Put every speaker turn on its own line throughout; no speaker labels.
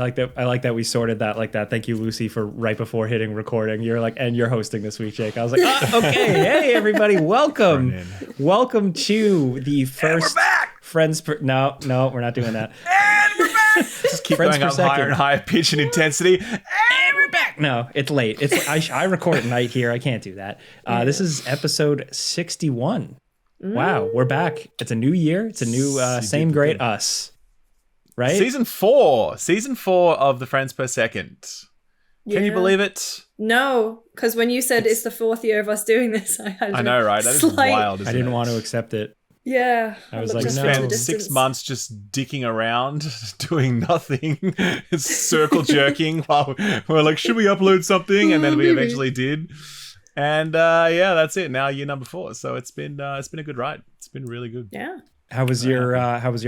I like that we sorted that like that. Thank you, Lucy, for right before hitting recording. You're like, and you're hosting this week, Jake. I was like, okay, hey everybody, welcome to the first
we're back.
Friends. No, we're not doing that.
And we're back. Just keep
Friends
going up higher and higher pitch and intensity.
And we're back. No, it's late. I record at night here. I can't do that. This is episode 61. Wow, we're back. It's a new year. It's a new same great us. Right?
Season 4 of the Friends Per Second. Can you believe it?
No, because when you said it's the 4th year of us doing this, I
know, right? That is wild.
I didn't want to accept it.
Yeah.
I was like,
no. Spent 6 months just dicking around, doing nothing, circle jerking while we're like, should we upload something? And then we eventually did. And that's it. Now year number 4. So it's been a good ride. It's been really good.
Yeah.
How was your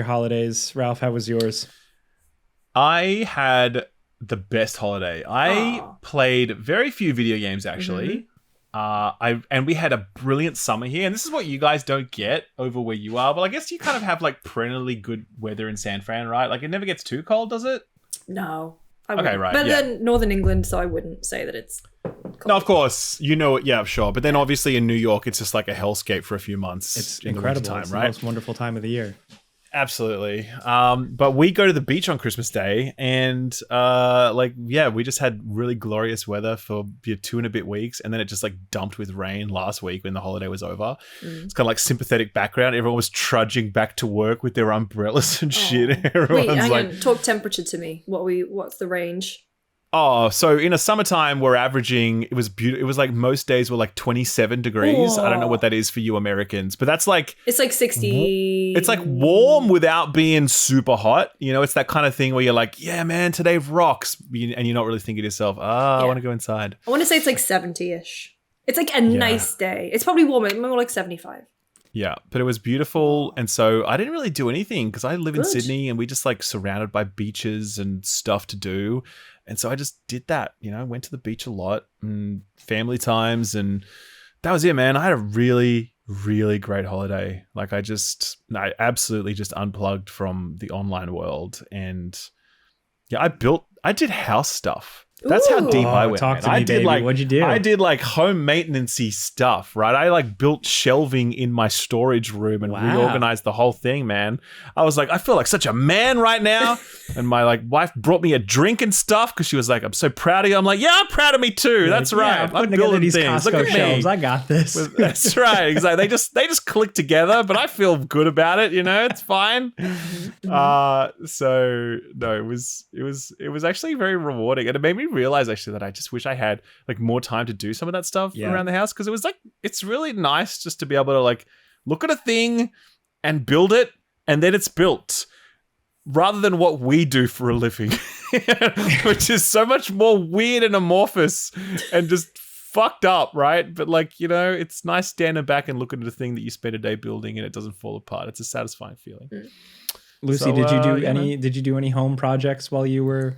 holidays, Ralph? How was yours?
I had the best holiday. I played very few video games actually. And we had a brilliant summer here, and this is what you guys don't get over where you are. But I guess you kind of have like perennially good weather in San Fran, right? Like it never gets too cold, does it?
No.
Okay, right.
But then Northern England, so I wouldn't say that it's cold.
No, of course. You know it, yeah, sure. But then obviously in New York, it's just like a hellscape for a few months.
It's
in
incredible.
The winter time,
it's
right?
the most wonderful time of the year.
Absolutely. But we go to the beach on Christmas Day, and we just had really glorious weather for 2 and a bit weeks, and then it just like dumped with rain last week when the holiday was over. It's kind of like sympathetic background. Everyone was trudging back to work with their umbrellas and shit.
Wait, hang on. Talk temperature to me. What's the range?
Oh, so in a summertime, we're averaging, it was beautiful. It was like most days were like 27 degrees. I don't know what that is for you Americans, but that's like...
It's like 60.
It's like warm without being super hot. You know, it's that kind of thing where you're like, yeah, man, today rocks. And you're not really thinking to yourself, I want to go inside.
I want to say it's like 70-ish. It's like a nice day. It's probably warmer, more like 75.
Yeah, but it was beautiful. And so I didn't really do anything because I live in Sydney and we just like surrounded by beaches and stuff to do. And so I just did that, went to the beach a lot and family times. And that was it, man. I had a really, really great holiday. Like I absolutely just unplugged from the online world. And I did house stuff. That's how deep I went.
Talk to me, baby. What'd you do?
I did like home maintenance-y stuff, right? I like built shelving in my storage room and reorganized the whole thing, man. I was like, I feel like such a man right now. And my like wife brought me a drink and stuff because she was like, I'm so proud of you. I'm like, yeah, I'm proud of me too. That's right.
I'm building these things. Look at shelves. I got this.
That's right. Exactly. They just click together, but I feel good about it. It's fine. So no, it was actually very rewarding, and it made me realize actually that I just wish I had like more time to do some of that stuff around the house, because it was like, it's really nice just to be able to like look at a thing and build it, and then it's built, rather than what we do for a living, which is so much more weird and amorphous and just fucked up, right? But like, it's nice standing back and looking at a thing that you spent a day building and it doesn't fall apart. It's a satisfying feeling.
Lucy, did you do any home projects while you were...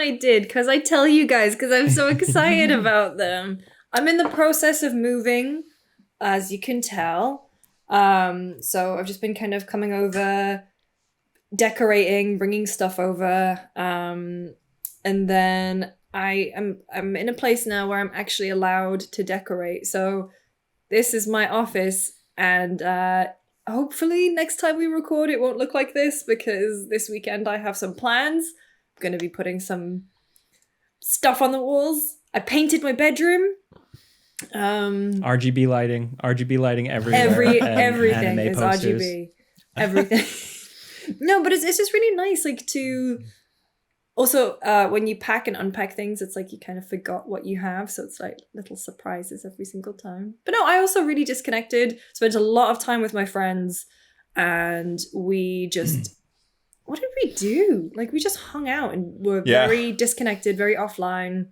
I did, because I tell you guys, because I'm so excited about them. I'm in the process of moving, as you can tell. So I've just been kind of coming over, decorating, bringing stuff over. And then I'm in a place now where I'm actually allowed to decorate. So this is my office, and hopefully next time we record it won't look like this, because this weekend I have some plans. Going to be putting some stuff on the walls. I painted my bedroom.
RGB lighting everywhere.
Everything is posters. RGB. Everything. No, but it's just really nice, like, to also when you pack and unpack things, it's like you kind of forgot what you have, so it's like little surprises every single time. But no, I also really disconnected, spent a lot of time with my friends, and we just what did we do? Like, we just hung out and were very disconnected, very offline.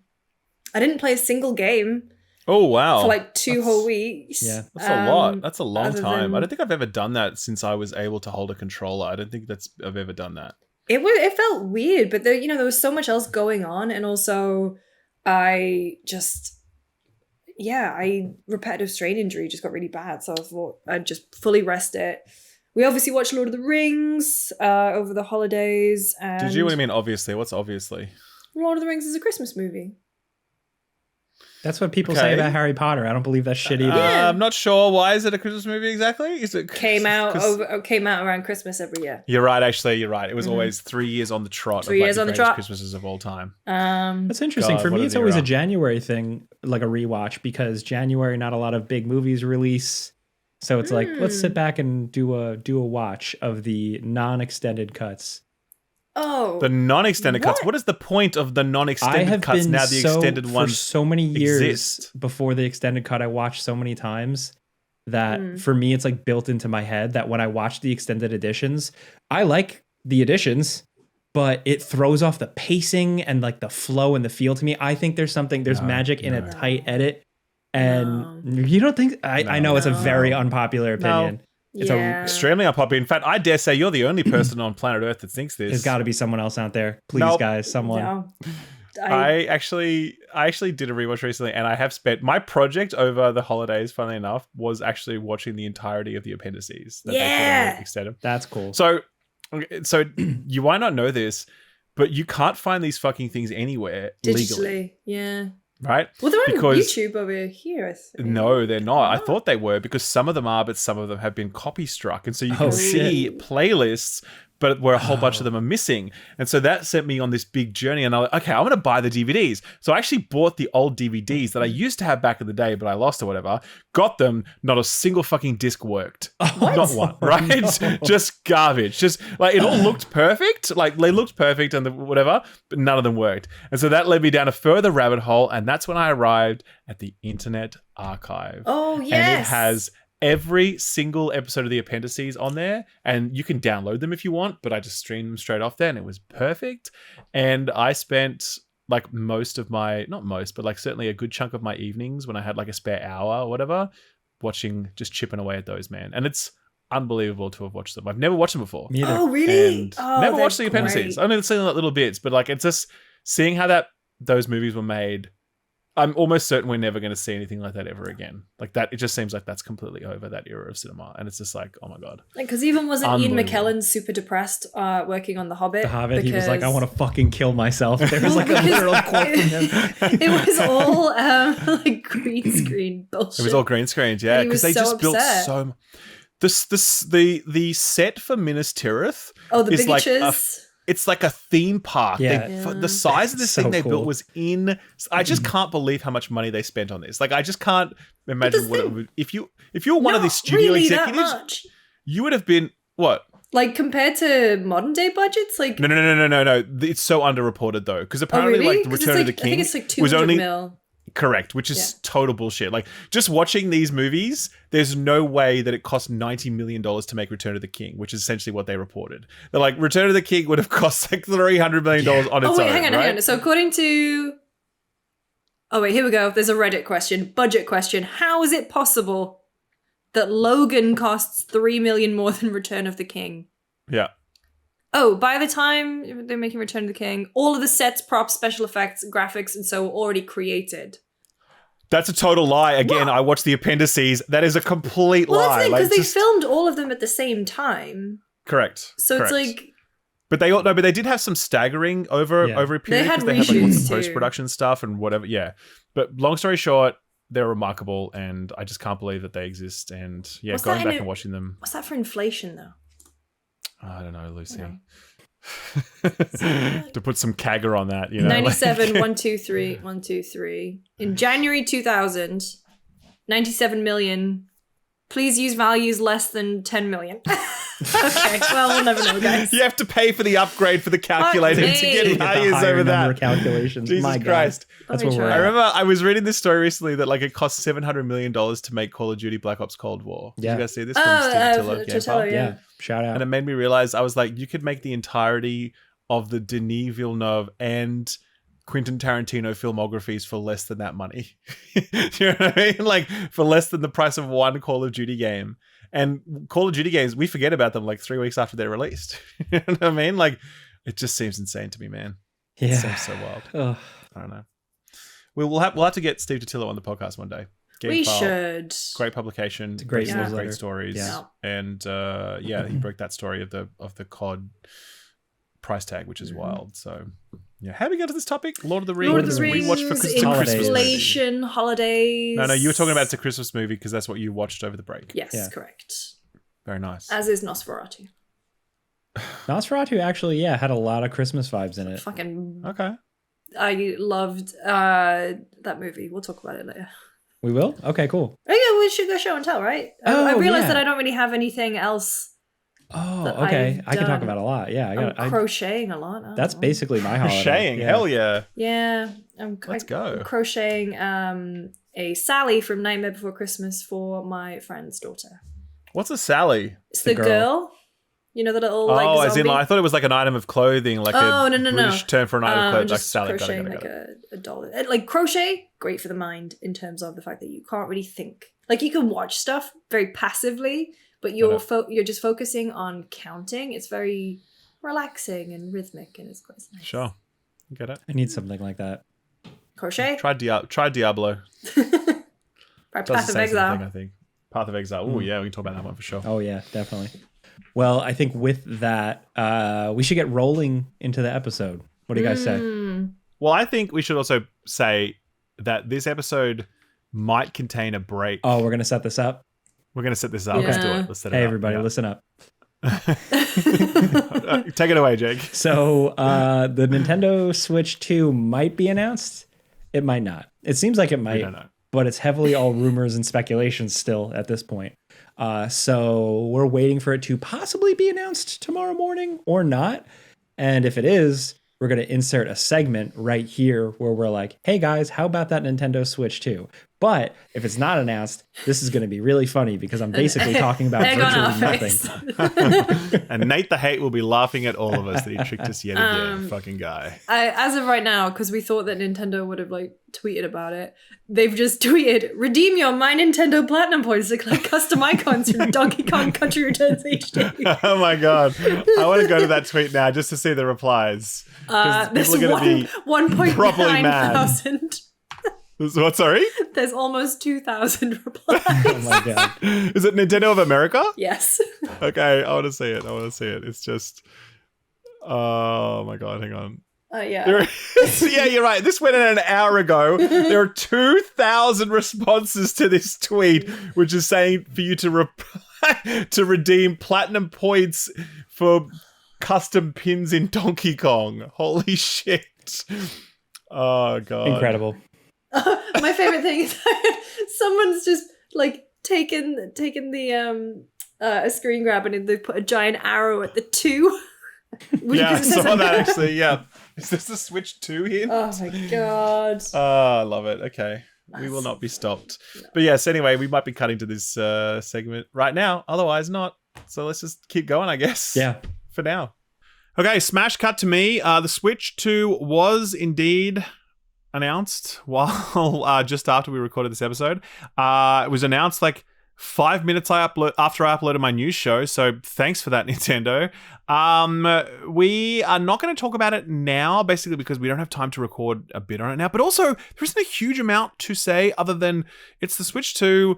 I didn't play a single game.
Oh, wow.
For like 2 whole weeks.
Yeah.
That's a lot. That's a long time. I don't think I've ever done that since I was able to hold a controller. I don't think I've ever done that.
It felt weird, but there was so much else going on. And also repetitive strain injury just got really bad. So I thought I'd just fully rest it. we obviously watched Lord of the Rings over the holidays. And
Did you? What do you mean, obviously? What's obviously?
Lord of the Rings is a Christmas movie.
That's what people say about Harry Potter. I don't believe that's shit either.
Yeah.
I'm not sure. Why is it a Christmas movie exactly? Is it
came out around Christmas every year?
You're right. Actually, you're right. It was always 3 years on the trot.
3 years on the trot.
Christmases of all time.
That's interesting.
God,
for me,
what
it's
an
always
era.
a January thing, like a rewatch, because January, not a lot of big movies release. So it's like, let's sit back and do a watch of the non-extended cuts.
Oh,
The non-extended cuts. What is the point of the
I
non-extended
have
cuts
been
now? The extended
for
ones
so many years
exist.
before the extended cut. I watched so many times that for me, it's like built into my head that when I watch the extended editions, I like the editions, but it throws off the pacing and like the flow and the feel to me. I think there's magic in a tight edit. And you don't think I know it's a very unpopular opinion. It's
extremely unpopular. In fact, I dare say you're the only person on planet Earth that thinks this.
There's got to be someone else out there. Please, guys, someone.
No.
I actually did a rewatch recently, and I have spent my project over the holidays, funnily enough, was actually watching the entirety of the appendices that they put on the extended.
That's cool.
So you might not know this, but you can't find these fucking things anywhere legally.
Yeah.
Right?
Well, they're on YouTube over here, I think.
No, they're not. I thought they were because some of them are, but some of them have been copy struck. And so you can see playlists, but where a whole bunch of them are missing. And so that sent me on this big journey. And I was like, okay, I'm going to buy the DVDs. So I actually bought the old DVDs that I used to have back in the day, but I lost or whatever. Got them. Not a single fucking disc worked. Not one, right? No. Just garbage. Just like it all looked perfect. Like they looked perfect and whatever, but none of them worked. And so that led me down a further rabbit hole. And that's when I arrived at the Internet Archive.
Oh, yes.
And it has every single episode of the appendices on there, and you can download them if you want, but I just streamed them straight off there and it was perfect. And I spent like most of my, not most, but like certainly a good chunk of my evenings when I had like a spare hour or whatever, watching, just chipping away at those, man. And it's unbelievable to have watched them. I've never watched them before.
Me either.
Oh, really?
And never watched the appendices. I've only seen like little bits, but like it's just seeing how those movies were made. I'm almost certain we're never going to see anything like that ever again. Like that, it just seems like that's completely over, that era of cinema. And it's just like, oh my God.
Because even wasn't Ian McKellen super depressed working on The Hobbit?
The Hobbit, he was like, I want to fucking kill myself. There was like a literal quote from him.
It was all like green screen bullshit.
It was all green screens, yeah. Because they just built so much. The set for Minas Tirith
the
is like
beaches.
it's like a theme park.
Yeah.
The size of this thing they built was I just can't believe how much money they spent on this. Like I just can't imagine what it would. If you were one of these studio
really
executives, you would have been what?
Like compared to modern day budgets, like
no. It's so underreported though, because apparently like the Return of the King
I think it's like 200
was only
mil.
Correct, which is total bullshit. Like just watching these movies, there's no way that it cost $90 million to make Return of the King, which is essentially what they reported. They're like, Return of the King would have cost like $300 million on its own.
Hang on. So according to... Oh wait, here we go. There's a Reddit question, budget question. How is it possible that Logan costs $3 million more than Return of the King?
Yeah.
Oh, by the time they're making Return of the King, all of the sets, props, special effects, graphics, and so were already created.
That's a total lie. Again, I watched the appendices. That is a complete lie.
Well, that's the thing, because they filmed all of them at the same time.
Correct.
So it's like...
But they did have some staggering over a period.
They had
like lots of
too.
post-production stuff and whatever. Yeah. But long story short, they're remarkable and I just can't believe that they exist. And yeah, going back and watching them.
What's that for inflation though?
I don't know, Lucy.
Okay.
To put some CAGR on that, you know.
97, 123. In January 2000, 97 million. Please use values less than 10 million. Okay, well, we'll never know, guys.
You have to pay for the upgrade for the calculator to get values over that.
Calculations.
Jesus
My
Christ.
God. That's what we're
I remember I was reading this story recently that like it cost $700 million to make Call of Duty Black Ops Cold War. Did you guys see this from Steve Tiller of Gamespot?
Yeah, shout out.
And it made me realize, I was like, you could make the entirety of the Denis Villeneuve and Quentin Tarantino filmographies for less than that money. You know what I mean? Like for less than the price of one Call of Duty game. And Call of Duty games, we forget about them like 3 weeks after they're released. You know what I mean? Like it just seems insane to me, man.
Yeah.
It seems so wild. I don't know. We'll have to get Steve Totillo on the podcast one day.
We
File,
should.
great publication,
It's a great
great
newsletter.
stories,
Yeah.
and he broke that story of the COD price tag, which is wild. So, yeah, how do we get to this topic? Lord of the Rings.
Lord of the
We watched for
Rings,
it's a Christmas movie.
inflation, holidays.
No, you were talking about it's a Christmas movie because that's what you watched over the break.
Yes,
Yeah.
correct.
Very nice.
As is Nosferatu.
Nosferatu actually, had a lot of Christmas vibes in it.
Fucking.
Okay.
I loved that movie. We'll talk about it later.
We will? Okay, cool.
Oh yeah, we should go show and tell, right? I realized that I don't really have anything else.
Oh,
that
okay.
I've
I can talk
done.
about a lot. Yeah,
I'm crocheting a lot.
that's basically my holiday.
Crocheting, hell yeah.
Yeah,
Let's go.
I'm crocheting a Sally from Nightmare Before Christmas for my friend's daughter.
What's a Sally?
It's
The
the
girl.
girl. You know, the little like
Oh, as in,
zombie?
like, I thought it was like an item of clothing, like a
no.
British term for an item of clothing, like
just
Sally.
crocheting
Got it.
like a doll. Like crochet, great for the mind in terms of the fact that you can't really think. Like you can watch stuff very passively, but you're just focusing on counting. It's very relaxing and rhythmic, and it's quite nice.
Sure, get it.
I need something like that.
Crochet.
Try Diablo.
Right,
Does
Path
the
of
same
Exile.
thing, I think. Path of Exile. Oh yeah, we can talk about that one for sure.
Oh yeah, definitely. Well, I think with that, we should get rolling into the episode. What do you guys say?
Well, I think we should also say that this episode might contain a break.
Oh, we're gonna set this up.
We're going to set this up. Let's do
Yeah.
it. Let's set it
Hey,
up.
everybody,
Yeah.
listen up.
Take it away, Jake.
So, the Nintendo Switch 2 might be announced. It might not. It seems like it might,
don't know.
but it's heavily all rumors and speculations still at this point. So we're waiting for it to possibly be announced tomorrow morning or not. And if it is, we're going to insert a segment right here where we're like, hey guys, how about that Nintendo Switch 2? But if it's not announced, this is going to be really funny because I'm basically talking about
Egg on our
virtually
face.
nothing.
And Nate the Hate will be laughing at all of us that he tricked us yet again. Fucking guy.
As of right now, because we thought that Nintendo would have like tweeted about it, they've just tweeted, "Redeem your My Nintendo Platinum points to collect custom icons from Donkey Kong Country Returns HD."
Oh my god. I want to go to that tweet now just to see the replies.
There's
People are going to be
1.9
properly mad.
thousand.
What, sorry?
There's almost 2,000 replies.
Oh my God.
Is it Nintendo of America?
Yes.
Okay, I want to see it. It's just... Oh my god, hang on.
Yeah.
Yeah, you're right. This went in an hour ago. There are 2,000 responses to this tweet, which is saying for you to to redeem platinum points for custom pins in Donkey Kong. Holy shit. Oh god.
Incredible.
My favorite thing is that someone's just like taken the a screen grab and they put a giant arrow at the 2.
Yeah, I saw that actually. Yeah. Is this the Switch 2 here?
Oh my god.
Oh, I love it. Okay. We will not be stopped. But yes, anyway, we might be cutting to this segment right now. Otherwise not. So let's just keep going, I guess.
Yeah.
For now. Okay, smash cut to me. The Switch 2 was indeed announced while just after we recorded this episode. It was announced like 5 minutes after I uploaded my news show, so thanks for that, Nintendo. We are not going to talk about it now, basically because we don't have time to record a bit on it now, but also there isn't a huge amount to say other than it's the Switch 2.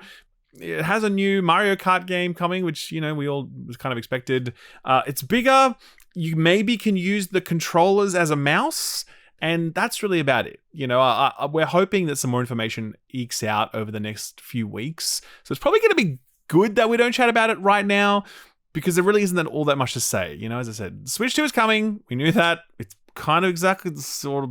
It has a new Mario Kart game coming, which, we all was kind of expected. It's bigger. You maybe can use the controllers as a mouse, and that's really about it. We're hoping that some more information ekes out over the next few weeks. So it's probably going to be good that we don't chat about it right now because there really isn't all that much to say. As I said, Switch 2 is coming. We knew that. It's kind of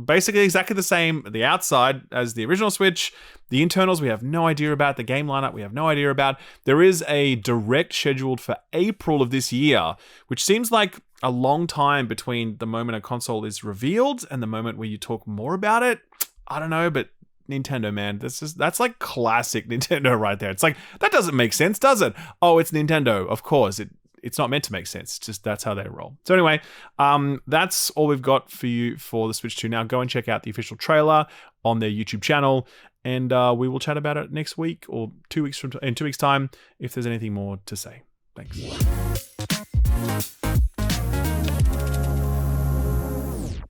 basically exactly the same the outside as the original Switch. The internals we have no idea about. The game lineup we have no idea about. There is a direct scheduled for April of this year, which seems like a long time between the moment a console is revealed and the moment where you talk more about it. I don't know, but Nintendo, man, that's like classic Nintendo right there. It's like, that doesn't make sense, does it? Oh, it's Nintendo. Of course, it's not meant to make sense. It's just that's how they roll. So anyway, that's all we've got for you for the Switch 2. Now go and check out the official trailer on their YouTube channel, and we will chat about it next week or in 2 weeks' time if there's anything more to say. Thanks.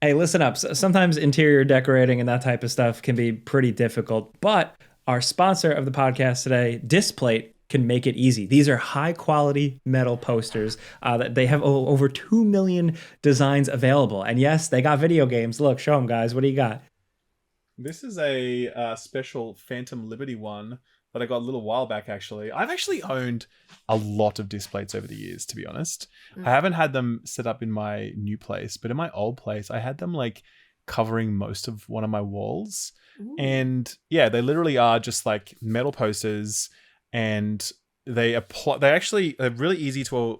Hey,
listen up. Sometimes interior decorating and that type of stuff can be pretty difficult, but our sponsor of the podcast today, Displate, can make it easy. These are high quality metal posters that they have over 2 million designs available. And yes, they got video games. Look, show them, guys. What do you got?
This is a special Phantom Liberty one that I got a little while back, actually. I've actually owned a lot of Displates over the years, to be honest. I haven't had them set up in my new place, but in my old place, I had them like covering most of one of my walls. Ooh. And yeah, they literally are just like metal posters, and they're really easy to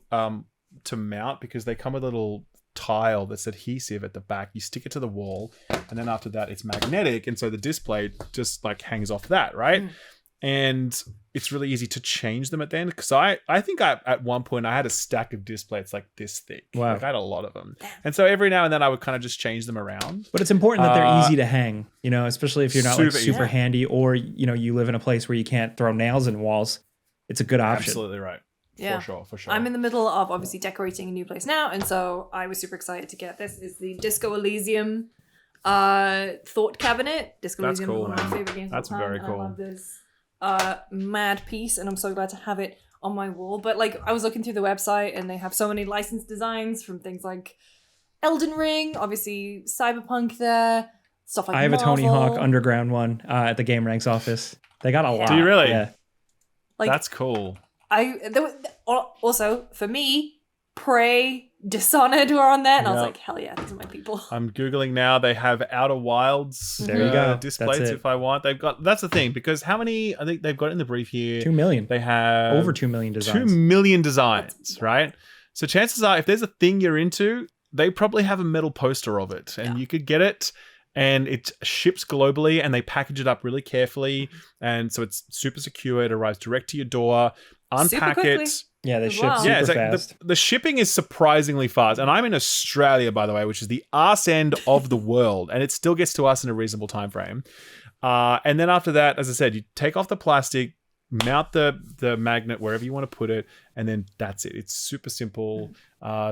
mount because they come with a little tile that's adhesive at the back. You stick it to the wall, and then after that it's magnetic, and so the display just like hangs off that, right? And it's really easy to change them at the end, because I think at one point I had a stack of Displates like this thick.
Wow.
Like I had a lot of them, and so every now and then I would kind of just change them around.
But it's important that they're easy to hang, especially if you're not super handy, or you live in a place where you can't throw nails in walls. It's a good option.
Absolutely right.
Yeah.
For sure.
I'm in the middle of obviously decorating a new place now, and so I was super excited to get this. Is the Disco Elysium thought cabinet. Disco
That's
Elysium,
cool,
one of my
man.
favorite games.
That's
of all time,
very
and
cool.
I love this mad piece, and I'm so glad to have it on my wall. But like, I was looking through the website, and they have so many licensed designs from things like Elden Ring, obviously Cyberpunk there, stuff like
I have
Marvel.
a Tony Hawk Underground one at the Game Ranks office. They got a lot.
Do you really?
Yeah.
Like,
that's cool.
Also, for me, Prey, Dishonored were on there, and I was
Yep.
like, hell yeah, these are my people.
I'm Googling now. They have Outer Wilds.
There you go.
Displays
That's it.
if I want. That's the thing, because how many? I think they've got in the brief here.
2 million.
They have
Over 2 million designs.
2 million designs, right? So chances are, if there's a thing you're into, they probably have a metal poster of it, and you could get it. And it ships globally, and they package it up really carefully, and so it's super secure. It arrives direct to your door. Unpack it.
Yeah, they ship super
it's like
fast.
the shipping is surprisingly fast. And I'm in Australia, by the way, which is the arse end of the world, and it still gets to us in a reasonable time frame. And then after that, as I said, you take off the plastic, mount the magnet wherever you want to put it, and then that's it. It's super simple.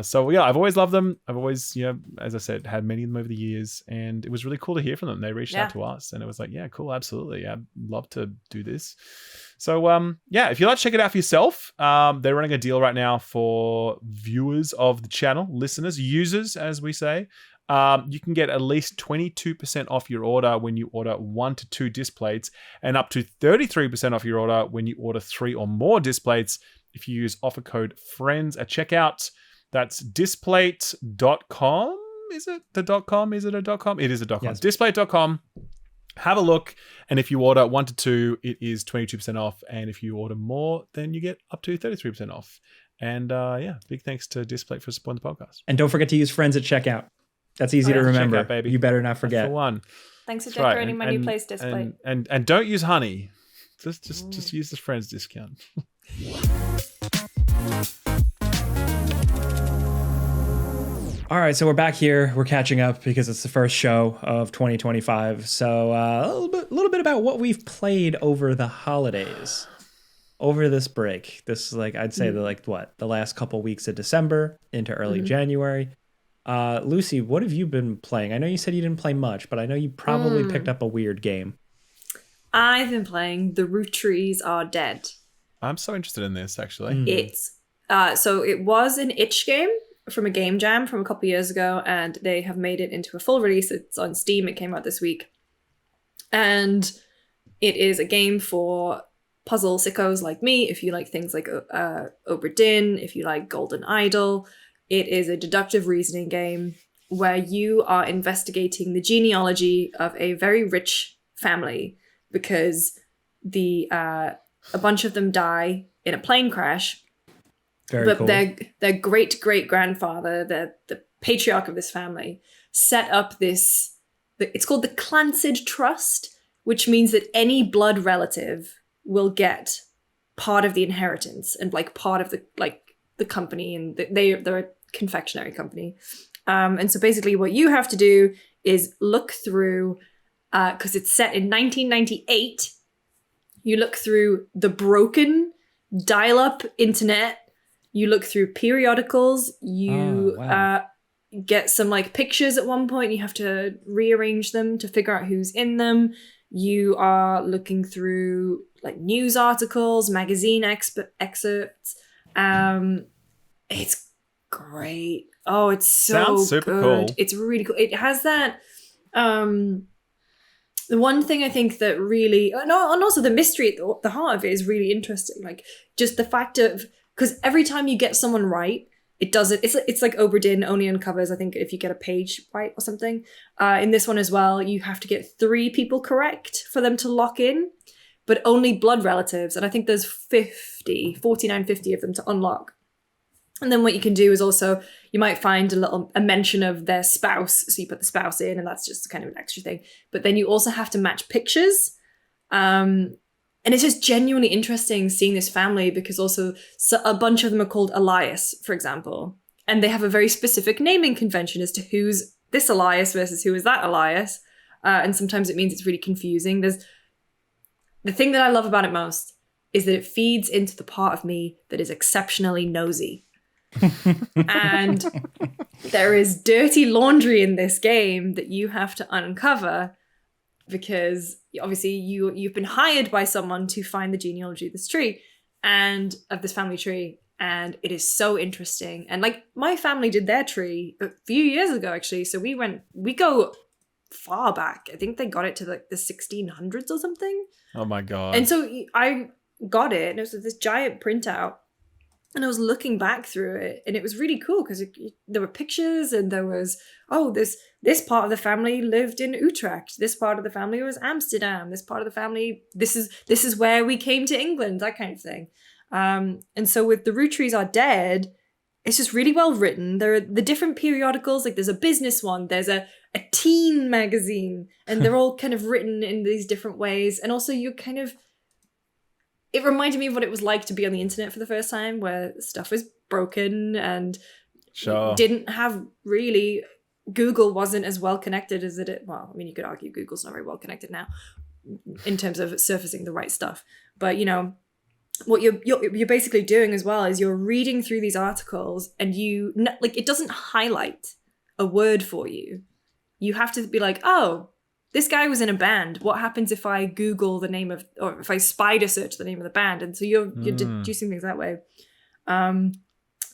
So yeah, I've always loved them. I've always, as I said, had many of them over the years, and it was really cool to hear from them. They reached out to us, and it was like, yeah, cool, absolutely. I'd love to do this. So if you'd like to check it out for yourself, they're running a deal right now for viewers of the channel, listeners, users, as we say. You can get at least 22% off your order when you order 1 to 2 Displates, and up to 33% off your order when you order 3 or more Displates if you use offer code FRIENDS at checkout. That's displate.com. Is it the .com? Is it a .com? It is a .com.
Yes.
Displate.com. Have a look, and if you order 1 to 2, it is 22% off, and if you order more, then you get up to 33% off. And big thanks to Displate for supporting the podcast.
And don't forget to use friends at checkout. That's easy to remember.
Checkout, baby.
You better not forget.
That's the one.
Thanks for
That's right.
decorating my new place, Displate.
And don't use honey. Just use the friends discount.
All right, so we're back here. We're catching up because it's the first show of 2025. So a little bit about what we've played over the holidays, over this break. This is I'd say the last couple weeks of December into early January. Lucy, what have you been playing? I know you said you didn't play much, but I know you probably picked up a weird game.
I've been playing The Root Trees Are Dead.
I'm so interested in this, actually.
It's so it was an itch game from a game jam from a couple years ago, and they have made it into a full release. It's on Steam. It came out this week, and it is a game for puzzle sickos like me. If you like things like Obra Dinn, if you like Golden Idol, it is a deductive reasoning game where you are investigating the genealogy of a very rich family, because a bunch of them die in a plane crash.
Very cool.
Their great-great-grandfather, the patriarch of this family, set up it's called the Clancid Trust, which means that any blood relative will get part of the inheritance and part of the company, and they're a confectionery company. And so basically what you have to do is look through, because it's set in 1998, you look through the broken dial-up internet. You look through periodicals, you get some pictures at one point, you have to rearrange them to figure out who's in them. You are looking through like news articles, magazine excerpts. It's great. Oh, it's so
Sounds super
good.
cool.
It's really cool. It has that. The one thing I think that really, and also the mystery at the heart of it is really interesting. Like just the fact of, because every time you get someone right, it does it. It's like Oberdin only uncovers, I think, if you get a page right or something. In this one as well, you have to get 3 people correct for them to lock in, but only blood relatives. And I think there's 49, 50 of them to unlock. And then what you can do is also, you might find a mention of their spouse. So you put the spouse in, and that's just kind of an extra thing. But then you also have to match pictures. And it's just genuinely interesting seeing this family, because also a bunch of them are called Elias, for example. And they have a very specific naming convention as to who's this Elias versus who is that Elias. And sometimes it means it's really confusing. The thing that I love about it most is that it feeds into the part of me that is exceptionally nosy. And there is dirty laundry in this game that you have to uncover, because obviously you've been hired by someone to find the genealogy of this tree and of this family tree, and it is so interesting. And like my family did their tree a few years ago, actually, so we go far back. I think they got it to like the 1600s or something.
Oh my god.
And so I got it, and it was this giant printout. And I was looking back through it, and it was really cool because there were pictures, and there was, this part of the family lived in Utrecht. This part of the family was Amsterdam. This part of the family, this is where we came to England, that kind of thing. And so with The Root Trees Are Dead, it's just really well written. There are the different periodicals, like there's a business one, there's a teen magazine, and they're all kind of written in these different ways. And also it reminded me of what it was like to be on the internet for the first time, where stuff was broken and didn't have really, Google wasn't as well connected as it. Well, I mean, you could argue Google's not very well connected now in terms of surfacing the right stuff. But what you're basically doing as well is you're reading through these articles, and it doesn't highlight a word for you. You have to be like, oh, this guy was in a band. What happens if I Google the name of, or if I spider search the name of the band? And so you're deducing things that way.
I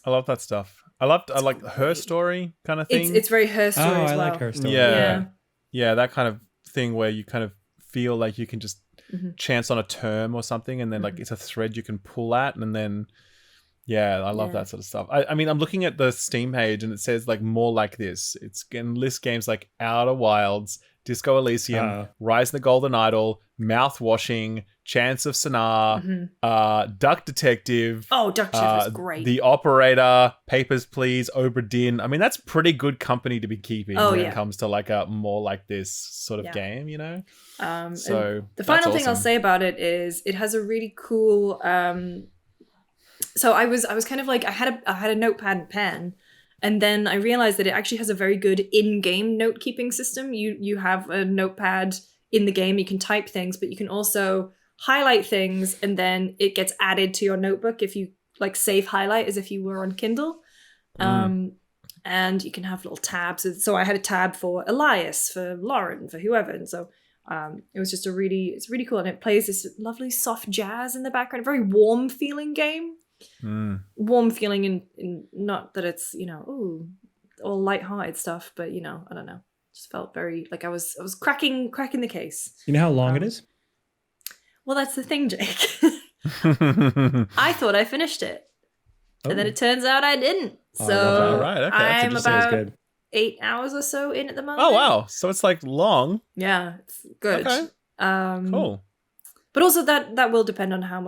love that stuff. I like her story kind of thing.
It's very her story as well.
I like her story.
Yeah, that kind of thing where you kind of feel like you can just chance on a term or something, and then like it's a thread you can pull at, and then I love that sort of stuff. I mean, I'm looking at the Steam page, and it says like more like this. It's going to list games like Outer Wilds, Disco Elysium, Rise in the Golden Idol, Mouthwashing, Chance of Sonar, Duck Detective.
Oh, Duck Detective is great.
The Operator, Papers, Please, Oberdin. I mean, that's pretty good company to be keeping when it comes to like a more like this sort of game, So
the final thing I'll say about it is it has a really cool. So I was kind of like, I had a notepad and pen. And then I realized that it actually has a very good in-game note-keeping system. You have a notepad in the game. You can type things, but you can also highlight things, and then it gets added to your notebook if you like save highlight as if you were on Kindle. And you can have little tabs. So I had a tab for Elias, for Lauren, for whoever. And so it was just it's really cool. And it plays this lovely soft jazz in the background, a very warm feeling game. Warm feeling in not that it's all lighthearted stuff, but I don't know, just felt very like I was cracking the case.
You know how long it is?
Well, that's the thing, Jake. I thought I finished it, and then it turns out I didn't. So I'm about 8 hours or so in at the moment.
Oh wow, so it's like long.
Yeah, it's good.
Okay. Cool.
But also that will depend on how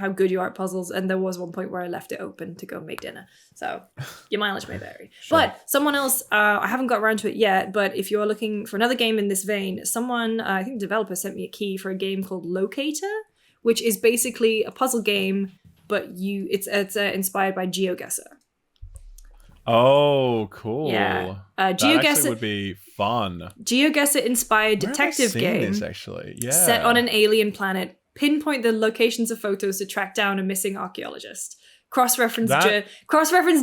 good you are at puzzles, and there was one point where I left it open to go make dinner, so your mileage may vary. Sure. But someone else, I haven't got around to it yet, but if you're looking for another game in this vein, someone, I think the developer sent me a key for a game called Locator, which is basically a puzzle game, but it's inspired by GeoGuessr.
Oh, cool.
Yeah.
That actually would be fun.
GeoGuessr inspired detective game
this, actually. Yeah.
Set on an alien planet. Pinpoint the locations of photos to track down a missing archaeologist. Cross-reference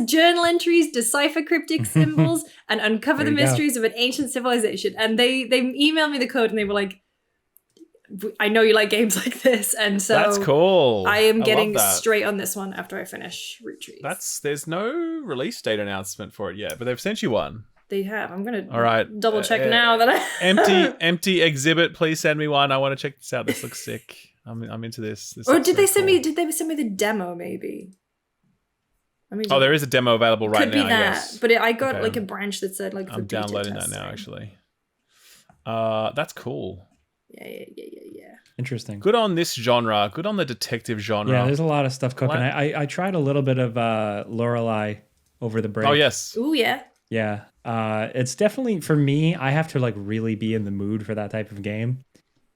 journal entries, decipher cryptic symbols, and uncover the mysteries of an ancient civilization. And they emailed me the code, and they were like, I know you like games like this, and so
That's cool.
I am
love
getting
that.
straight on this one after I finish Retreat.
There's no release date announcement for it yet, but they've sent you one.
They have. I'm gonna
All right.
double check now that I
empty exhibit. Please send me one. I want to check this out. This looks sick. I'm into this.
Or did they send me? Did they send me the demo? Maybe.
There is a demo available right now.
Could be that,
yes.
but I got like a branch that said like.
I'm downloading that now. Actually. That's cool.
Yeah.
Interesting.
Good on this genre. Good on the detective genre.
Yeah, there's a lot of stuff cooking. I tried a little bit of Lorelei over the break.
Oh yes.
Ooh yeah.
Yeah. It's definitely, for me, I have to like really be in the mood for that type of game.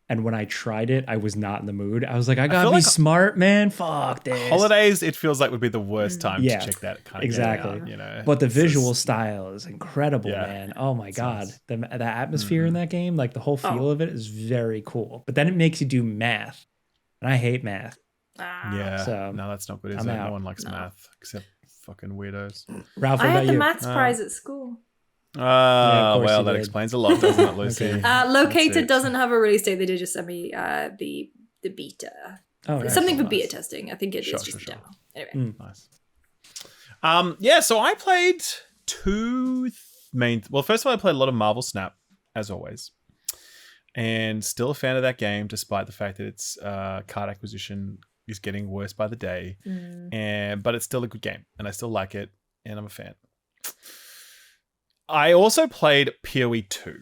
And when I tried it, I was not in the mood. I was like, I gotta be smart, man. Fuck this.
Holidays, it feels like would be the worst time to check that kind of game out, you know.
But the visual style is incredible, man. Oh my God. The atmosphere in that game, like the whole feel of it is very cool. But then it makes you do math. And I hate math.
Yeah.
So
no, that's not good, is it? No one likes math except fucking weirdos.
Ralph,
I
what
had
about
the
you?
maths prize at school.
Well, that explains a lot, doesn't it, Lucy?
Okay.
Located doesn't have a release date. They did just send me the beta.
Oh,
something for
nice.
beta testing. I think it is just a demo. Anyway.
Nice. So I played two main. Well, first of all, I played a lot of Marvel Snap, as always, and still a fan of that game, despite the fact that its card acquisition is getting worse by the day. But it's still a good game, and I still like it, and I'm a fan. I also played PoE 2.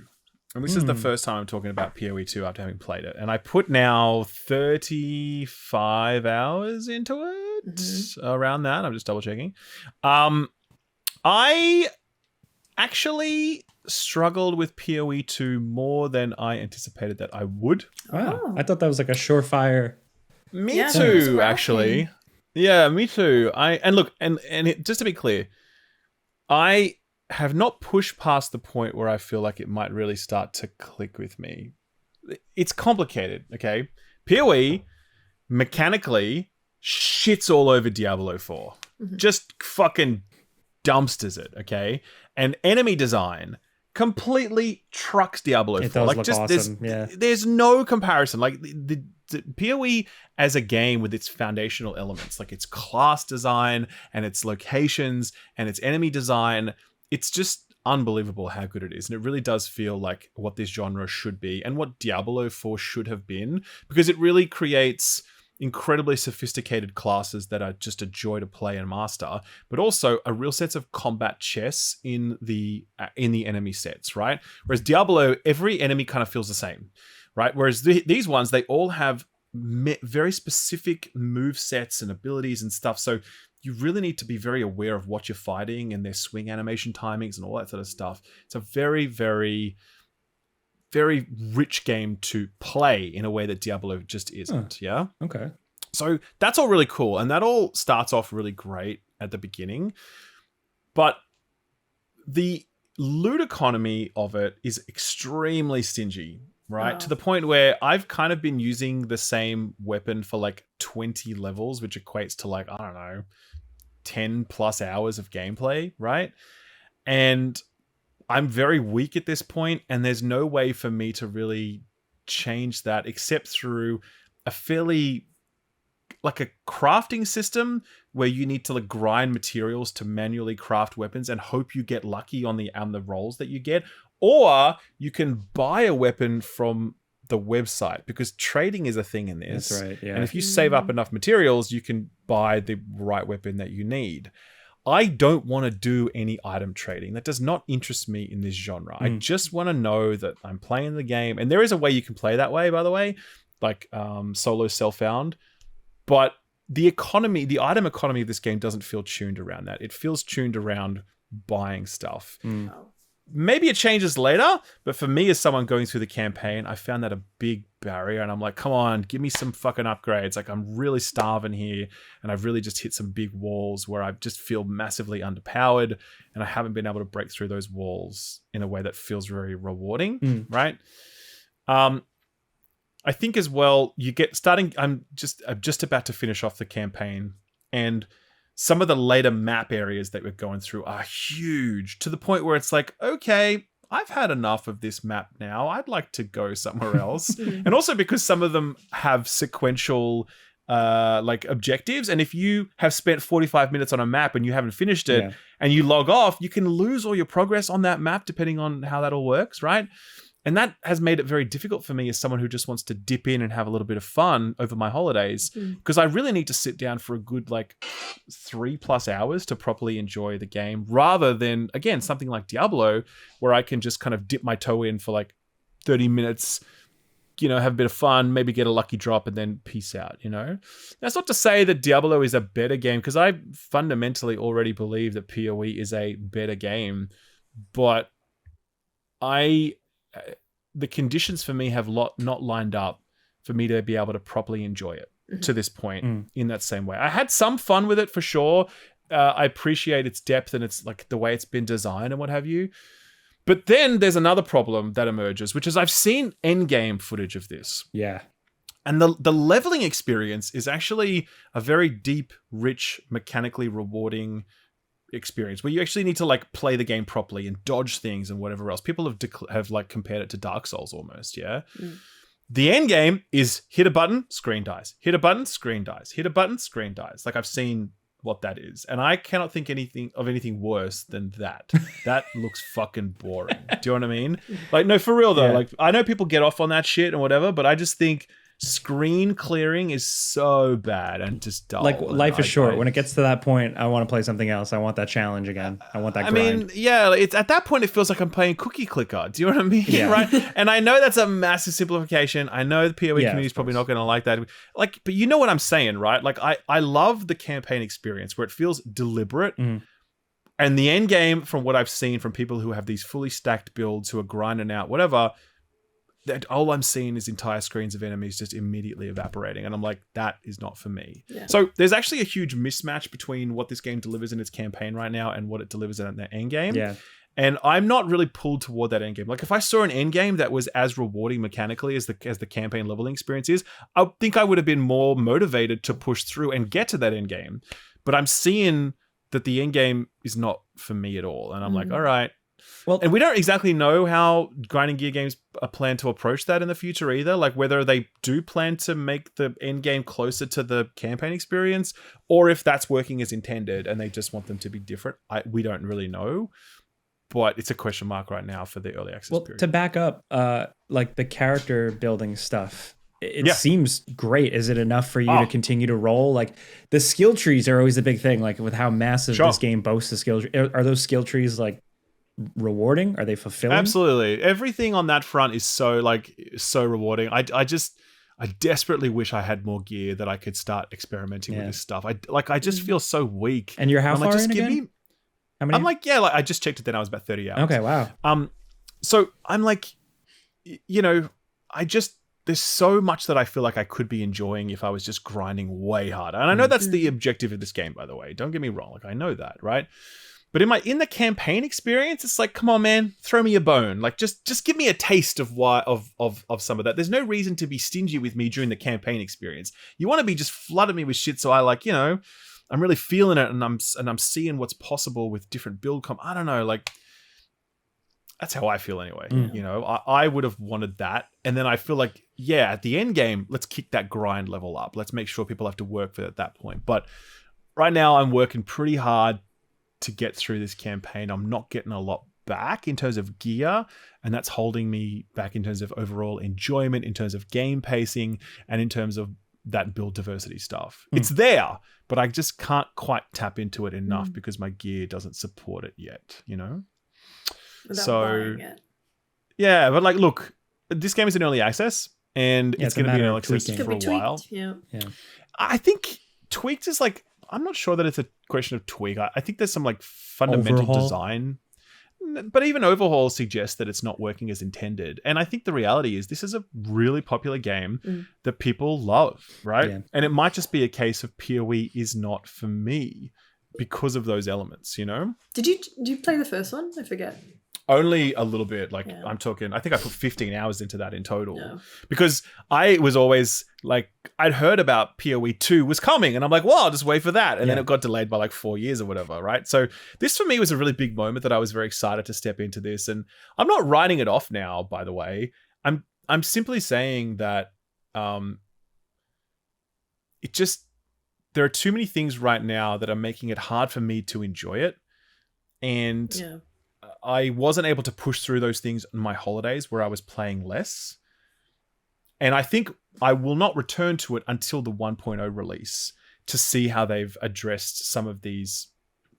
And this is the first time I'm talking about PoE 2 after having played it. And I put now 35 hours into it. Around that. I'm just double checking. I actually struggled with PoE 2 more than I anticipated that I would.
Wow. I thought that was like a surefire.
Me too, actually. Yeah, me too. Just to be clear, I have not pushed past the point where I feel like it might really start to click with me. It's complicated, okay? PoE, mechanically, shits all over Diablo 4. Just fucking dumpsters it, okay? And enemy design completely trucks Diablo 4.
It does look awesome,
There's no comparison. Like, the PoE as a game with its foundational elements, like its class design and its locations and its enemy design, it's just unbelievable how good it is. And it really does feel like what this genre should be and what Diablo 4 should have been, because it really creates incredibly sophisticated classes that are just a joy to play and master, but also a real sense of combat chess in the enemy sets, right? Whereas Diablo, every enemy kind of feels the same, right? Whereas these ones, they all have very specific move sets and abilities and stuff. So you really need to be very aware of what you're fighting and their swing animation timings and all that sort of stuff. It's a very, very, very rich game to play in a way that Diablo just isn't. Yeah.
Okay.
So that's all really cool. And that all starts off really great at the beginning. But the loot economy of it is extremely stingy, right? To the point where I've kind of been using the same weapon for like 20 levels, which equates to like, I don't know, 10 plus hours of gameplay, right? And I'm very weak at this point, and there's no way for me to really change that except through a fairly like a crafting system where you need to like grind materials to manually craft weapons and hope you get lucky on the rolls that you get, or you can buy a weapon from the website, because trading is a thing in this.
That's right. Yeah.
And if you save up enough materials, you can buy the right weapon that you need. I don't want to do any item trading. That does not interest me in this genre. I just want to know that I'm playing the game. And there is a way you can play that way, by the way, like solo self-found. But the item economy of this game doesn't feel tuned around that. It feels tuned around buying stuff. Maybe it changes later, but for me, as someone going through the campaign, I found that a big barrier, and I'm like, come on, give me some fucking upgrades. Like, I'm really starving here, and I've really just hit some big walls where I just feel massively underpowered, and I haven't been able to break through those walls in a way that feels very rewarding, right? I think as well, I'm just about to finish off the campaign, and some of the later map areas that we're going through are huge, to the point where it's like, okay, I've had enough of this map now. I'd like to go somewhere else. And also because some of them have sequential like objectives, and if you have spent 45 minutes on a map and you haven't finished it and you log off, you can lose all your progress on that map depending on how that all works, right? And that has made it very difficult for me as someone who just wants to dip in and have a little bit of fun over my holidays, because I really need to sit down for a good 3+ hours to properly enjoy the game, rather than, again, something like Diablo where I can just kind of dip my toe in for 30 minutes, have a bit of fun, maybe get a lucky drop and then peace out, That's not to say that Diablo is a better game, because I fundamentally already believe that PoE is a better game, but the conditions for me have not lined up for me to be able to properly enjoy it to this point in that same way. I had some fun with it for sure. I appreciate its depth and its the way it's been designed and what have you. But then there's another problem that emerges, which is I've seen endgame footage of this.
Yeah.
And the leveling experience is actually a very deep, rich, mechanically rewarding experience where you actually need to play the game properly and dodge things and whatever else. People have compared it to Dark Souls almost, yeah? The end game is hit a button, screen dies. Hit a button, screen dies. Hit a button, screen dies. I've seen what that is. And I cannot think of anything worse than that. That looks fucking boring. Do you know what I mean? No, for real though. I know people get off on that shit and whatever, but I just think screen clearing is so bad and just dull.
Life is short. When it gets to that point, I want to play something else. I want that challenge again. I want that grind.
I mean, yeah, it's at that point it feels like I'm playing cookie clicker. Do you know what I mean? Yeah. Right? And I know that's a massive simplification. I know the PoE community is probably not going to like that. But you know what I'm saying, right? I love the campaign experience where it feels deliberate. And the end game, from what I've seen from people who have these fully stacked builds who are grinding out whatever, that all I'm seeing is entire screens of enemies just immediately evaporating. And I'm like, that is not for me. Yeah. So there's actually a huge mismatch between what this game delivers in its campaign right now and what it delivers in the end game.
Yeah.
And I'm not really pulled toward that end game. If I saw an end game that was as rewarding mechanically as the campaign leveling experience is, I think I would have been more motivated to push through and get to that end game. But I'm seeing that the end game is not for me at all. And I'm like, all right. Well, and we don't exactly know how grinding gear games are planned to approach that in the future either. Whether they do plan to make the end game closer to the campaign experience, or if that's working as intended and they just want them to be different. We don't really know, but it's a question mark right now for the early access period.
To back up, the character building stuff, it seems great. Is it enough for you to continue to roll? The skill trees are always a big thing. With how massive this game boasts the skill trees. Are those skill trees rewarding? Are they fulfilling?
Absolutely. Everything on that front is so rewarding. I desperately wish I had more gear that I could start experimenting with this stuff. I just feel so weak.
And you're how far in again?
How many? I'm I just checked it then. I was about 30 hours.
Okay, wow.
So I'm there's so much that I feel like I could be enjoying if I was just grinding way harder. And I know that's the objective of this game, by the way. Don't get me wrong. I know that, right? But in the campaign experience, it's come on, man, throw me a bone. Just give me a taste of some of that. There's no reason to be stingy with me during the campaign experience. You want to be just flooding me with shit, so I'm really feeling it, and I'm seeing what's possible with different build I don't know, that's how I feel anyway. I would have wanted that, and then I feel at the end game, let's kick that grind level up. Let's make sure people have to work for it at that point. But right now, I'm working pretty hard to get through this campaign. I'm not getting a lot back in terms of gear, and that's holding me back in terms of overall enjoyment, in terms of game pacing, and in terms of that build diversity stuff. It's there, but I just can't quite tap into it enough because my gear doesn't support it yet,
Without buying it.
Yeah, but look, this game is in early access, and it's going to be in early access for a while.
Yeah.
I think tweaked is I'm not sure that it's a question of tweak. I think there's some fundamental design, but even overhaul suggests that it's not working as intended. And I think the reality is this is a really popular game that people love, right? Yeah. And it might just be a case of PoE is not for me because of those elements,
Did you play the first one? I forget.
only a little bit. Like
Yeah.
I'm talking, I think I put 15 hours into that in total
No.
because I was always like, I'd heard about PoE 2 was coming and I'm like, well, I'll just wait for that. And then it got delayed by like 4 years or whatever, right? So this for me was a really big moment that I was very excited to step into this. And I'm not writing it off now, by the way. I'm simply saying that it just, there are too many things right now that are making it hard for me to enjoy it. And I wasn't able to push through those things on my holidays where I was playing less. And I think I will not return to it until the 1.0 release to see how they've addressed some of these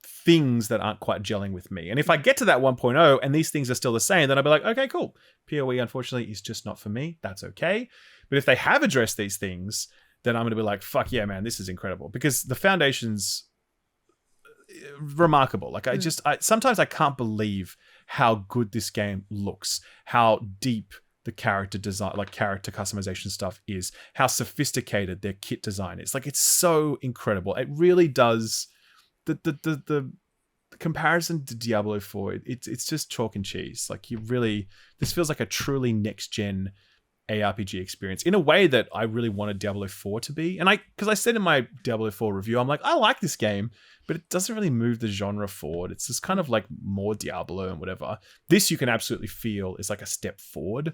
things that aren't quite gelling with me. And if I get to that 1.0 and these things are still the same, then I'll be like, okay, cool. PoE, unfortunately, is just not for me. That's okay. But if they have addressed these things, then I'm going to be like, fuck yeah, man, this is incredible. Because the foundation's remarkable. Like, sometimes I can't believe how good this game looks, how deep the character design, like character customization stuff is, how sophisticated their kit design is. Like, it's so incredible. It really does. The comparison to Diablo 4, it's just chalk and cheese. Like, this feels like a truly next gen ARPG experience in a way that I really wanted Diablo 4 to be. And because I said in my Diablo 4 review, I'm like, I like this game, but it doesn't really move the genre forward. It's just kind of like more Diablo and whatever. This you can absolutely feel is like a step forward.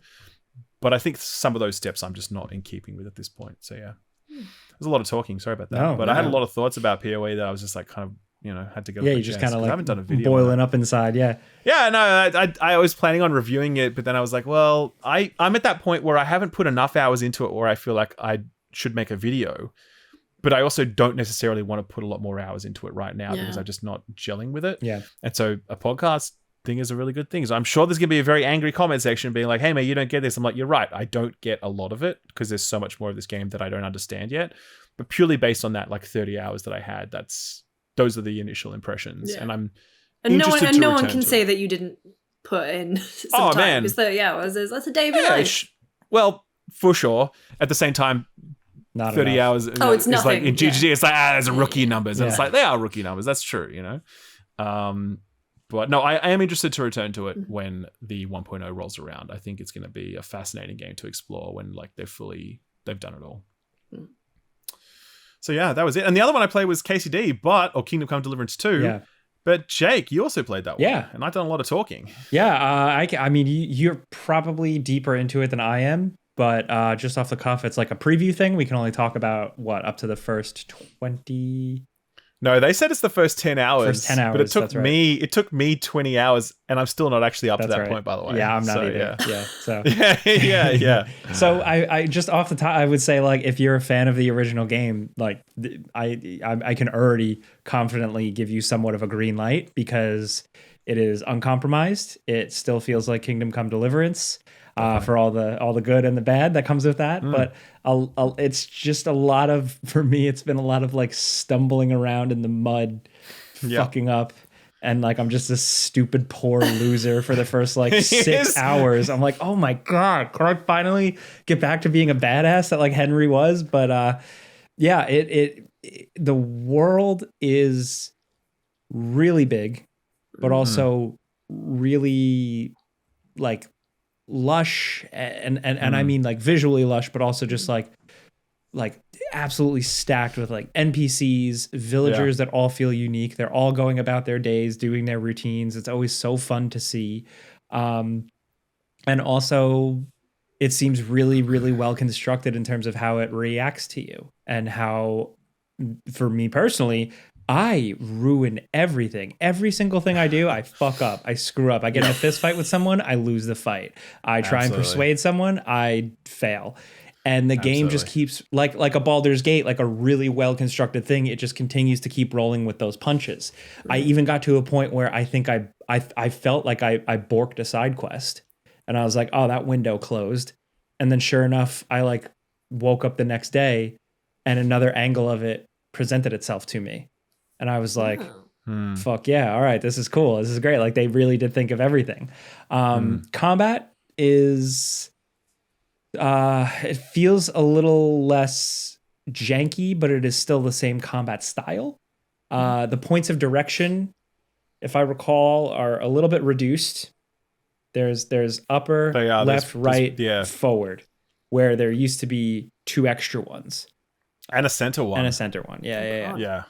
But I think some of those steps I'm just not in keeping with at this point. So yeah, there's a lot of talking. Sorry about that. I had a lot of thoughts about PoE that I was just like kind of, had to go.
Yeah, you just kind of like
I haven't done a video
boiling up inside. Yeah.
Yeah, no, I was planning on reviewing it, but then I was like, well, I'm at that point where I haven't put enough hours into it where I feel like I should make a video, but I also don't necessarily want to put a lot more hours into it right now because I'm just not gelling with it.
Yeah.
And so a podcast thing is a really good thing. So I'm sure there's going to be a very angry comment section being like, hey, man, you don't get this. I'm like, you're right. I don't get a lot of it because there's so much more of this game that I don't understand yet. But purely based on that, like 30 hours that I had, those are the initial impressions.
Yeah.
And I'm
no one can say that you didn't put in some time. Because 30 hours that's a day of your life.
Well, for sure. At the same time,
not
30
enough.
hours
it's
is
nothing.
like in GGG, it's like, there's a rookie numbers. And
Yeah.
it's like, they are rookie numbers. That's true, But no, I am interested to return to it when the 1.0 rolls around. I think it's going to be a fascinating game to explore when like they've done it all. So yeah, that was it. And the other one I played was KCD, or Kingdom Come Deliverance 2.
Yeah.
But Jake, you also played that one.
Yeah.
And I've done a lot of talking.
Yeah. I mean, you're probably deeper into it than I am, but just off the cuff, it's like a preview thing. We can only talk about up to the first 20.
No, they said it's the first 10 hours.
First 10 hours,
But it took
right.
me 20 hours, and I'm still not actually up to that
right.
point, by the way.
Yeah, I'm not either. Yeah. So
Yeah.
So I just off the top, I would say like if you're a fan of the original game, like I can already confidently give you somewhat of a green light because it is uncompromised. It still feels like Kingdom Come Deliverance. For all the good and the bad that comes with that, but it's just for me, it's been a lot of like stumbling around in the mud, fucking up, and like I'm just this stupid poor loser for the first like 6 hours. I'm like, oh my god, can I finally get back to being a badass that like Henry was? But the world is really big, but also really like lush and I mean like visually lush, but also just like absolutely stacked with like NPCs, villagers that all feel unique. They're all going about their days, doing their routines. It's always so fun to see. And also it seems really, really well constructed in terms of how it reacts to you and how, for me personally, I ruin everything. Every single thing I do, I fuck up. I screw up. I get in a fist fight with someone, I lose the fight. I try and persuade someone, I fail. And the game just keeps like a Baldur's Gate, like a really well constructed thing. It just continues to keep rolling with those punches. I even got to a point where I think I felt like I borked a side quest, and I was like, oh, that window closed. And then sure enough, I like woke up the next day, and another angle of it presented itself to me. And I was like, fuck yeah, all right, this is cool. This is great. Like, they really did think of everything. Combat is, it feels a little less janky, but it is still the same combat style. The points of direction, if I recall, are a little bit reduced. There's upper, left, right, forward, where there used to be 2 extra ones.
And a center one.
Yeah.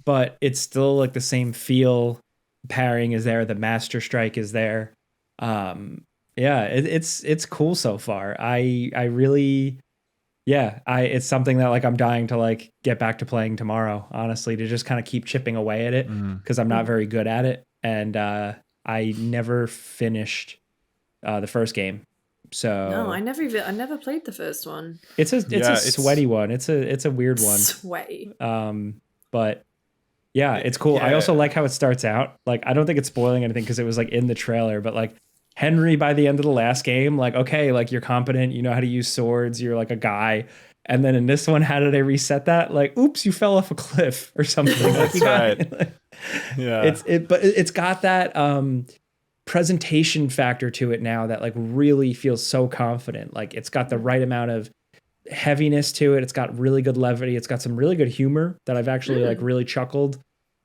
But it's still like the same feel. Parrying is there. The Master Strike is there. It's cool so far. I really, it's something that like I'm dying to like get back to playing tomorrow, honestly, to just kind of keep chipping away at it because I'm not very good at it. And I never finished the first game. So
no, I never played the first one.
It's a sweaty one. It's a weird one.
Sweaty.
But yeah, it's cool. I also like how it starts out. Like, I don't think it's spoiling anything because it was like in the trailer, but like Henry by the end of the last game, like, okay, like you're competent, you know how to use swords, you're like a guy. And then in this one, how did they reset that? Like, oops, you fell off a cliff or something.
That's right.
But it's got that presentation factor to it now that like really feels so confident. Like it's got the right amount of heaviness to it. It's got really good levity. It's got some really good humor that I've actually like really chuckled,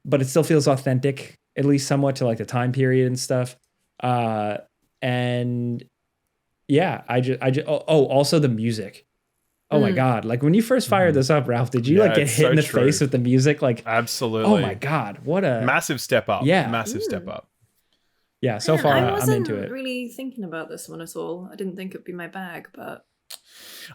but it still feels authentic, at least somewhat, to like the time period and stuff. And yeah, also the music. Oh my God. Like when you first fired this up, Ralph, did you like get hit in the face with the music? Like,
absolutely.
Oh my God. What a
massive step up.
Yeah.
Massive step up.
Yeah. So far I'm into it.
I wasn't really thinking about this one at all. I didn't think it'd be my bag, but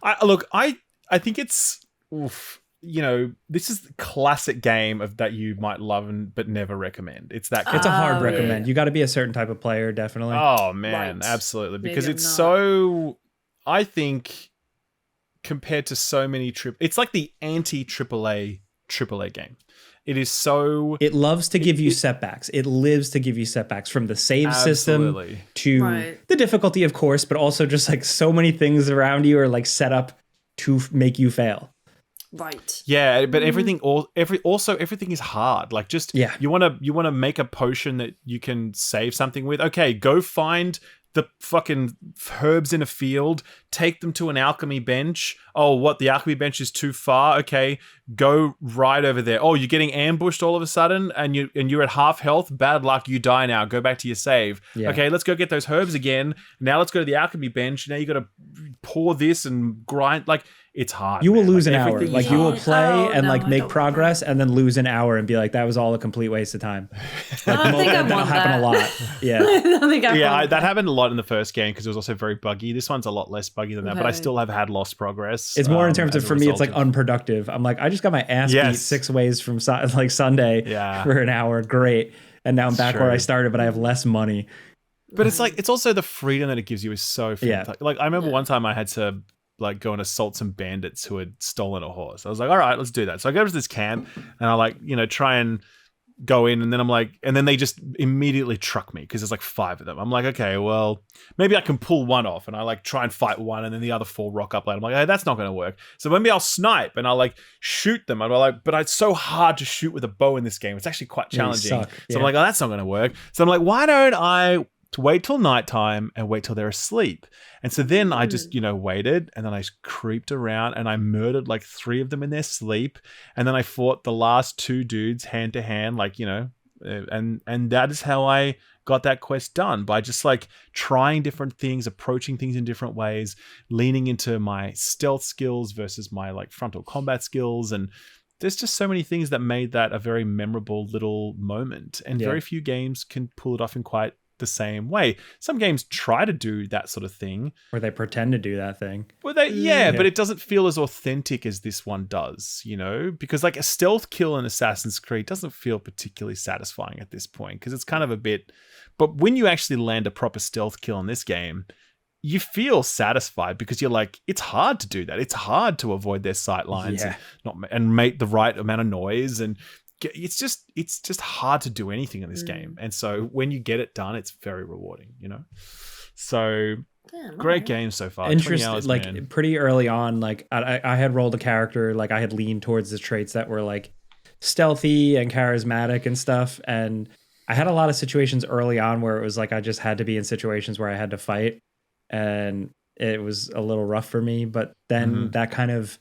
I think it's, this is the classic game of that you might love but never recommend. It's that.
It's a hard recommend. You got to be a certain type of player, definitely.
Oh man, absolutely, because it's so. I think compared to so many it's like the anti AAA game. It is so.
It loves to give you setbacks. It lives to give you setbacks, from the save system to the difficulty, of course, but also just like so many things around you are like set up to make you fail.
Right.
Yeah, but everything is hard. Like just you want to make a potion that you can save something with. Okay, go find the fucking herbs in a field, take them to an alchemy bench. Oh, what? The alchemy bench is too far. Okay, go right over there. Oh, you're getting ambushed all of a sudden and you're at half health. Bad luck, you die now. Go back to your save. Yeah. Okay, let's go get those herbs again. Now let's go to the alchemy bench. Now you got to pour this and grind. Like, it's hard.
You will lose an hour. Like you will play and make progress and then lose an hour and be like, that was all a complete waste of time. Like, that'll happen a lot. Yeah.
That happened a lot in the first game because it was also very buggy. This one's a lot less buggy than that, but I still have had lost progress.
It's more in terms of, for me, it's like unproductive. I'm like, I just got my ass beat 6 ways from Sunday for an hour. Great. And now I'm back where I started, but I have less money.
But it's like, it's also the freedom that it gives you is so fantastic. Like I remember one time I had to like go and assault some bandits who had stolen a horse. I was like, all right, let's do that. So I go to this camp and I try and go in, and then I'm like, and then they just immediately truck me because there's like 5 of them. I'm like, okay, well, maybe I can pull one off, and I like try and fight one, and then the other 4 rock up later. I'm like, hey, that's not going to work. So maybe I'll snipe and I'll like shoot them. I'm like, but it's so hard to shoot with a bow in this game. It's actually quite challenging. So I'm like, oh, that's not going to work. So I'm like, why don't I wait till nighttime and wait till they're asleep? And so then I just, waited, and then I creeped around and I murdered like 3 of them in their sleep. And then I fought the last 2 dudes hand to hand, and that is how I got that quest done, by just like trying different things, approaching things in different ways, leaning into my stealth skills versus my like frontal combat skills. And there's just so many things that made that a very memorable little moment. And very few games can pull it off in quite the same way. Some games try to do that sort of thing,
or they pretend to do that thing.
Well, but it doesn't feel as authentic as this one does, because like a stealth kill in Assassin's Creed doesn't feel particularly satisfying at this point, because it's kind of a bit. But when you actually land a proper stealth kill in this game, you feel satisfied because you're like, it's hard to do that. It's hard to avoid their sight lines and make the right amount of noise, and it's just hard to do anything in this game. And so when you get it done, it's very rewarding, So great game so far.
Interesting.
20 hours,
like
man.
Pretty early on, like I had rolled a character, like I had leaned towards the traits that were like stealthy and charismatic and stuff. And I had a lot of situations early on where it was like I just had to be in situations where I had to fight, and it was a little rough for me. But then that kind of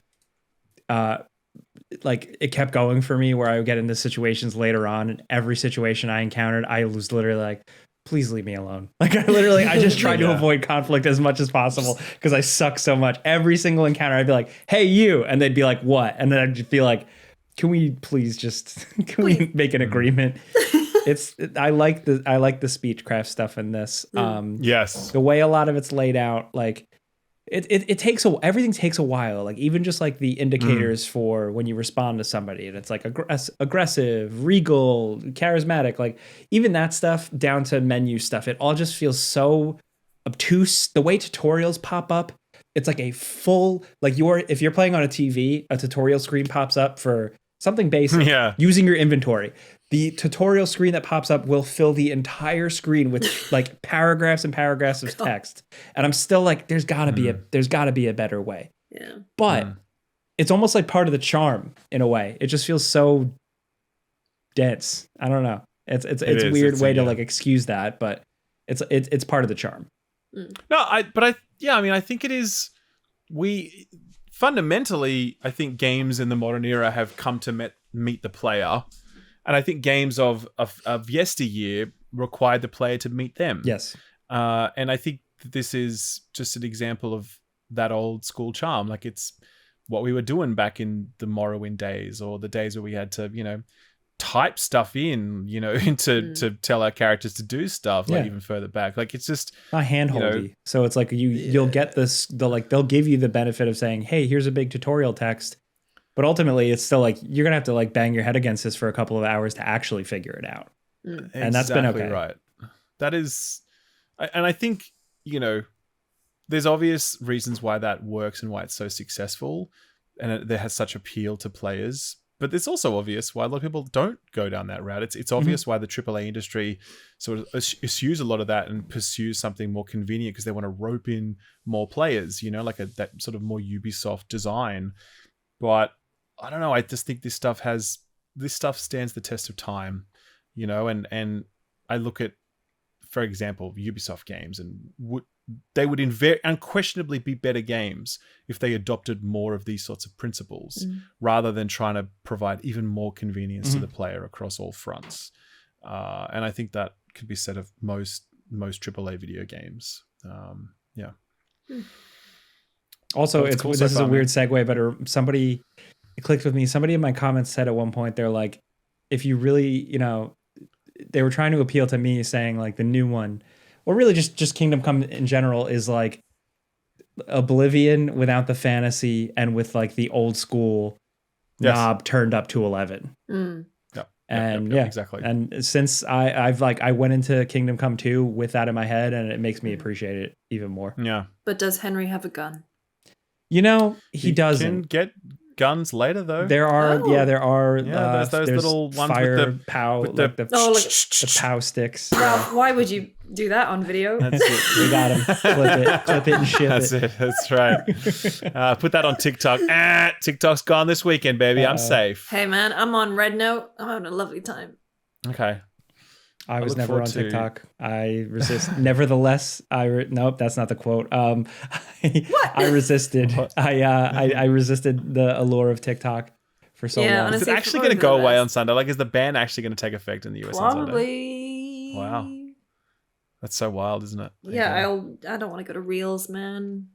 like it kept going for me, where I would get into situations later on, and every situation I encountered, I was literally like, please leave me alone. Like I just tried to avoid conflict as much as possible because I suck so much. Every single encounter, I'd be like, "Hey, you," and they'd be like, "What?" And then I'd just be like, "Can we please just we make an agreement?" I like the speechcraft stuff in this.
Yes,
the way a lot of it's laid out, like. It takes everything takes a while, like even just like the indicators for when you respond to somebody, and it's like aggressive, regal, charismatic, like even that stuff down to menu stuff, it all just feels so obtuse. The way tutorials pop up, it's like a full, like if you're playing on a TV, a tutorial screen pops up for something basic using your inventory. The tutorial screen that pops up will fill the entire screen with like paragraphs and paragraphs of text. And I'm still like, there's gotta be a better way.
Yeah.
But it's almost like part of the charm in a way. It just feels so dense. I don't know. It's a weird way to like excuse that, but it's part of the charm.
No, I think it is. Fundamentally, I think games in the modern era have come to meet the player. And I think games of yesteryear required the player to meet them.
Yes.
And I think this is just an example of that old school charm. Like it's what we were doing back in the Morrowind days, or the days where we had to, type stuff in, to tell our characters to do stuff, like even further back. Like it's just
not handholdy. So it's like you'll get this, they'll give you the benefit of saying, hey, here's a big tutorial text. But ultimately, it's still like you're gonna have to like bang your head against this for a couple of hours to actually figure it out, and that's been okay.
Right. That is, and I think there's obvious reasons why that works and why it's so successful, and it has such appeal to players. But it's also obvious why a lot of people don't go down that route. It's obvious why the AAA industry sort of eschews a lot of that and pursues something more convenient because they want to rope in more players. Like that sort of more Ubisoft design, but. I don't know. I just think this stuff stands the test of time, and I look at, for example, Ubisoft games, and they would unquestionably be better games if they adopted more of these sorts of principles rather than trying to provide even more convenience to the player across all fronts. And I think that could be said of most AAA video games.
Also, this is a weird segue, but somebody. It clicked with me. Somebody in my comments said at one point, they're like, if you really, they were trying to appeal to me saying like the new one, or really just Kingdom Come in general is like Oblivion without the fantasy and with like the old school knob turned up to 11. And
exactly.
And since I went into Kingdom Come 2 with that in my head, and it makes me appreciate it even more.
Yeah.
But does Henry have a gun?
He doesn't.
Can get guns later though.
There are
there's those little ones
fire
with the
pow,
with
like the pow sticks.
Well, why would you do that on video?
That's it.
We got him. Clip it and ship
That's it. That's right. Put that on TikTok. TikTok's gone this weekend, baby. I'm safe.
Hey man, I'm on Red Note. I'm having a lovely time.
Okay.
I was never on TikTok. I resist. Nevertheless, nope, that's not the quote.
What?
I resisted. I resisted the allure of TikTok for so long.
Honestly,
is it actually going to go away on Sunday? Like, is the ban actually going to take effect in the US on Sunday?
Probably.
Wow. That's so wild, isn't it?
Yeah, I don't want to go to Reels, man.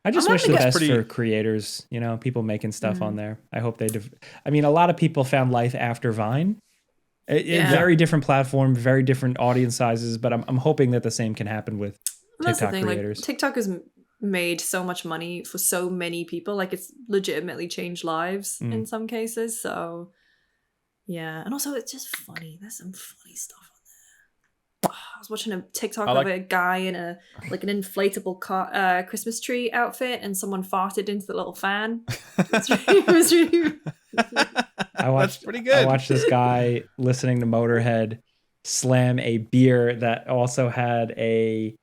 I just wish the best for creators, people making stuff on there. I hope a lot of people found life after Vine. Very different platform, very different audience sizes, but I'm hoping that the same can happen with TikTok creators.
Like, TikTok has made so much money for so many people. Like, it's legitimately changed lives in some cases. So, yeah. And also, it's just funny. There's some funny stuff on there. I was watching a TikTok of a guy in an inflatable Christmas tree outfit, and someone farted into the little fan. It was really
That's pretty good.
I watched this guy listening to Motorhead slam a beer that also had it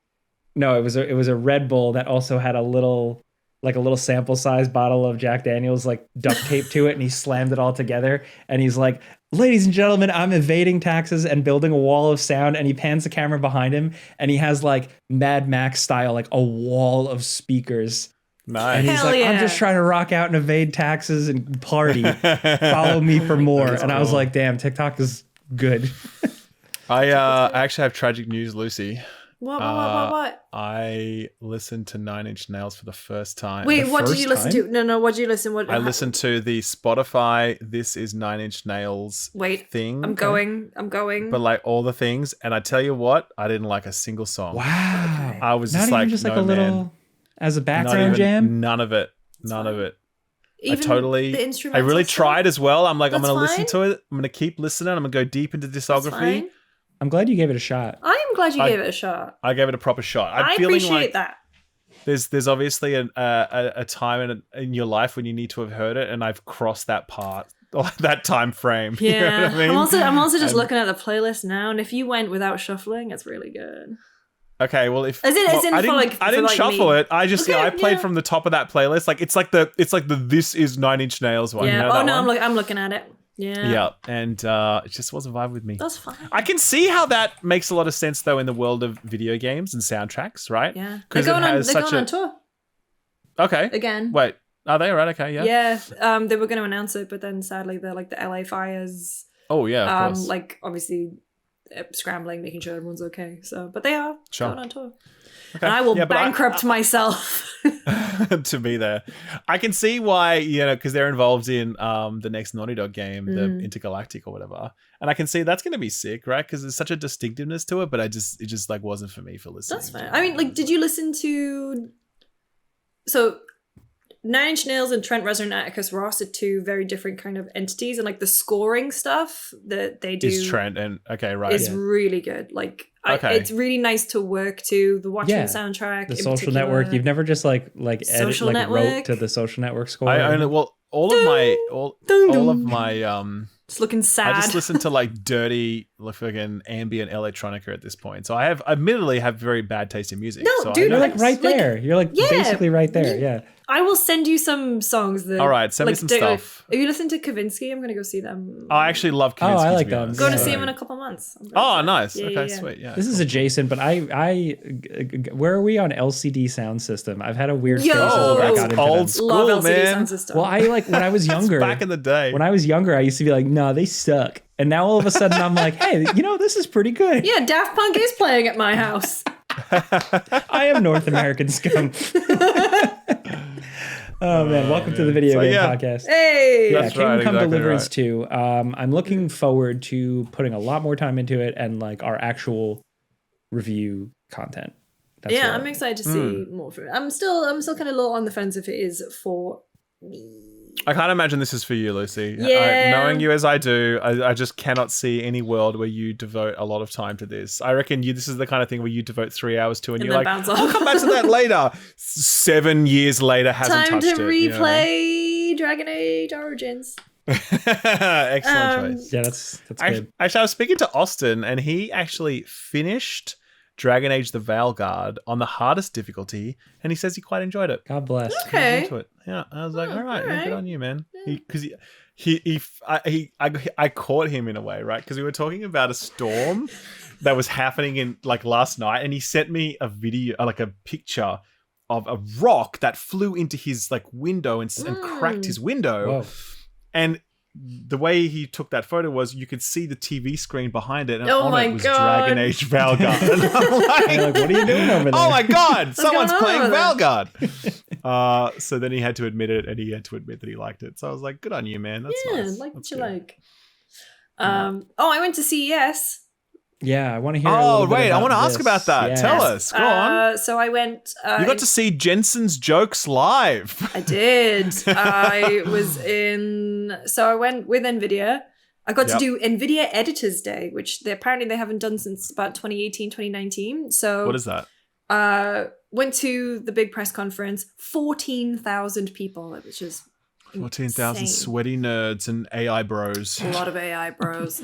was a Red Bull that also had a little sample size bottle of Jack Daniels like duct taped to it, and he slammed it all together, and he's like, ladies and gentlemen, I'm evading taxes and building a wall of sound, and he pans the camera behind him, and he has like Mad Max style, like a wall of speakers.
Nice.
And he's I'm just trying to rock out and evade taxes and party. Follow me for more. And I was like, damn, TikTok is good.
I actually have tragic news, Lucy.
What?
I listened to Nine Inch Nails for the first time.
Wait, what did you listen to? No, what did you listen?
I listened to the Spotify This Is Nine Inch Nails thing.
I'm going.
But like all the things, and I tell you what, I didn't like a single song.
Wow.
I was
Not
just
even
like,
just
no,
like a
man.
little as a background jam.
None of it. None of it.
Even
I totally.
the
I
instrumental
really
stuff?
tried as well. I'm like, I'm
That's
going to listen
fine.
to it. I'm going to keep listening. I'm going to go deep into
That's
discography.
fine.
I'm glad you gave it a shot.
I am glad you gave it a shot.
I gave it a proper shot.
I
feeling
appreciate
like
that.
There's obviously a time in your life when you need to have heard it, and I've crossed that part, that time frame.
Yeah,
You know what I mean?
I'm also just looking at the playlist now, and if you went without shuffling, it's really good.
Okay, well, if
As in
I
for
didn't shuffle
me.
it. I just
Okay,
I played
yeah.
from the top of that playlist. Like it's like the This Is Nine Inch Nails one.
Yeah.
You know that
No,
one?
I'm looking at it. Yeah.
Yeah, and it just wasn't vibe with me.
That's fine.
I can see how that makes a lot of sense though in the world of video games and soundtracks, right?
Yeah. They're
Because
going
it has
on
such a
on tour
okay.
again.
Wait, are they right? Okay, yeah.
Yeah. They were going to announce it, but then sadly, the LA fires.
Oh yeah, of course.
Like obviously scrambling, making sure everyone's okay. So, but they are
Sure.
going on tour.
Okay.
And I will
Yeah, but
bankrupt myself.
to be there. I can see why, because they're involved in the next Naughty Dog game, the Intergalactic or whatever. And I can see that's going to be sick, right? Because there's such a distinctiveness to it, but it just like wasn't for me for listening.
That's fair. I mean, like, did you listen to... So, Nine Inch Nails and Trent Reznor and Atticus Ross are two very different kind of entities, and like the scoring stuff that they do
Is Trent and okay, right.
is really good. Like,
Okay.
it's really nice to work to. The Watchmen
Yeah.
soundtrack,
The
in
Social
particular.
Network. You've never just like edit,
Social
like
Network.
wrote to the Social Network score.
I only all of my
It's looking sad.
I just listen to like dirty, like fucking ambient electronica at this point. So I admittedly have very bad taste in music.
No,
so
dude,
I
You're
know-
like right there. You're like
Yeah.
basically right there. Yeah.
I will send you some songs that.
All right, send me some stuff.
If you listen to Kavinsky, I'm gonna go see them.
I actually love Kavinsky.
I like
to be
them.
honest.
Going to
Yeah.
see him in a couple months. I'm very
Oh,
excited.
nice.
Yeah,
Okay,
yeah.
sweet. Yeah.
This is adjacent, but where are we on LCD sound system? I've had a weird phase
Yo!
since I
That's
got into
old
them.
school,
Love LCD
man.
sound system.
Well, I like when I was younger.
back in the day.
When I was younger, I used to be like, "No, they suck," and now all of a sudden I'm like, "Hey, this is pretty good."
Yeah, Daft Punk is playing at my house.
I am North American scum. Oh man, welcome to the video game podcast.
Hey!
Yeah,
That's
Kingdom
right,
Come
exactly
Deliverance
right.
2. I'm looking forward to putting a lot more time into it and like our actual review content. That's
Yeah,
what-
I'm excited to see more from it. I'm still kind of low on the fence if it is for me.
I can't imagine this is for you, Lucy.
Yeah.
Knowing you as I do, I just cannot see any world where you devote a lot of time to this. I reckon this is the kind of thing where you devote 3 hours to and you're
then
like,
bounce off.
I'll come back to that later. 7 years later, hasn't
Time
touched
to
it. You know what I mean?
replay Dragon Age Origins.
Excellent choice.
Yeah, that's
Actually,
good.
I was speaking to Austin, and he actually finished Dragon Age: The Veilguard on the hardest difficulty, and he says he quite enjoyed it.
God bless.
He was
Okay.
into it. Yeah, I was like, all right, yeah, good
alright.
on you, man. Because I caught him in a way, right? Because we were talking about a storm that was happening in like last night, and he sent me a video, like a picture of a rock that flew into his like window and cracked his window.
Whoa.
And the way he took that photo was you could see the TV screen behind it, and
Oh
on
my
it was
God.
Dragon Age Veilguard. And I'm
You're
like,
like, what are you doing over there?
oh my God, someone's
going on
playing
over there?
Veilguard. So then he had to admit it, and he had to admit that he liked it. So I was like, good on you, man. That's
Yeah,
nice.
like what
That's
you
good.
like. I went to CES.
Yeah, I want to hear. a
Oh,
little bit
wait, I
about
want to ask
this.
about that.
Yes.
Tell us. Go on.
So I went.
You got to see Jensen's jokes live.
I did. I was in. So I went with NVIDIA. I got to
Yep.
do NVIDIA Editors Day, which apparently they haven't done since about 2018, 2019. So
What is that?
went to the big press conference. 14,000 people, which is
14,000
insane.
sweaty nerds and AI bros.
A lot of AI bros.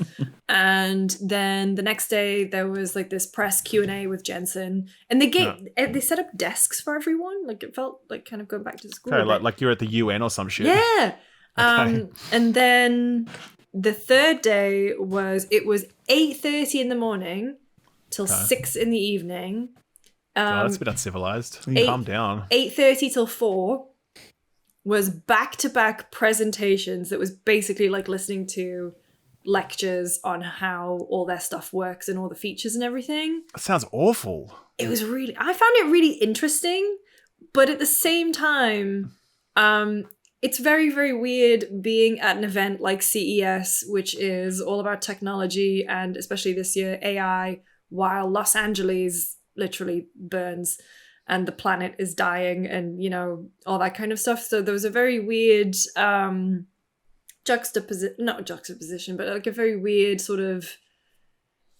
And then the next day there was like this press Q&A with Jensen, and they set up desks for everyone. Like it felt like kind of going back to school.
Okay,
a bit.
like you're at the UN or some shit.
Yeah.
Okay.
And then the third day was 8:30 in the morning till 6 in the evening.
Oh, that's a bit uncivilized.
Eight-
Calm down.
8:30 till 4 was back-to-back presentations that was basically like listening to lectures on how all their stuff works and all the features and everything.
That sounds awful.
I found it really interesting, but at the same time, it's very, very weird being at an event like CES, which is all about technology and especially this year AI, while Los Angeles literally burns and the planet is dying and, you know, all that kind of stuff. So there was a very weird not juxtaposition, but like a very weird sort of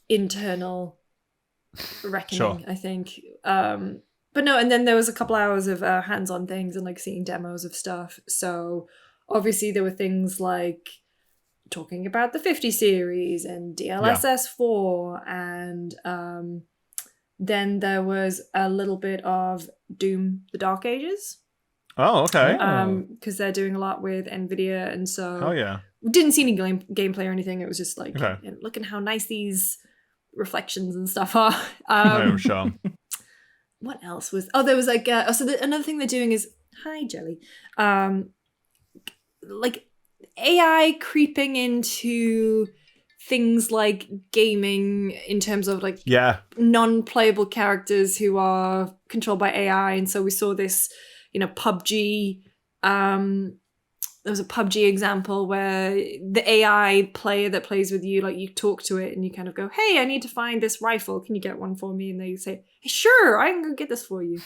internal reckoning, I think. But no, and then there was a couple hours of hands-on things and like seeing demos of stuff. So obviously there were things like talking about the 50 series and DLSS 4 and then there was a little bit of Doom: The Dark Ages.
Oh, okay.
Because they're doing a lot with NVIDIA, and so
oh yeah,
we didn't see any gameplay or anything. It was just like,
okay.
Look at how nice these reflections and stuff are.
No, sure.
What else was? Oh, there was like another thing they're doing is hi Jelly, like AI creeping into things like gaming in terms of like non-playable characters who are controlled by AI, and so we saw this, you know, PUBG. There was a PUBG example where the AI player that plays with you, like you talk to it and you kind of go, "Hey, I need to find this rifle. Can you get one for me?" And they say, "Hey, sure, I can go get this for you."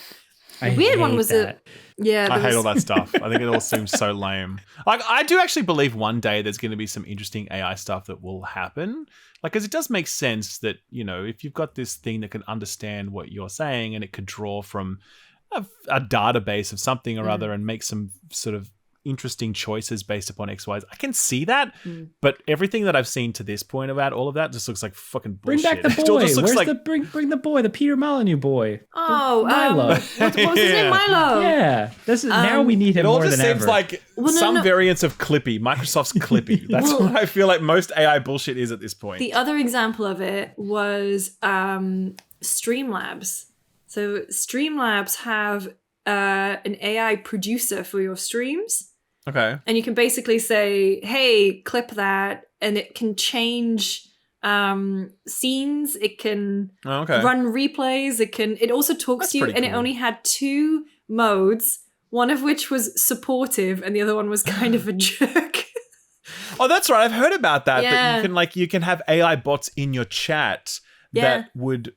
The weird one was that. I
hate all that stuff. I think it all seems so lame. Like, I do actually believe one day there's going to be some interesting AI stuff that will happen. Like, because it does make sense that, you know, if you've got this thing that can understand what you're saying and it could draw from a database of something or other and make some sort of interesting choices based upon X, Y's. I can see that, but everything that I've seen to this point about all of that just looks like fucking bullshit.
Bring back the boy. Where's like... bring the boy, the Peter Molyneux boy.
Oh,
Milo.
What was his name? Milo.
Yeah, this is now we need him more than ever.
It all just seems like some variants of Clippy, Microsoft's Clippy. That's what I feel like most AI bullshit is at this point.
The other example of it was Streamlabs. So Streamlabs have an AI producer for your streams.
Okay.
And you can basically say, "Hey, clip that," and it can change scenes. It can run replays. It also talks to you, and it only had 2 modes, one of which was supportive and the other one was kind of a jerk.
Oh, that's right. I've heard about that. Yeah. That you can have AI bots in your chat that would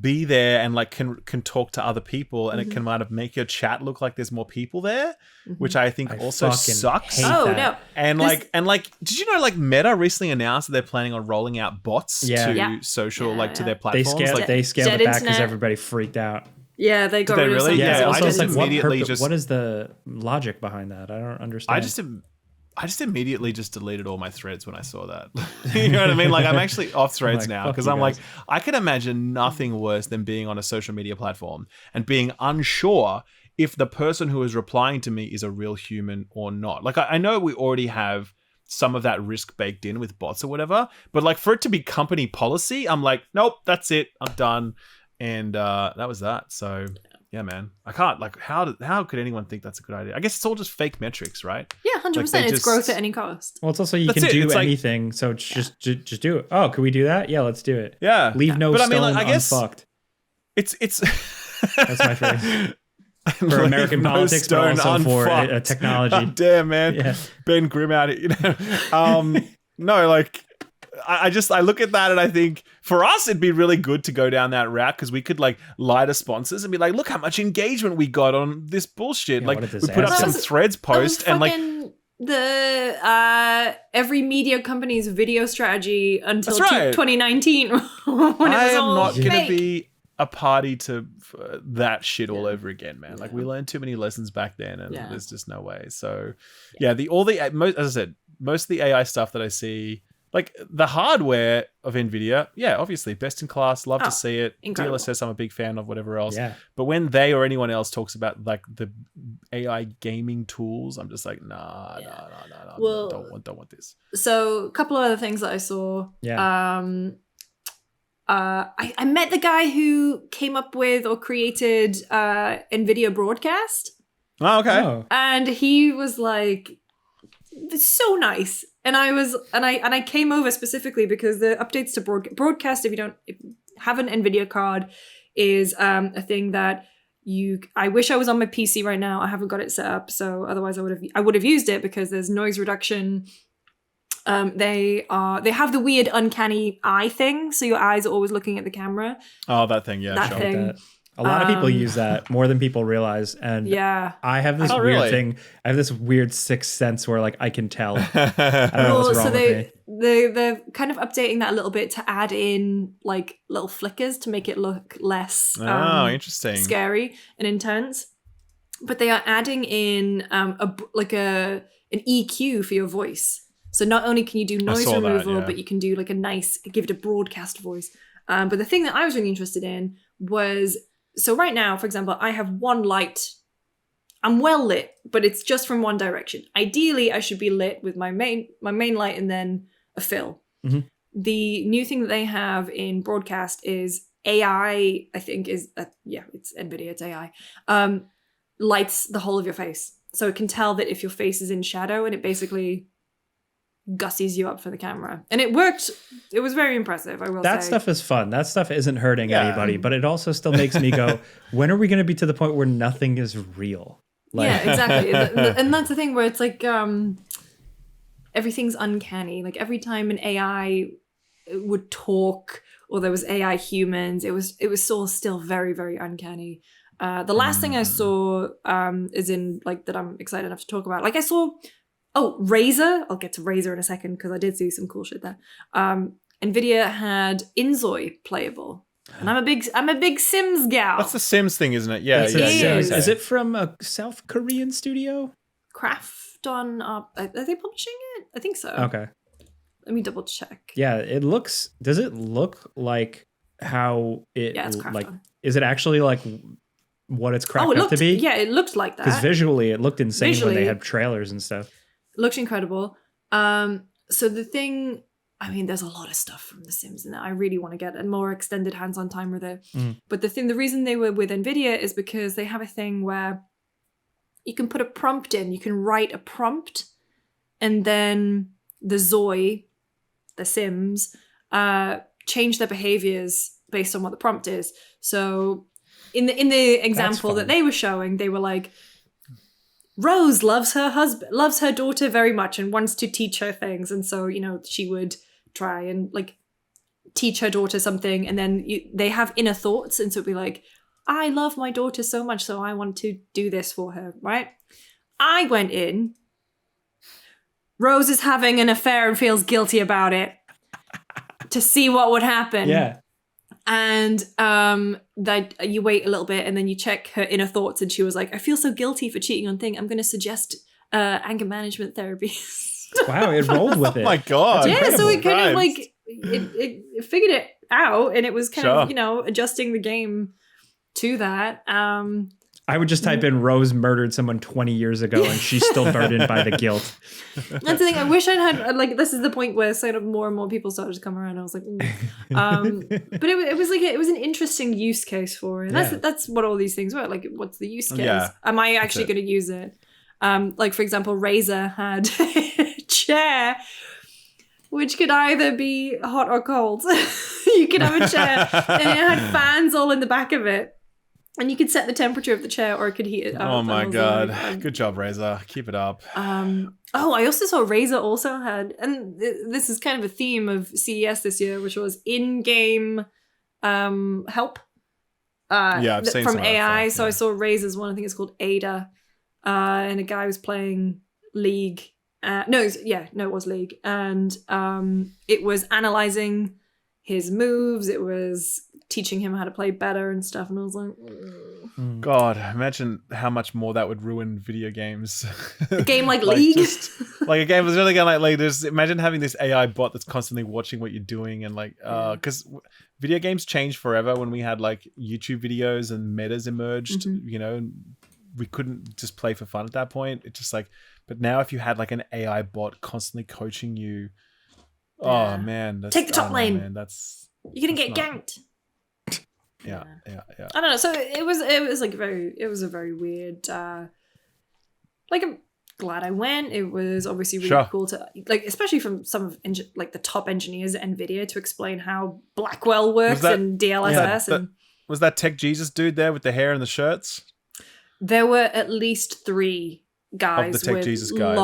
be there and like can talk to other people, and it can kind of make your chat look like there's more people there, which I think also sucks.
No.
And did you know like Meta recently announced that they're planning on rolling out bots to social to their platforms?
They scaled it back because everybody freaked out.
Yeah, they got rid of something.
Yeah,
I
just immediately what is the logic behind that? I don't understand.
I just immediately just deleted all my threads when I saw that. You know what I mean? Like, I'm actually off threads now because I'm like, I can imagine nothing worse than being on a social media platform and being unsure if the person who is replying to me is a real human or not. Like, I know we already have some of that risk baked in with bots or whatever, but like for it to be company policy, I'm like, nope, that's it. I'm done. And that was that. So... yeah, man. I can't, like, how could anyone think that's a good idea? I guess it's all just fake metrics, right?
Yeah, 100%. Like it's growth at any cost.
Well, it's also you can do anything, so just do it. Oh, can we do that? Yeah, let's do it.
Yeah.
Leave no stone unfucked.
It's
that's my phrase. For American politics, but also for technology.
Oh, damn, man. Yeah. Ben Grimm out it, you know. No, like... I look at that and I think for us it'd be really good to go down that route because we could like lie to sponsors and be like, look how much engagement we got on this bullshit.
Yeah,
like we put up some threads post and like
the every media company's video strategy until 2019 when I am not
going to be a party to that shit all over again, man. Like we learned too many lessons back then and there's just no way. So as I said, most of the AI stuff that I see, like the hardware of NVIDIA, obviously best in class. Love to see it.
Incredible.
DLSS, I'm a big fan of whatever else.
Yeah.
But when they or anyone else talks about like the AI gaming tools, I'm just like, nah.
Well,
don't want this.
So a couple of other things that I saw.
Yeah.
I met the guy who came up with or created NVIDIA Broadcast.
Oh, okay.
And he was like, so nice. And I came over specifically because the updates to broadcast, if you have an NVIDIA card, is a thing that I wish I was on my PC right now. I haven't got it set up, so otherwise I would have used it because there's noise reduction. They have the weird uncanny eye thing, so your eyes are always looking at the camera.
Oh, that thing, yeah.
That thing.
A lot of people use that more than people realize, and I have this weird thing. I have this weird sixth sense where like I can tell. I don't know what's wrong with me.
They're kind of updating that a little bit to add in like little flickers to make it look less
interesting,
scary and intense. But they are adding in an EQ for your voice. So not only can you do noise removal, but you can do like give it a broadcast voice. But the thing that I was really interested in was, so right now, for example, I have one light. I'm well lit, but it's just from one direction. Ideally, I should be lit with my main light and then a fill.
Mm-hmm.
The new thing that they have in broadcast is AI, I think it's NVIDIA, it's AI, lights the whole of your face. So it can tell that if your face is in shadow, and it basically gussies you up for the camera. And it worked. It was very impressive, I will say.
That stuff is fun. That stuff isn't hurting anybody, but it also still makes me go, when are we going to be to the point where nothing is real?
Like, yeah, exactly. And that's the thing where it's like everything's uncanny. Like every time an AI would talk or there was AI humans, it was still very, very uncanny. The last thing I saw is in like that I'm excited enough to talk about. Like I saw Razer. I'll get to Razer in a second because I did see some cool shit there. NVIDIA had Inzoi playable. And I'm a big Sims gal.
That's the Sims thing, isn't it? Yeah.
Is it from a South Korean studio?
Krafton. Are they publishing it? I think so.
Okay.
Let me double check.
Yeah, it looks. Does it look like how it?
Yeah, it's Krafton.
Like, is it actually like what it's cracked up to be?
Yeah, it looked like that.
Because visually, it looked insane when they had trailers and stuff.
Looked incredible. So the thing, I mean, there's a lot of stuff from The Sims in that I really want to get, and more extended hands-on time with it. But the reason they were with NVIDIA is because they have a thing where you can put a prompt in, you can write a prompt, and then the Sims, change their behaviors based on what the prompt is. So in the example that they were showing, they were like, Rose loves her daughter very much and wants to teach her things. And so, she would try and like teach her daughter something. And then they have inner thoughts. And so it'd be like, I love my daughter so much, so I want to do this for her, right? I went in. Rose is having an affair and feels guilty about it to see what would happen.
Yeah.
And that you wait a little bit and then you check her inner thoughts, and she was like, I feel so guilty for cheating on thing. I'm going to suggest anger management therapy.
Wow, it rolled with it.
Oh my God.
Yeah, so it kind of like, it figured it out, and it was kind of, adjusting the game to that.
I would just type in Rose murdered someone 20 years ago and she's still burdened by the guilt.
That's the thing. I wish I'd had, like, this is the point where sort of more and more people started to come around. I was like, but it was like, it was an interesting use case for it. That's what all these things were. Like, what's the use case? Yeah, am I actually going to use it? Like, for example, Razer had a chair which could either be hot or cold. You could have a chair and it had fans all in the back of it. And you could set the temperature of the chair, or it could heat it up.
Oh my God. Good job, Razer. Keep it up.
I also saw Razer also had, and this is kind of a theme of CES this year, which was in-game help.
I've seen
from AI. So I saw Razer's one, I think it's called Ada. And a guy was playing League. It was League. And it was analyzing his moves. It was teaching him how to play better and stuff, and I was like,
God, imagine how much more that would ruin video games.
A game like League,
like a game was really like League. Just imagine having this AI bot that's constantly watching what you're doing, and like, because video games changed forever when we had like YouTube videos and metas emerged. And we couldn't just play for fun at that point. It's just like, but now if you had like an AI bot constantly coaching you, oh man,
take the top lane.
Man,
you're gonna get ganked.
Yeah.
I don't know. So it was a very weird, like glad I went. It was obviously really
Sure.
cool to like, especially from some of like the top engineers at NVIDIA to explain how Blackwell works and DLSS.
Was that Tech Jesus dude there with the hair and the shirts?
There were at least 3 guys
Of the Tech
with
Jesus guys,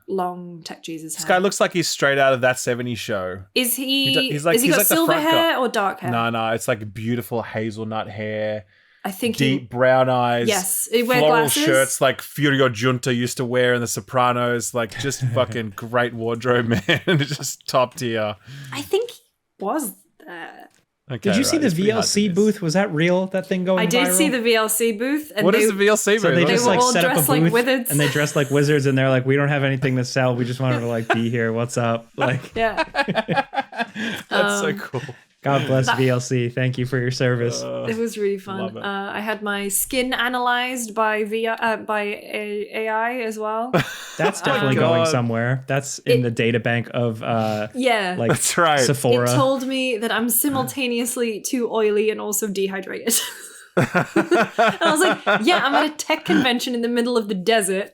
long Tech Jesus hair.
This guy looks like he's straight out of That 70s Show.
Is he?
He's like
has he got
the
silver
front
hair
guy.
or dark hair?
No, it's like beautiful hazelnut hair.
I think
deep brown eyes.
Yes, he wear
floral
glasses.
shirts like Furio Giunta used to wear in The Sopranos. Like just fucking great wardrobe, man. Just top tier.
I think he was there.
Okay,
Did you see the
it's pretty hard to
VLC
miss.
booth? Was that real? That thing going
I did
viral?
see the VLC booth. And
What is the VLC booth?
So they just
were
like
all
set up a
dressed like
booth
wizards.
and they dressed like wizards and they're like, we don't have anything to sell. We just wanted to like be here. What's up? Like,
Yeah.
That's so cool.
God bless VLC. Thank you for your service.
It was really fun.
Love it.
I had my skin analyzed by AI as well.
That's definitely
God.
going somewhere. That's in the data bank of
Yeah.
like
That's right.
Sephora.
It told me that I'm simultaneously too oily and also dehydrated. And I was like, yeah, I'm at a tech convention in the middle of the desert.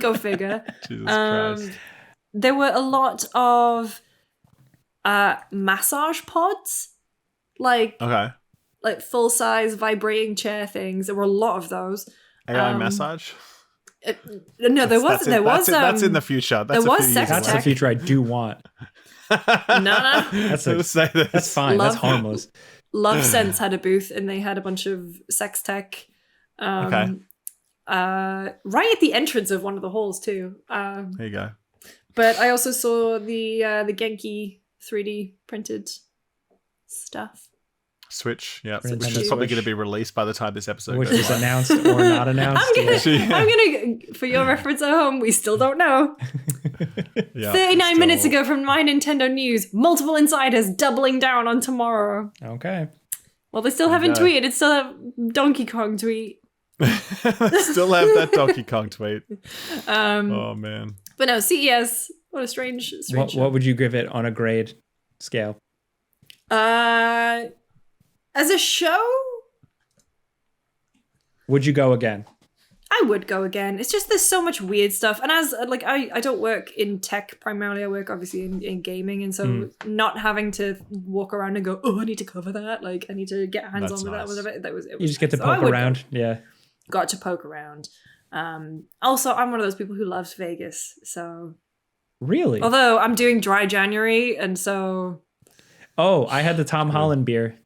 Go figure.
Jesus Christ.
There were a lot of massage pods, like full-size vibrating chair things. There were a lot of those.
AI massage?
No, there was.
That's in the future. That's
there
a
was
few
sex
years
That's
away.
the future I do want.
No.
That's
Say this.
that's fine.
Love-
That's harmless.
Love Sense had a booth, and they had a bunch of sex tech.
Okay.
Right at the entrance of one of the halls too.
There you go.
But I also saw the Genki 3D printed stuff.
Switch, yeah.
Nintendo
Which is probably
Switch.
going to be released by the time this episode
Which
goes
was
live.
announced or not announced.
I'm gonna, for your reference at home, we still don't know.
Yeah,
39
still-
minutes ago from My Nintendo News, multiple insiders doubling down on tomorrow.
Okay.
Well, they still haven't
Okay.
tweeted. It's still a Donkey Kong tweet.
Still have that Donkey Kong tweet.
Um,
Oh, man.
But no, CES. What a strange show.
What would you give it on a grade scale?
As a show,
Would you go again?
I would go again. It's just there's so much weird stuff, and as like I don't work in tech primarily. I work obviously in gaming, and so not having to walk around and go, oh, I need to cover that. Like I need to get hands
That's
on with
nice.
that. Whatever. It was
You just get to
nice. So I
poke
would
around. Yeah.
Got to poke around. Also, I'm one of those people who loves Vegas. So
Really?
although I'm doing dry January, and so
Oh, I had the Tom Holland beer.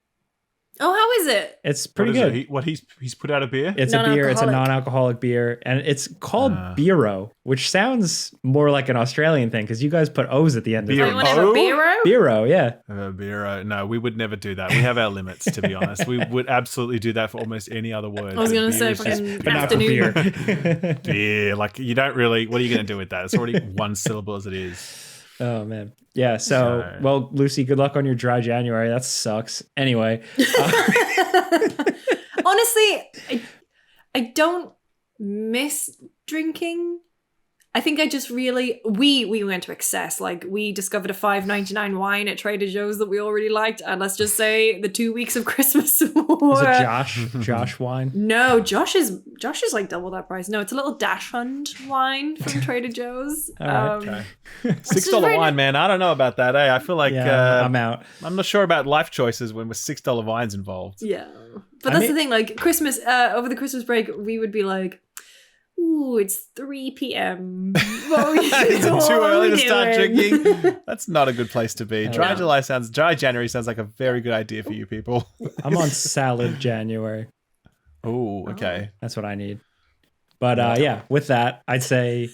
oh, how is it?
It's pretty
What is
good.
it? He's put out a beer?
It's a beer. It's a
Non-alcoholic.
non-alcoholic beer, and it's called Biro, which sounds more like an Australian thing because you guys put O's at the end of
Beer.
it.
You want to have a
Oh?
beer?
Biro, yeah.
Beer. No, we would never do that. We have our limits, to be honest. We would absolutely do that for almost any other word.
I was
But
gonna
beer
say
is just
fucking
But not for
afternoon.
beer.
beer. Like, you don't really... What are you going to do with that? It's already one syllable as it is.
Oh man. Yeah. So, well, Lucy, good luck on your dry January. That sucks. Anyway.
Honestly, I don't miss drinking. I think I just really we went to excess. Like we discovered a $5.99 wine at Trader Joe's that we already liked, and let's just say the 2 weeks of Christmas
Is
were
it Josh wine?
no, Josh is like double that price. No, it's a little Dash Fund wine from Trader Joe's.
All right,
Okay.
is
$6
very
wine, man. I don't know about that, eh? I feel like
Yeah, I'm out.
I'm not sure about life choices when with $6 wines involved.
Yeah, but
I
that's
mean-
the thing. Like Christmas, over the Christmas break, we would be like, "Ooh, it's 3 p.m. What are we
Is it too
what are
early
we
to start
doing?"
drinking? That's not a good place to be. Dry
No.
Dry January sounds like a very good idea for you people.
I'm on salad January.
Oh, okay.
That's what I need. But yeah, with that, I'd say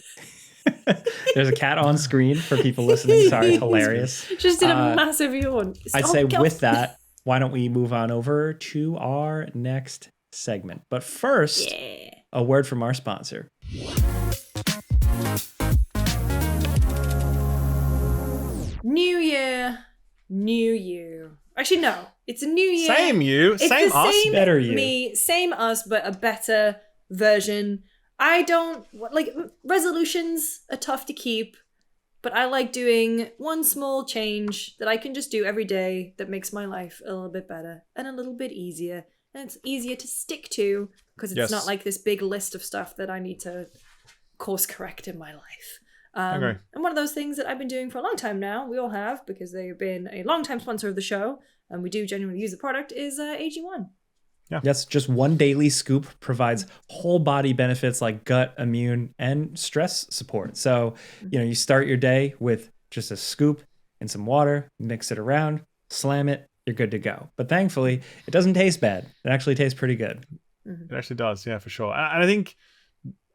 there's a cat on screen for people listening. Sorry, it's hilarious.
Just did a massive yawn.
I'd
Stop,
say
go.
with that, why don't we move on over to our next segment? But first,
Yeah.
a word from our sponsor.
New year, new you. Actually, no. It's a new year.
Same you.
It's
Same
the
us.
same
better you.
me, same us, but a better version. I don't like resolutions are tough to keep, but I like doing one small change that I can just do every day that makes my life a little bit better and a little bit easier. And it's easier to stick to because it's
Yes.
not like this big list of stuff that I need to course correct in my life.
Okay.
And one of those things that I've been doing for a long time now, we all have, because they've been a long-time sponsor of the show, and we do genuinely use the product, is AG1.
Yeah.
Yes, just one daily scoop provides whole body benefits like gut, immune, and stress support. So, you start your day with just a scoop and some water, mix it around, slam it, you're good to go. But thankfully, it doesn't taste bad. It actually tastes pretty good.
It actually does, yeah, for sure. And I think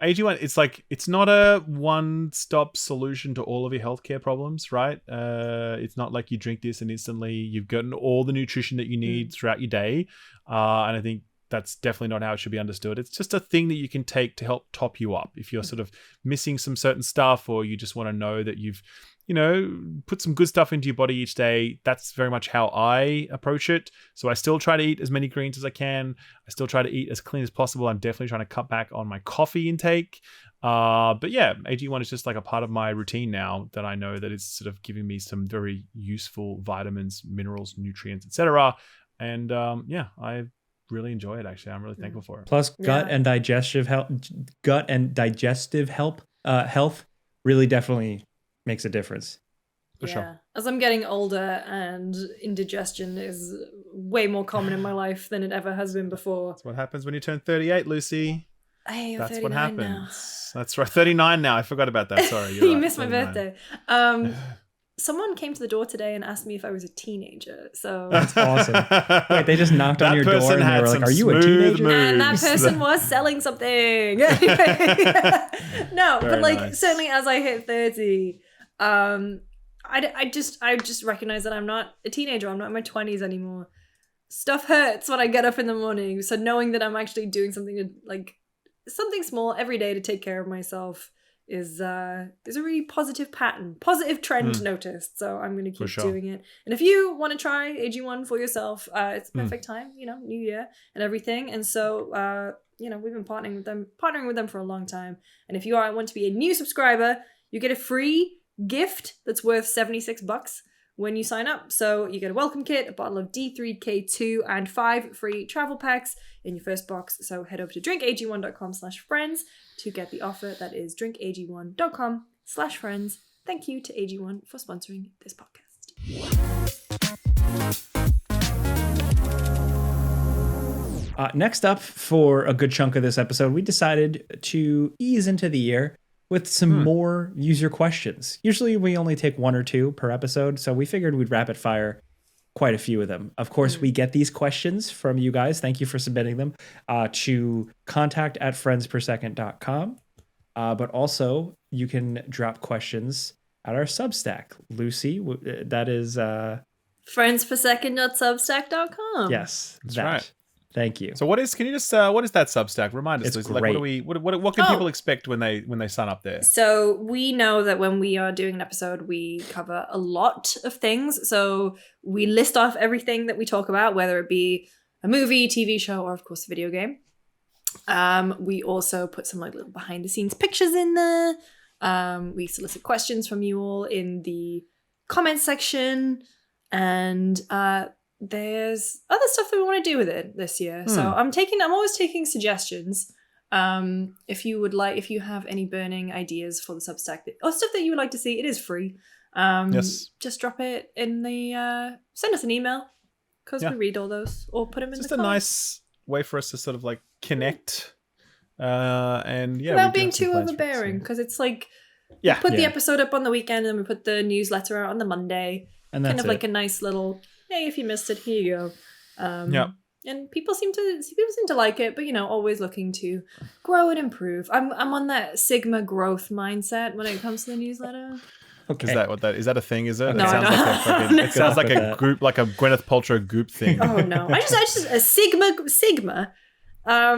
AG1, it's not a one-stop solution to all of your healthcare problems, right? It's not like you drink this and instantly you've gotten all the nutrition that you need throughout your day. And I think that's definitely not how it should be understood. It's just a thing that you can take to help top you up. If you're sort of missing some certain stuff, or you just want to know that you've, put some good stuff into your body each day, that's very much how I approach it. So I still try to eat as many greens as I can. I still try to eat as clean as possible. I'm definitely trying to cut back on my coffee intake. But yeah, AG1 is just like a part of my routine now that I know that it's sort of giving me some very useful vitamins, minerals, nutrients, etc. And I really enjoy it. Actually, I'm really thankful for it.
Plus, gut and digestive health really definitely makes a difference.
For sure.
As I'm getting older and indigestion is way more common in my life than it ever has been before.
That's what happens when you turn 38, Lucy.
Hey,
That's what
39
happens.
now.
That's right. 39 now. I forgot about that. Sorry.
You
right,
missed my
39.
birthday. Someone came to the door today and asked me if I was a teenager. So
That's awesome. Wait, they just knocked on your door and they were like, "Are you a teenager?"
And that person was selling something. No,
Very
but
nice.
certainly as I hit 30, I just recognize that I'm not a teenager. I'm not in my 20s anymore. Stuff hurts when I get up in the morning. So knowing that I'm actually doing something small every day to take care of myself is a really positive positive trend noticed. So I'm going to keep doing it. And if you want to try AG1 for yourself, it's the perfect time, New Year and everything. And so, we've been partnering with them for a long time. And if you want to be a new subscriber, you get a free gift that's worth $76 when you sign up. So you get a welcome kit, a bottle of D3K2, and 5 free travel packs in your first box. So head over to drinkag1.com/friends to get the offer. That is drinkag1.com/friends. Thank you to AG1 for sponsoring this podcast.
Next up, for a good chunk of this episode, we decided to ease into the year with some more user questions. Usually we only take 1 or 2 per episode, so we figured we'd rapid fire quite a few of them. Of course, we get these questions from you guys. Thank you for submitting them to contact@friendspersecond.com. But also, you can drop questions at our Substack. Lucy, that is...
friendspersecond.substack.com.
Yes,
that's right.
Thank you.
So what is that Substack? Remind us,
It's
Lucy.
great.
What can people expect when they sign up there?
So we know that when we are doing an episode, we cover a lot of things. So we list off everything that we talk about, whether it be a movie, TV show, or of course a video game. We also put some little behind the scenes pictures in there. We solicit questions from you all in the comment section, and there's other stuff that we want to do with it this year. So I'm always taking suggestions. If you have any burning ideas for the Substack or stuff that you would like to see, it is free.
Yes.
Just drop it in the send us an email, because we read all those, or put them in the comments.
Just a nice way for us to sort of like connect, and
without being too overbearing, because it's like we put the episode up on the weekend and we put the newsletter out on the Monday,
and that's
kind of like a nice little, hey, if you missed it, here you go. And people seem to like it, but always looking to grow and improve. I'm on that Sigma growth mindset when it comes to the newsletter.
Okay.
Is that what that is? That a thing? Is it?
No,
It sounds like a group, like a Gwyneth Paltrow goop thing.
Oh no! I just a Sigma. I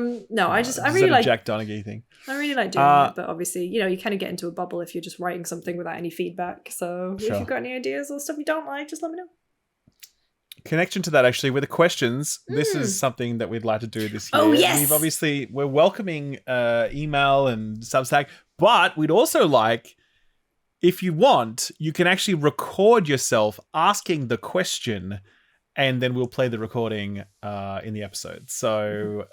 really like
Jack Donaghy thing.
I really like doing it, but obviously, you kind of get into a bubble if you're just writing something without any feedback. So if you've got any ideas or stuff you don't like, just let me know.
Connection to that, actually, with the questions, this is something that we'd like to do this year.
Oh, yes!
We're welcoming email and Substack, but we'd also like, if you want, you can actually record yourself asking the question and then we'll play the recording in the episode. So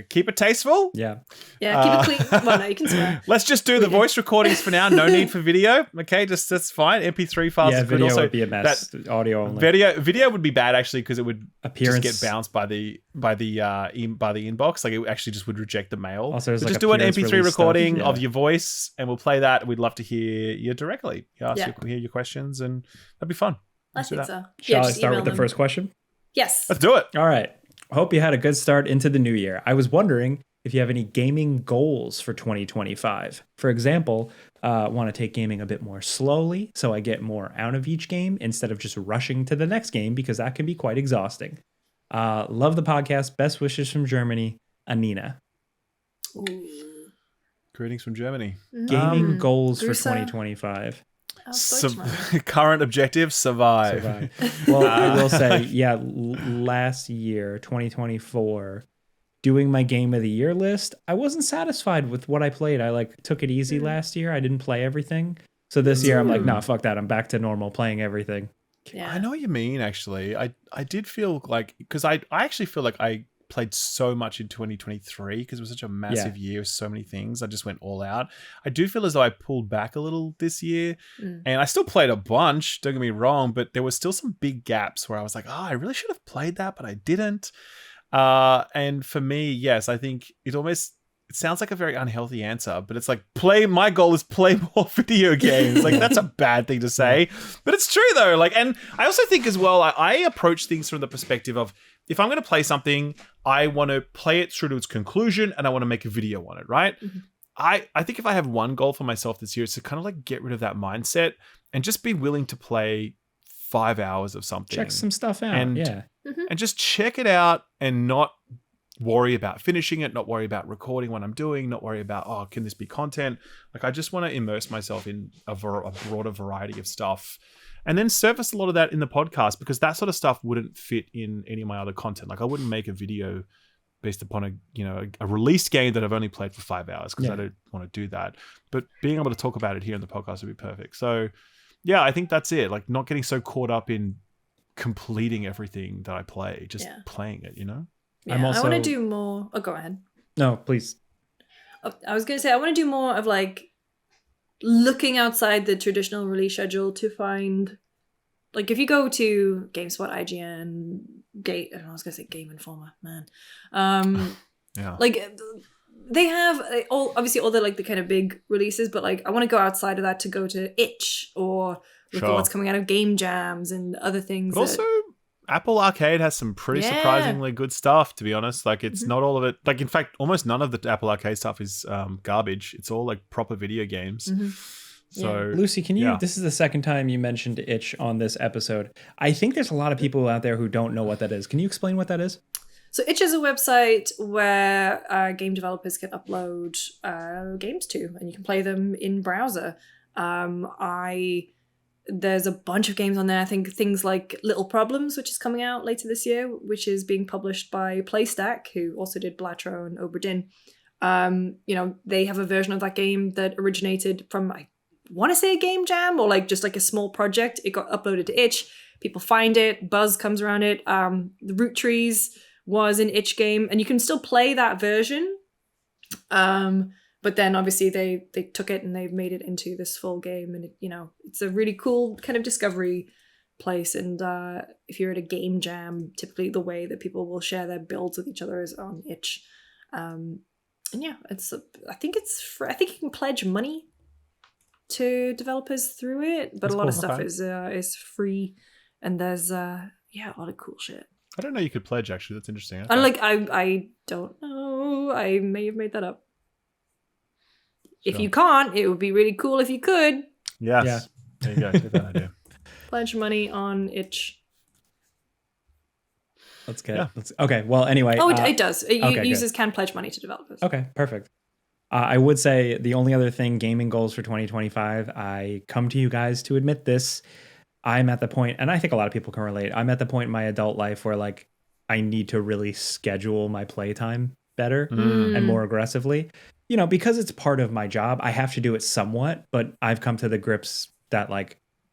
keep it tasteful.
Yeah.
Yeah, keep it clean. Well, no, you can swear.
Let's just do the voice recordings for now. No need for video. Okay, just that's fine. MP3 files is good.
Video
Also,
would be a mess. Audio only.
Video would be bad actually because it would just get bounced by the inbox. Like it actually just would reject the mail.
Also,
so just do an MP3 recording of your voice, and we'll play that. We'd love to hear you directly. Hear your questions, and that'd be fun.
I think so.
Shall I start with the first question?
Yes.
Let's do it.
All right. I hope you had a good start into the new year. I was wondering if you have any gaming goals for 2025. For example, want to take gaming a bit more slowly so I get more out of each game instead of just rushing to the next game because that can be quite exhausting. Love the podcast. Best wishes from Germany, Anina.
Ooh.
Greetings from Germany.
Gaming goals for 2025.
Current objective, survive.
Well, I will say, last year, 2024, doing my game of the year list, I wasn't satisfied with what I played. I took it easy last year. I didn't play everything. So this year I'm like, nah, fuck that. I'm back to normal playing everything.
Yeah.
I know what you mean, actually. I did feel like, because I actually feel like I played so much in 2023 because it was such a massive year with so many things. I just went all out. I do feel as though I pulled back a little this year, and I still played a bunch, don't get me wrong, but there was still some big gaps where I was like, I really should have played that, but I didn't. And for me, yes, I think it sounds like a very unhealthy answer, but it's like my goal is play more video games. Like that's a bad thing to say, but it's true though. And I also think as well, I approach things from the perspective of, if I'm going to play something, I want to play it through to its conclusion and I want to make a video on it, right? Mm-hmm. I think if I have one goal for myself this year, it's to kind of get rid of that mindset and just be willing to play 5 hours of something.
Check some stuff out,
and just check it out and not worry about finishing it, not worry about recording what I'm doing, not worry about, can this be content? I just want to immerse myself in a broader variety of stuff. And then surface a lot of that in the podcast, because that sort of stuff wouldn't fit in any of my other content. I wouldn't make a video based upon a released game that I've only played for 5 hours because I don't want to do that. But being able to talk about it here in the podcast would be perfect. So yeah, I think that's it. Not getting so caught up in completing everything that I play, just playing it,
Yeah, I want to do more. Oh, go ahead.
No, please.
I was going to say, I want to do more of looking outside the traditional release schedule to find, if you go to GameSpot, IGN, I was going to say Game Informer, man. They have obviously all the kind of big releases, but I want to go outside of that to go to Itch or look at what's coming out of Game Jams and other things.
But also, Apple Arcade has some pretty surprisingly good stuff, to be honest. It's not all of it. In fact, almost none of the Apple Arcade stuff is garbage. It's all proper video games. Mm-hmm. So,
Lucy, can you? This is the second time you mentioned Itch on this episode. I think there's a lot of people out there who don't know what that is. Can you explain what that is?
So Itch is a website where game developers can upload games to, and you can play them in browser. There's a bunch of games on there. I think things like Little Problems, which is coming out later this year, which is being published by PlayStack, who also did Blatro and Obra Dinn. They have a version of that game that originated from, I want to say, a game jam or just a small project. It got uploaded to Itch. People find it. Buzz comes around it. The Root Trees was an Itch game, and you can still play that version. But then obviously they took it and they've made it into this full game, and it's a really cool kind of discovery place. And if you're at a game jam, typically the way that people will share their builds with each other is on Itch. And yeah, I think it's free. I think you can pledge money to developers through it, but
That's
a lot
cool.
of stuff is free, and there's a lot of cool shit.
I don't know you could pledge, actually. That's interesting.
Okay. I don't know. I may have made that up. Sure. If you can't, it would be really cool if you could.
Yes. Yeah. There you go. Take that idea.
Pledge money on Itch.
Let's get it. Okay. Well, anyway.
Oh, it does. Users can pledge money to developers.
Okay. Perfect. I would say the only other thing, gaming goals for 2025, I come to you guys to admit this. I'm at the point, and I think a lot of people can relate, I'm at the point in my adult life where I need to really schedule my playtime better and more aggressively. Because it's part of my job, I have to do it somewhat, but I've come to the grips that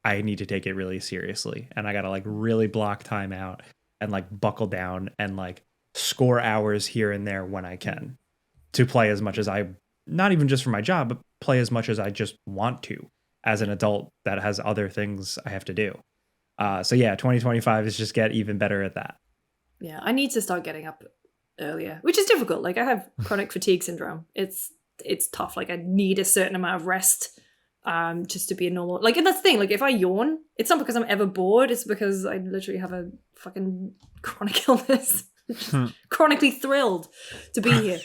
I need to take it really seriously, and I gotta like really block time out and like buckle down and like score hours here and there when I can to play as much as I, not even just for my job, but play as much as I just want to as an adult that has other things I have to do. So yeah, 2025 is just get even better at that.
Yeah, I need to start getting up earlier, which is difficult. Like I have chronic fatigue syndrome. It's tough. Like I need a certain amount of rest just to be a normal, like, and that's the thing, like if I yawn, it's not because I'm ever bored, it's because I literally have a fucking chronic illness. Chronically thrilled to be here.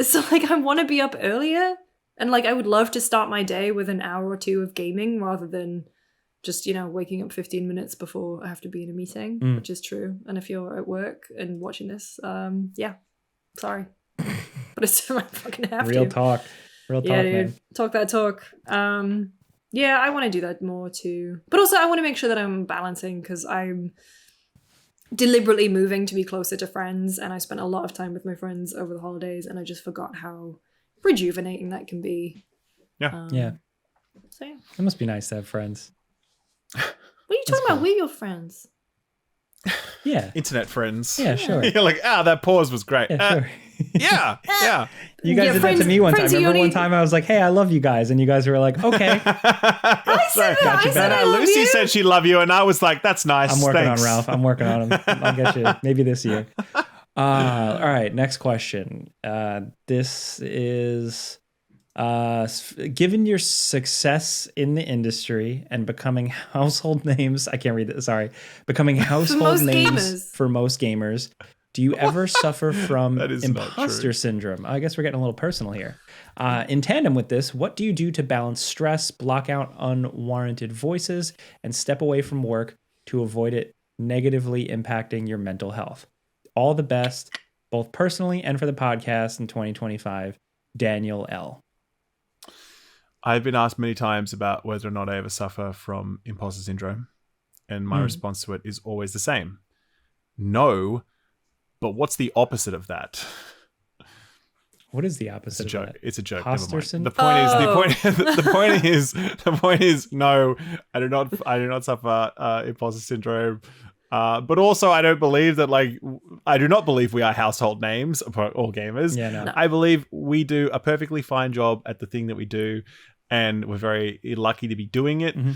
So like I want to be up earlier, and like I would love to start my day with an hour or two of gaming rather than just, you know, waking up 15 minutes before I have to be in a meeting, which is true. And if you're at work and watching this, yeah, sorry. But it's I fucking have
Real
to.
talk. Real talk,
Yeah, dude.
man.
Talk that talk. Yeah, I want to do that more too. But also I want to make sure that I'm balancing, because I'm deliberately moving to be closer to friends, and I spent a lot of time with my friends over the holidays, and I just forgot how rejuvenating that can be.
Yeah.
Yeah.
So yeah.
It must be nice to have friends.
What are you talking about? We're your friends.
Yeah.
Internet friends.
Yeah, sure.
You're like, that pause was great.
Yeah, sure.
Yeah.
You guys did that to me one time. Remember one time I was like, hey, I love you guys. And you guys were like, okay.
I said that. I said I love
Lucy
you.
said she loved you, and I was like, that's nice.
I'm working
Thanks.
on Ralph. I'm working on him. I'll get you maybe this year. All right. Next question. This is given your success in the industry and becoming household names. I can't read it. Sorry. Becoming household names for most gamers. Do you ever suffer from imposter syndrome? I guess we're getting a little personal here. In tandem with this, what do you do to balance stress, block out unwarranted voices, and step away from work to avoid it negatively impacting your mental health? All the best, both personally and for the podcast in 2025. Daniel L.
I've been asked many times about whether or not I ever suffer from imposter syndrome, and my response to it is always the same. No. But what's the opposite of that?
What is the opposite of that?
It's a joke.
Imposter syndrome?
The point is, no, I do not suffer imposter syndrome. But also, I don't believe that, like, I do not believe we are household names for all gamers.
Yeah, no.
I believe we do a perfectly fine job at the thing that we do, and we're very lucky to be doing it. You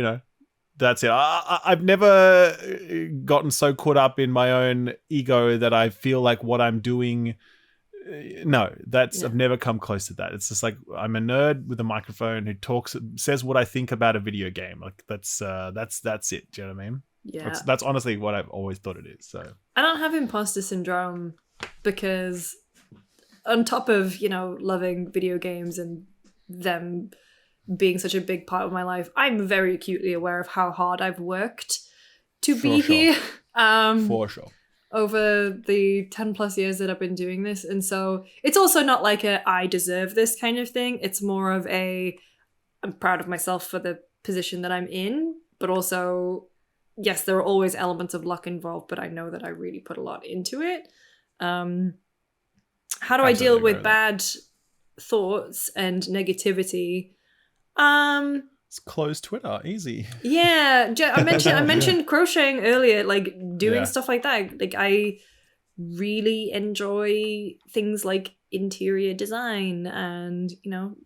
know, that's it. I've never gotten so caught up in my own ego that I feel like what I'm doing. No, I've never come close to that. It's just like I'm a nerd with a microphone who says what I think about a video game. Like that's it. Do you know what I mean?
Yeah.
That's honestly what I've always thought it is. So
I don't have imposter syndrome because on top of, you know, loving video games and them being such a big part of my life, I'm very acutely aware of how hard I've worked to be here.
For sure.
Over the 10 plus years that I've been doing this. And so it's also not like I deserve this kind of thing. It's more of I'm proud of myself for the position that I'm in, but also, yes, there are always elements of luck involved, but I know that I really put a lot into it. How do I deal with bad thoughts and negativity?
It's close Twitter, easy.
Yeah, I mentioned crocheting earlier, like doing stuff like that. Like I really enjoy things like interior design and, you know,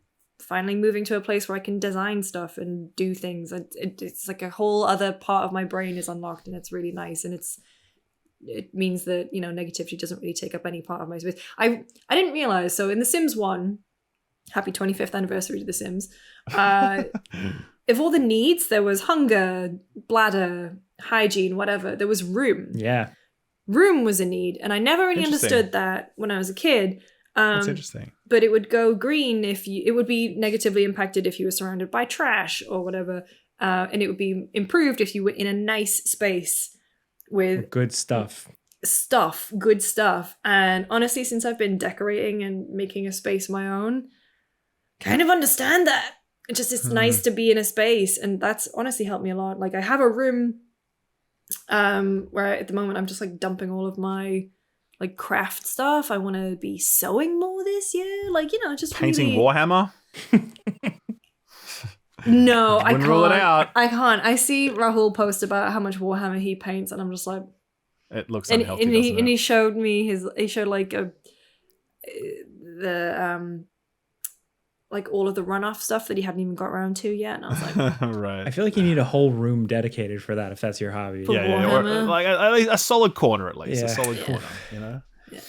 finally moving to a place where I can design stuff and do things. It's like a whole other part of my brain is unlocked, and it's really nice. And it means that, you know, negativity doesn't really take up any part of my space. I didn't realize. So in The Sims 1, happy 25th anniversary to The Sims. If all the needs, there was hunger, bladder, hygiene, whatever, there was room.
Yeah.
Room was a need. And I never really understood that when I was a kid.
That's interesting.
But it would go green it would be negatively impacted if you were surrounded by trash or whatever. And it would be improved if you were in a nice space with
good stuff.
Good stuff. And honestly, since I've been decorating and making a space my own, kind of understand that. It's nice to be in a space, and that's honestly helped me a lot. Like I have a room where at the moment I'm just like dumping all of my like craft stuff. I want to be sewing more this year. Like, you know, just
painting
really...
Warhammer.
No, I
Wouldn't
can't.
rule it out.
I can't. I see Rahul post about how much Warhammer he paints, and I'm just like,
It looks
and,
unhealthy,
and
doesn't
he
it?
and he showed me he showed like like all of the runoff stuff that he hadn't even got around to yet, and I was like,
Right.
I feel like you need a whole room dedicated for that if that's your hobby.
For
Or
Warhammer.
like at least a solid corner, at least
Yeah.
a solid
Yeah.
corner, you know.
yeah.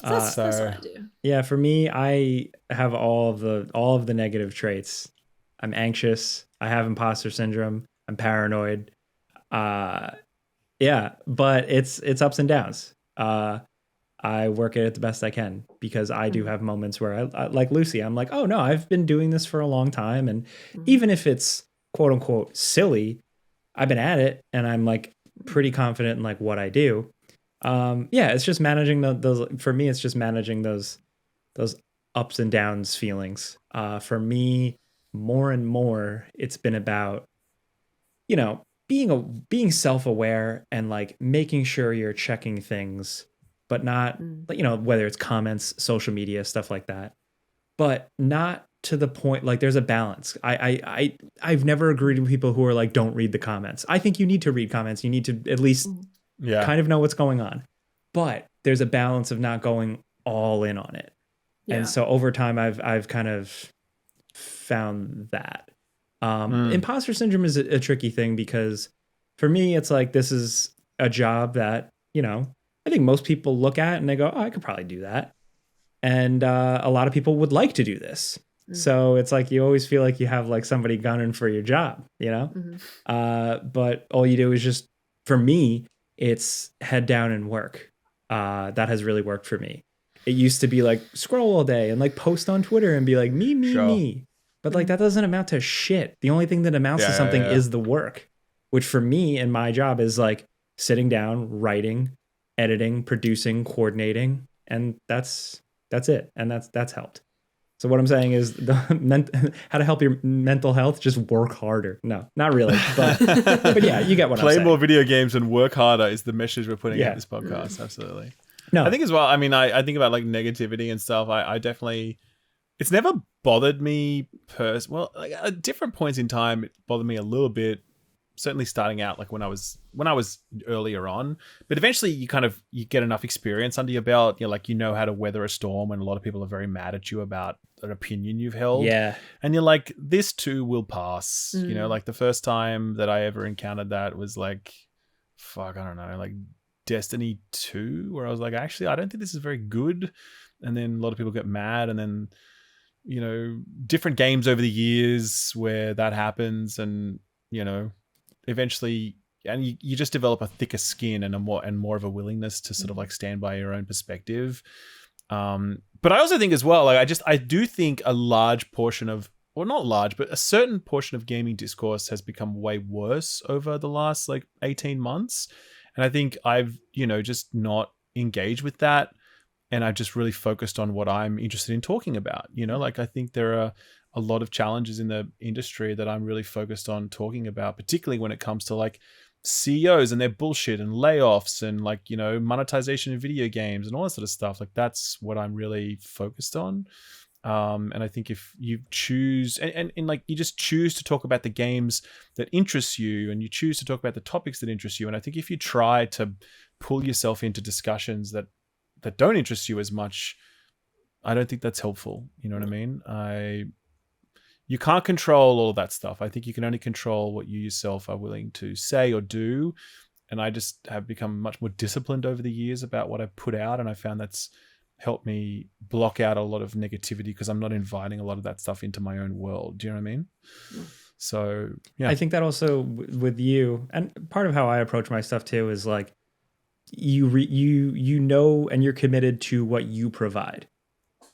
That's what I do.
Yeah, for me, I have all of the negative traits. I'm anxious. I have imposter syndrome. I'm paranoid. Yeah, but it's ups and downs. I work at it the best I can because I do have moments where I like Lucy. I'm like, oh no, I've been doing this for a long time, and even if it's quote unquote silly, I've been at it, and I'm like pretty confident in like what I do. Yeah, it's just managing those. For me, it's just managing those ups and downs feelings. For me, more and more, it's been about, you know, being self-aware and like making sure you're checking things, but not, you know, whether it's comments, social media, stuff like that, but not to the point, like there's a balance. I've never agreed with people who are like, don't read the comments. I think you need to read comments. You need to at least kind of know what's going on, but there's a balance of not going all in on it.
Yeah.
And so over time, I've kind of found that. Imposter syndrome is a tricky thing because for me, it's like, this is a job that, you know, I think most people look at and they go, oh, I could probably do that. And a lot of people would like to do this. So it's like, you always feel like you have like somebody gunning for your job, you know? But all you do is just, for me, it's head down and work. That has really worked for me. It used to be like scroll all day and like post on Twitter and be like me. But like that doesn't amount to shit. The only thing that amounts to something is the work, which for me and my job is like sitting down, writing, editing, producing, coordinating, and that's it. And that's helped. So what I'm saying is how to help your mental health, just work harder. No, not really. But yeah, you get what I'm saying.
Play more video games and work harder is the message we're putting out this podcast. Absolutely.
No,
I think as well, I mean, I think about like negativity and stuff. I definitely, it's never bothered me well, like at different points in time, it bothered me a little bit. Certainly starting out like when I was earlier on, but eventually you get enough experience under your belt. You're like, you know how to weather a storm when a lot of people are very mad at you about an opinion you've held.
Yeah.
And you're like, this too will pass. You know, like the first time that I ever encountered that was like, I don't know, like Destiny 2, where I was like, actually, I don't think this is very good. And then a lot of people get mad, and then, you know, different games over the years where that happens, and, you know, eventually, and you just develop a thicker skin and more of a willingness to sort of like stand by your own perspective. But I also think as well, like I do think a large portion of, or not large, but a certain portion of gaming discourse has become way worse over the last like 18 months. And I think I've, you know, just not engaged with that. And I've just really focused on what I'm interested in talking about. You know, like I think there are a lot of challenges in the industry that I'm really focused on talking about, particularly when it comes to like CEOs and their bullshit and layoffs and like, you know, monetization of video games and all that sort of stuff. Like that's what I'm really focused on. And I think if you choose and like you just choose to talk about the games that interest you, and you choose to talk about the topics that interest you. And I think if you try to pull yourself into discussions that don't interest you as much, I don't think that's helpful. You know what I mean? You can't control all of that stuff. I think you can only control what you yourself are willing to say or do. And I just have become much more disciplined over the years about what I put out. And I found that's helped me block out a lot of negativity because I'm not inviting a lot of that stuff into my own world. Do you know what I mean? So, yeah.
I think that also with you, and part of how I approach my stuff too is like, you know, and you're committed to what you provide.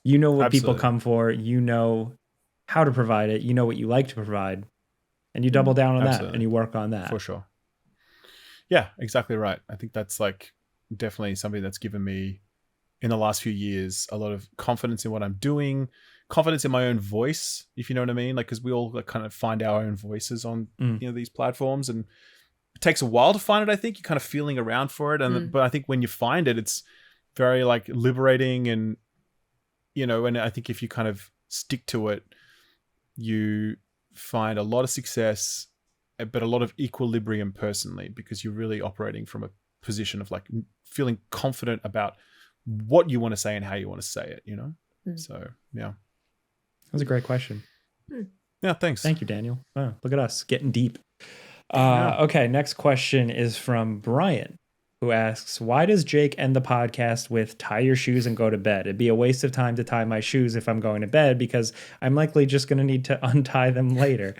You know what people come for. You know how to provide it. You know what you like to provide, and you double down on that and you work on that.
For sure. Yeah, exactly right. I think that's like definitely something that's given me in the last few years a lot of confidence in what I'm doing, confidence in my own voice, if you know what I mean. Like, because we all like, kind of find our own voices on you know, these platforms, and it takes a while to find it. I think you're kind of feeling around for it, and but I think when you find it, it's very like liberating, and you know, and I think if you kind of stick to it, you find a lot of success, but a lot of equilibrium personally, because you're really operating from a position of like feeling confident about what you want to say and how you want to say it, you know? So, yeah.
That was a great question.
Yeah, thanks.
Thank you, Daniel. Oh, look at us getting deep. Okay, next question is from Brian, who asks, why does Jake end the podcast with tie your shoes and go to bed? It'd be a waste of time to tie my shoes if I'm going to bed because I'm likely just going to need to untie them later.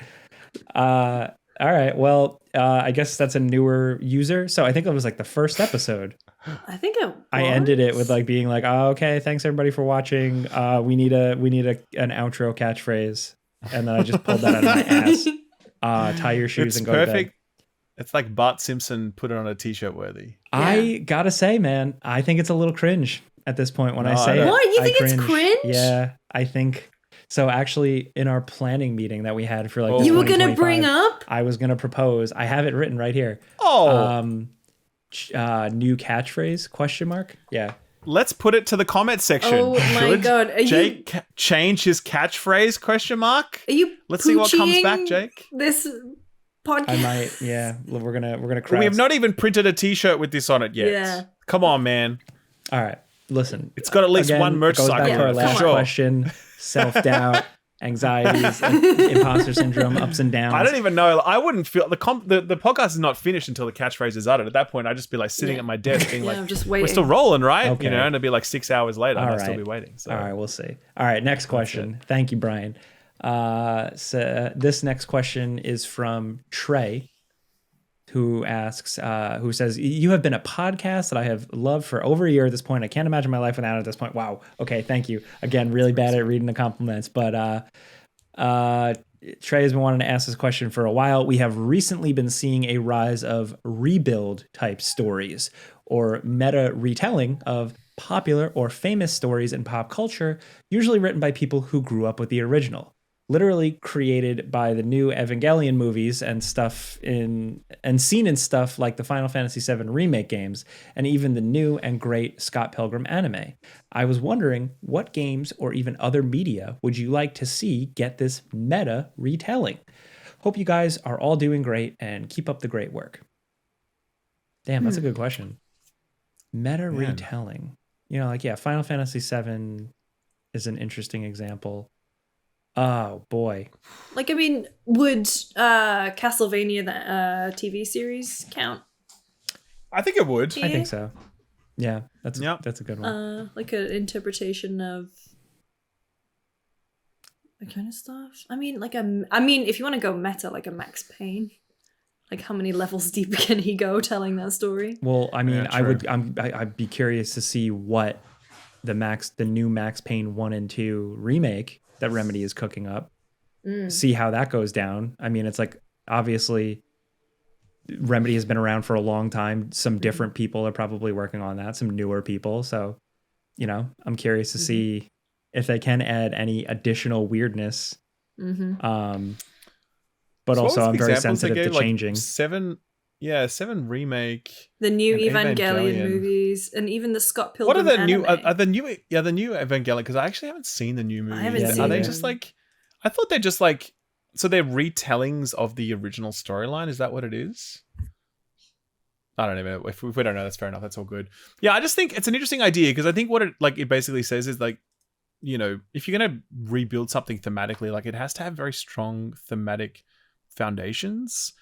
All right, well, I guess that's a newer user. So I think it was like the first episode.
I think it was.
I ended it with like being like, oh, okay, thanks everybody for watching. We need an outro catchphrase. And then I just pulled that out of my ass. Tie your shoes and go to bed.
It's like Bart Simpson put it on a t-shirt worthy.
I gotta say, man, I think it's a little cringe at this point when I say it.
What? You think it's cringe?
Yeah, I think so. Actually, in our planning meeting that we had for like
you were gonna bring up,
I was gonna propose. I have it written right here. New catchphrase ? Yeah.
Let's put it to the comment section.
Oh my God.
Jake change his catchphrase ?
Are you
Let's see what comes back, Jake.
This podcast?
I might, yeah. We're gonna craft.
We have not even printed a t-shirt with this on it yet.
Yeah.
Come on, man.
All right. Listen.
It's got at least one merch
goes
cycle.
Back to our last question. Self-doubt, anxieties, imposter syndrome, ups and downs.
I don't even know. I wouldn't feel the podcast is not finished until the catchphrase is uttered. At that point, I'd just be like sitting at my desk being like,
I'm just waiting.
we're still rolling, right?
Okay.
You know, and it'd be like 6 hours later and I'd still be waiting. So.
All right, we'll see. All right, next question. Thank you, Brian. So this next question is from Trey, who asks, who says, you have been a podcast that I have loved for over a year at this point. I can't imagine my life without it at this point. Wow. Okay, thank you. Again, really bad at reading the compliments, but Trey has been wanting to ask this question for a while. We have recently been seeing a rise of rebuild type stories or meta retelling of popular or famous stories in pop culture, usually written by people who grew up with the original. Literally created by the new Evangelion movies and stuff and seen in stuff like the Final Fantasy VII remake games and even the new and great Scott Pilgrim anime. I was wondering what games or even other media would you like to see get this meta retelling? Hope you guys are all doing great and keep up the great work. Damn, that's a good question. Meta retelling. You know, like, yeah, Final Fantasy VII is an interesting example. Oh boy!
Like, I mean, would Castlevania the TV series count?
I think it would.
I think so. Yeah, that's a good one.
Like an interpretation of that kind of stuff. I mean, if you want to go meta, like a Max Payne, like how many levels deep can he go telling that story?
Well, I mean, I'd be curious to see what the new Max Payne 1 and 2 remake that Remedy is cooking up. See how that goes down. I mean, it's like, obviously Remedy has been around for a long time. Some different people are probably working on that, some newer people. So, you know, I'm curious to see if they can add any additional weirdness. But
so
also I'm very sensitive to changing.
Seven remake,
the new Evangelion movies, and even the Scott Pilgrim.
What are the
anime.
new? Are the new? Yeah, the new Evangelion. Because I actually haven't seen the new movies.
I haven't seen
Are they
them.
just like? I thought they're just like. So they're retellings of the original storyline. Is that what it is? I don't even know. If we don't know, that's fair enough. That's all good. Yeah, I just think it's an interesting idea because I think what it basically says is like, you know, if you're gonna rebuild something thematically, like it has to have very strong thematic foundations.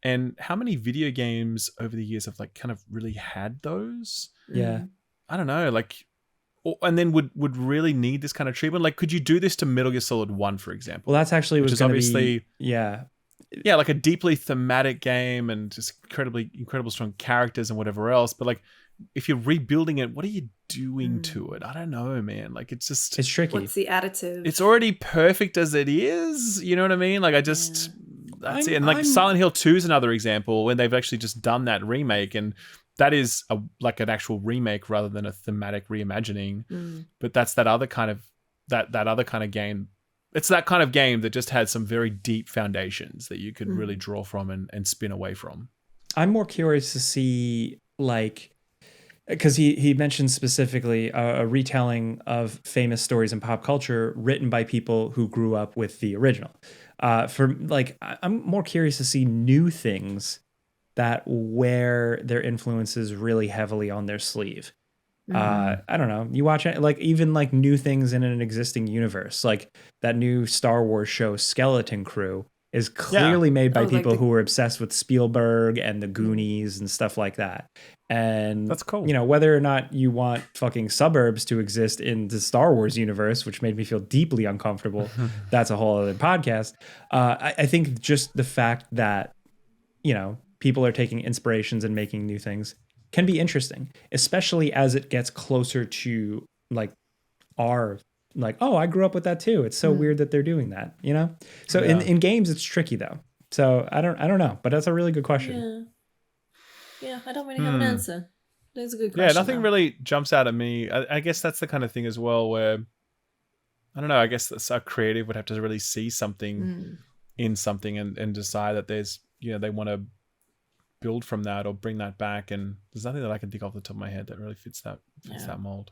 And how many video games over the years have like kind of really had those?
Yeah.
I don't know, like, and then would really need this kind of treatment. Like, could you do this to Metal Gear Solid 1, for example?
Well, that's actually
which is obviously
yeah,
like a deeply thematic game and just incredible strong characters and whatever else. But like, if you're rebuilding it, what are you doing to it? I don't know, man. Like, it's
tricky.
What's the additive?
It's already perfect as it is. You know what I mean? Like, that's it. And like Silent Hill 2 is another example when they've actually just done that remake, and that is like an actual remake rather than a thematic reimagining. But that's that other kind of that other kind of game. It's that kind of game that just had some very deep foundations that you could really draw from and spin away from.
I'm more curious to see, like, because he mentioned specifically a retelling of famous stories in pop culture written by people who grew up with the original. For like, I'm more curious to see new things that wear their influences really heavily on their sleeve. I don't know. You watch it, like even like new things in an existing universe, like that new Star Wars show Skeleton Crew is clearly made by people who were obsessed with Spielberg and the Goonies and stuff like that. And
that's cool.
You know, whether or not you want fucking suburbs to exist in the Star Wars universe, which made me feel deeply uncomfortable, that's a whole other podcast. I think just the fact that, you know, people are taking inspirations and making new things can be interesting, especially as it gets closer to like our, like, oh, I grew up with that too. It's so weird that they're doing that, you know? So in games, it's tricky though. So I don't know, but that's a really good question.
Yeah, I don't really have an answer. That's a good question.
Yeah, nothing really jumps out at me. I guess that's the kind of thing as well where, I don't know, I guess that's a creative would have to really see something in something and decide that there's, you know, they want to build from that or bring that back, and there's nothing that I can think off the top of my head that really fits that mold.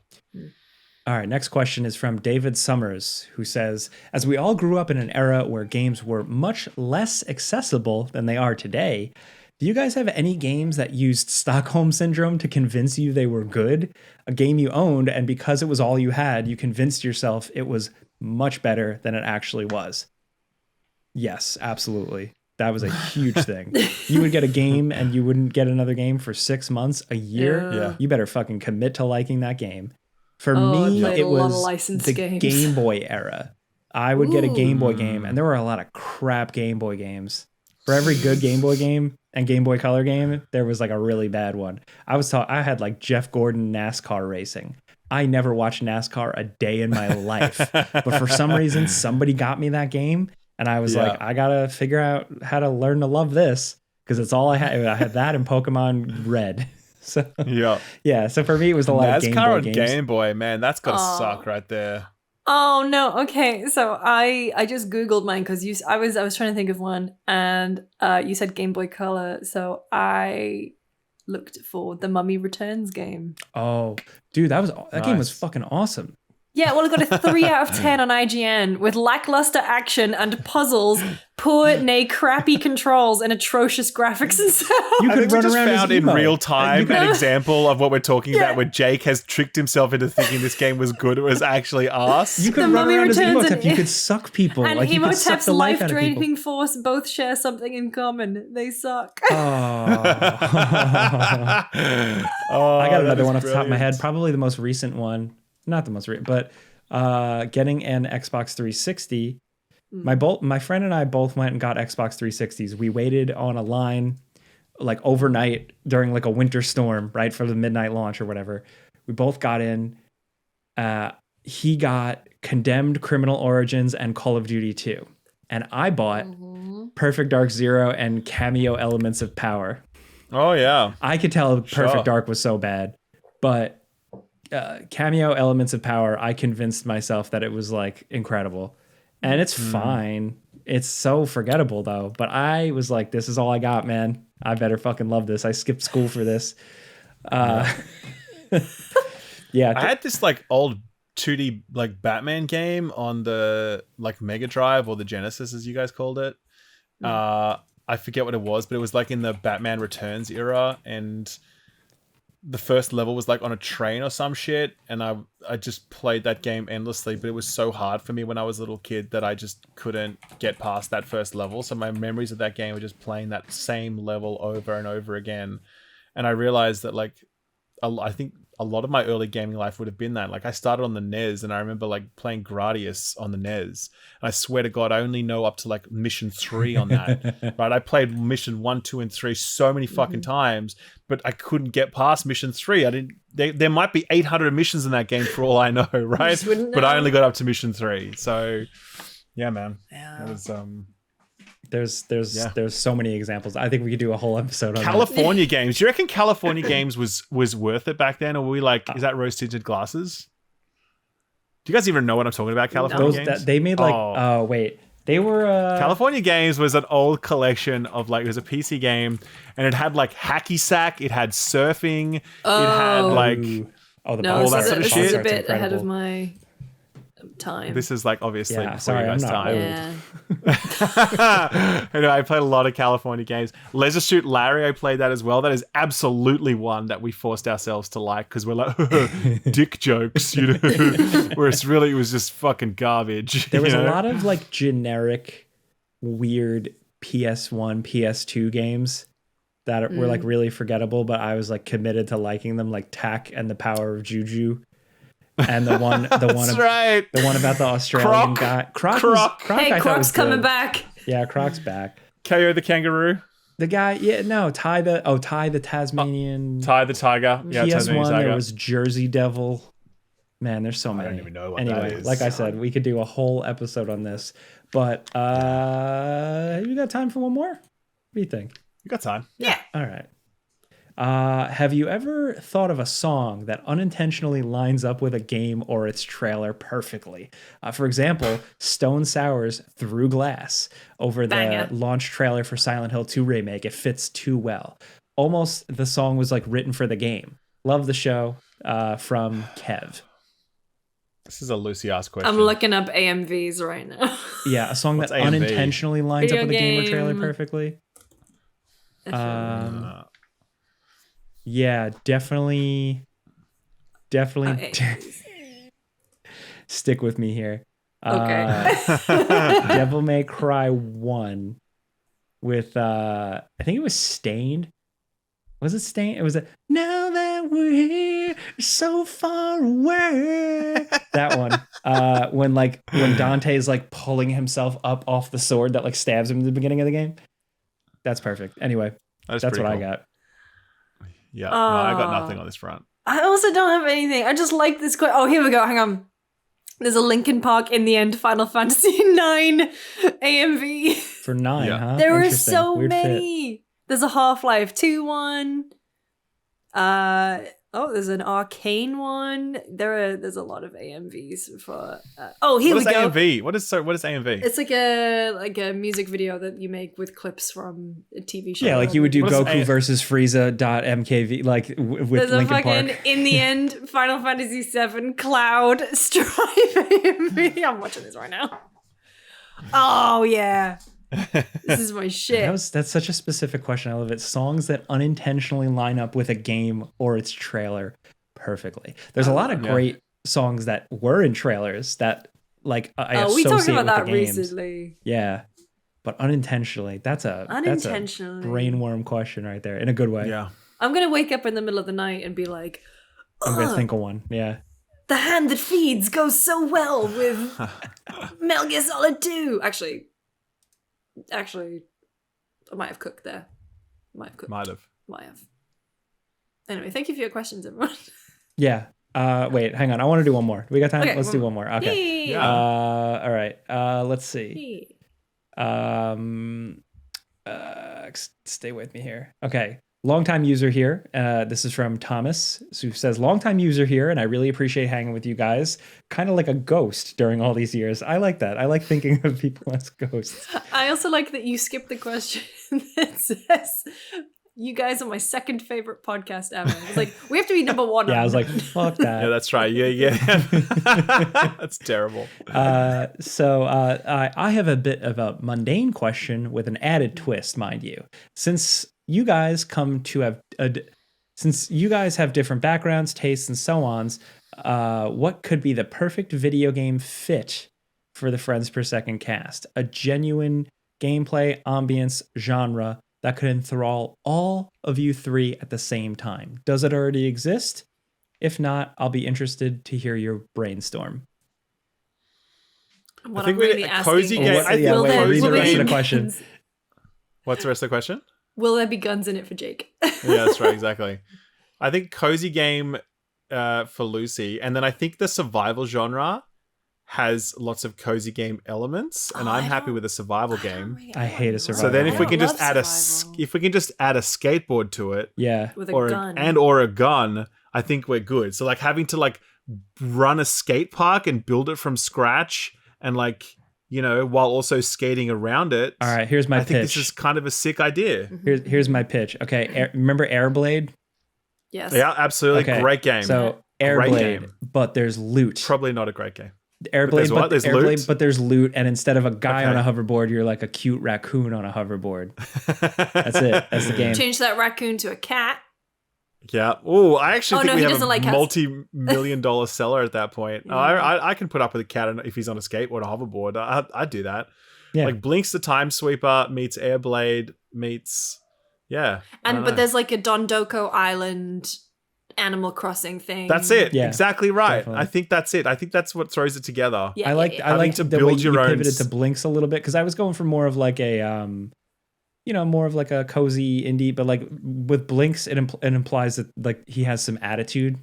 All right, next question is from David Summers, who says, as we all grew up in an era where games were much less accessible than they are today, do you guys have any games that used Stockholm Syndrome to convince you they were good? A game you owned, and because it was all you had, you convinced yourself it was much better than it actually was? Yes, absolutely. That was a huge thing. You would get a game and you wouldn't get another game for 6 months, a year.
Yeah.
You better fucking commit to liking that game. For me, it was the Game Boy era. I would get a Game Boy game, and there were a lot of crap Game Boy games. For every good Game Boy game and Game Boy Color game, there was like a really bad one. I had like Jeff Gordon NASCAR racing. I never watched NASCAR a day in my life, but for some reason, somebody got me that game. And I was like, I gotta figure out how to learn to love this because it's all I had. I had that in Pokemon Red. So So for me, it was a lot of Game Boy
NASCAR on
games.
Game Boy, man, that's gotta suck right there.
Oh no! Okay, so I just googled mine because I was trying to think of one, and you said Game Boy Color, so I looked for the Mummy Returns game.
Oh, dude, that game was fucking awesome.
Yeah, well, it got a 3 out of 10 on IGN with lackluster action and puzzles, poor, nay, crappy controls, and atrocious graphics and sound.
You could run
just
around
found
as
in
emo.
real time an example of what we're talking about where Jake has tricked himself into thinking this game was good. It was actually arse.
You could run around as Emotep. You could suck people.
And
like, you could suck
Emotep's
the life out of people.
life-draining force both share something in common. They suck.
Oh. I got another one off the top of my head. Probably the most recent one. Not the most recent, but getting an Xbox 360. My friend and I both went and got Xbox 360s. We waited on a line like overnight during like a winter storm, right, for the midnight launch or whatever. We both got in. He got Condemned Criminal Origins and Call of Duty 2. And I bought Perfect Dark Zero and Cameo Elements of Power.
Oh, yeah.
I could tell Perfect Dark was so bad, but Cameo Elements of Power, I convinced myself that it was like incredible. And it's fine. It's so forgettable though. But I was like, this is all I got, man. I better fucking love this. I skipped school for this. I
had this like old 2D like Batman game on the like Mega Drive or the Genesis as you guys called it. I forget what it was, but it was like in the Batman Returns era, and the first level was like on a train or some shit, and I just played that game endlessly, but it was so hard for me when I was a little kid that I just couldn't get past that first level. So my memories of that game were just playing that same level over and over again. And I realized that like I think a lot of my early gaming life would have been that. Like I started on the NES, and I remember like playing Gradius on the NES. And I swear to God, I only know up to like mission 3 on that. Right? I played mission 1, 2, and 3 so many fucking times, but I couldn't get past mission 3. There might be 800 missions in that game for all I know, right? But I only got up to mission 3. So yeah, man. Yeah. It was
There's so many examples. I think we could do a whole episode on
California games. Do you reckon California games was worth it back then? Or were we like, is that rose tinted glasses? Do you guys even know what I'm talking about? California games?
They made like, wait, They were
California Games was an old collection of like, it was a PC game, and it had like hacky sack, it had surfing, it had like all that sort of shit.
This is a bit ahead of my time.
This is like obviously before
sorry,
you guys'
I'm not
time.
Yeah.
Anyway, I played a lot of California games. Leisure Suit Larry, I played that as well. That is absolutely one that we forced ourselves to like because we're like dick jokes, you know, whereas really it was just fucking garbage.
There was a lot of like generic, weird PS1, PS2 games that were like really forgettable, but I was like committed to liking them, like Tack and the Power of Juju. And the one
That's right.
The one about the Australian guy. Croc.
Hey, Croc's coming back.
Yeah, Croc's back.
KO the kangaroo.
The guy, Ty the Tasmanian.
Ty the tiger. Yeah, Tasmanian
PS1,
tiger.
there was Jersey Devil. Man, there's so many.
I don't even know what
anyway,
that is.
like I said, we could do a whole episode on this. But you got time for one more? What do you think?
You got time.
Yeah.
All right. Have you ever thought of a song that unintentionally lines up with a game or its trailer perfectly? For example, Stone Sour's Through Glass over the launch trailer for Silent Hill 2 Remake. It fits too well. Almost the song was like written for the game. Love the show. From Kev.
This is a Lucy ass question.
I'm looking up AMVs right now.
Yeah, a song
What's
that
AMV?
unintentionally lines up
Video
with a game or trailer
game.
perfectly. Yeah, definitely stick with me here.
Okay.
Devil May Cry 1 with I think it was Stained. Was it Stained? It was Now that we're here so far away. That one. When Dante's like pulling himself up off the sword that like stabs him at the beginning of the game. That's perfect. Anyway, that's what I got.
Yeah, no, I got nothing on this front.
I also don't have anything. I just like this quote. Oh, here we go. Hang on. There's a Linkin Park in the end Final Fantasy 9 AMV.
For 9, huh?
There were
Interesting.
so
Weird
many.
Fit.
There's a Half-Life 2 one. There's an Arcane one. There's a lot of AMVs for. Here we go.
AMV? What is AMV?
It's like a music video that you make with clips from a TV show.
Yeah, like you would do
What is
Goku versus Frieza.mkv, like with
There's
Linkin
a fucking
Park.
in the end Final Fantasy 7 Cloud Strife AMV. I'm watching this right now. Oh yeah. This is my shit.
That's such a specific question. I love it. Songs that unintentionally line up with a game or its trailer perfectly. There's a lot of great songs that were in trailers that like I associate
we talked about
with
that
the games.
recently.
Yeah, but unintentionally, that's a brainworm question right there in a good way.
Yeah,
I'm gonna wake up in the middle of the night and be like,
I'm gonna think of one. Yeah,
The Hand That Feeds goes so well with Metal Gear Solid 2. Actually, I might have cooked there. Might have. Anyway, thank you for your questions, everyone.
Yeah. Wait, hang on. I want to do one more. We got time?
Okay,
Let's do one more. Okay.
Yay.
All right. Let's see. Stay with me here. Okay. Longtime user here. This is from Thomas, who says, longtime user here, and I really appreciate hanging with you guys. Kind of like a ghost during all these years. I like that. I like thinking of people as ghosts.
I also like that you skipped the question that says, you guys are my second favorite podcast ever. It's like, we have to be number one.
Yeah, I was like, fuck that.
Yeah, that's right. Yeah. That's terrible.
So I have a bit of a mundane question with an added twist, mind you. Since you guys have different backgrounds, tastes, and so on, what could be the perfect video game fit for the Friends Per Second cast? A genuine gameplay, ambience, genre that could enthrall all of you three at the same time. Does it already exist? If not, I'll be interested to hear your brainstorm.
What
I think
I'm really
a
asking
cozy game.
Read the rest of the question.
What's the rest of the question?
Will there be guns in it for Jake?
Yeah, that's right. Exactly. I think cozy game for Lucy, and then I think the survival genre has lots of cozy game elements, and I'm happy with a survival game.
I hate a survival.
So then, if we can
game.
just add a skateboard to it,
yeah,
With a
or
gun.
or a gun, I think we're good. So like having to like run a skate park and build it from scratch, and like while also skating around it.
All right, here's my
I
pitch.
think this is kind of a sick idea.
Here's my pitch. Okay, remember Airblade?
Yes.
Yeah, absolutely.
Okay,
Great game.
So
Great
Airblade,
game.
but there's loot.
Probably not a great game.
Airblade, but
there's
Airblade,
loot?
but there's loot, and instead of a guy
Okay.
on a hoverboard, you're like a cute raccoon on a hoverboard. That's it. That's the game.
Change that raccoon to a cat.
Yeah. Oh, I actually think
no,
we
he
have
doesn't
a
like cats.
multi-million-dollar seller at that point.
Yeah.
I can put up with a cat if he's on a skateboard or hoverboard. I'd do that.
Yeah.
Like Blinks the Time Sweeper meets Airblade meets
But there's like a Dondoko Island Animal Crossing thing.
that's it.
Yeah,
exactly right.
definitely.
I think that's it. I think that's what throws it together.
Yeah,
I like
Having to
the way
build
you
your own
pivoted to Blinks a little bit because I was going for more of like a more of like a cozy indie, but like with Blinks it implies that like he has some attitude,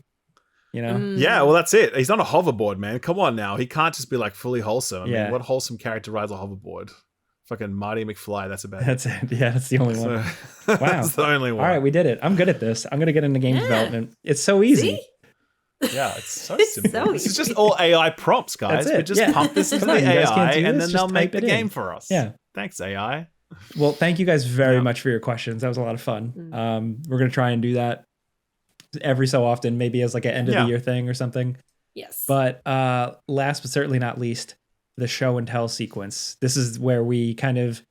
Yeah, well, that's it. He's on a hoverboard, man. Come on now. He can't just be like fully wholesome. I mean, what wholesome character rides a hoverboard? Fucking Marty McFly. That's about it.
That's it. Yeah, that's the only one. Wow.
That's the only one.
All right, we did it. I'm good at this. I'm gonna get into game development. It's so easy.
See?
Yeah, it's so
It's
simple.
so
This is
easy.
just all AI prompts, guys.
That's it.
We just
Yeah.
pump this into
Come
the
on, you guys can't
AI,
do
and
this.
then
Just
they'll make
type
the
it in.
game for us.
Yeah.
Thanks, AI.
Well, thank you guys very much for your questions. That was a lot of fun. We're gonna try and do that every so often, maybe as like an end of the year thing or something.
Yes.
But last but certainly not least, the show and tell sequence. This is where we kind of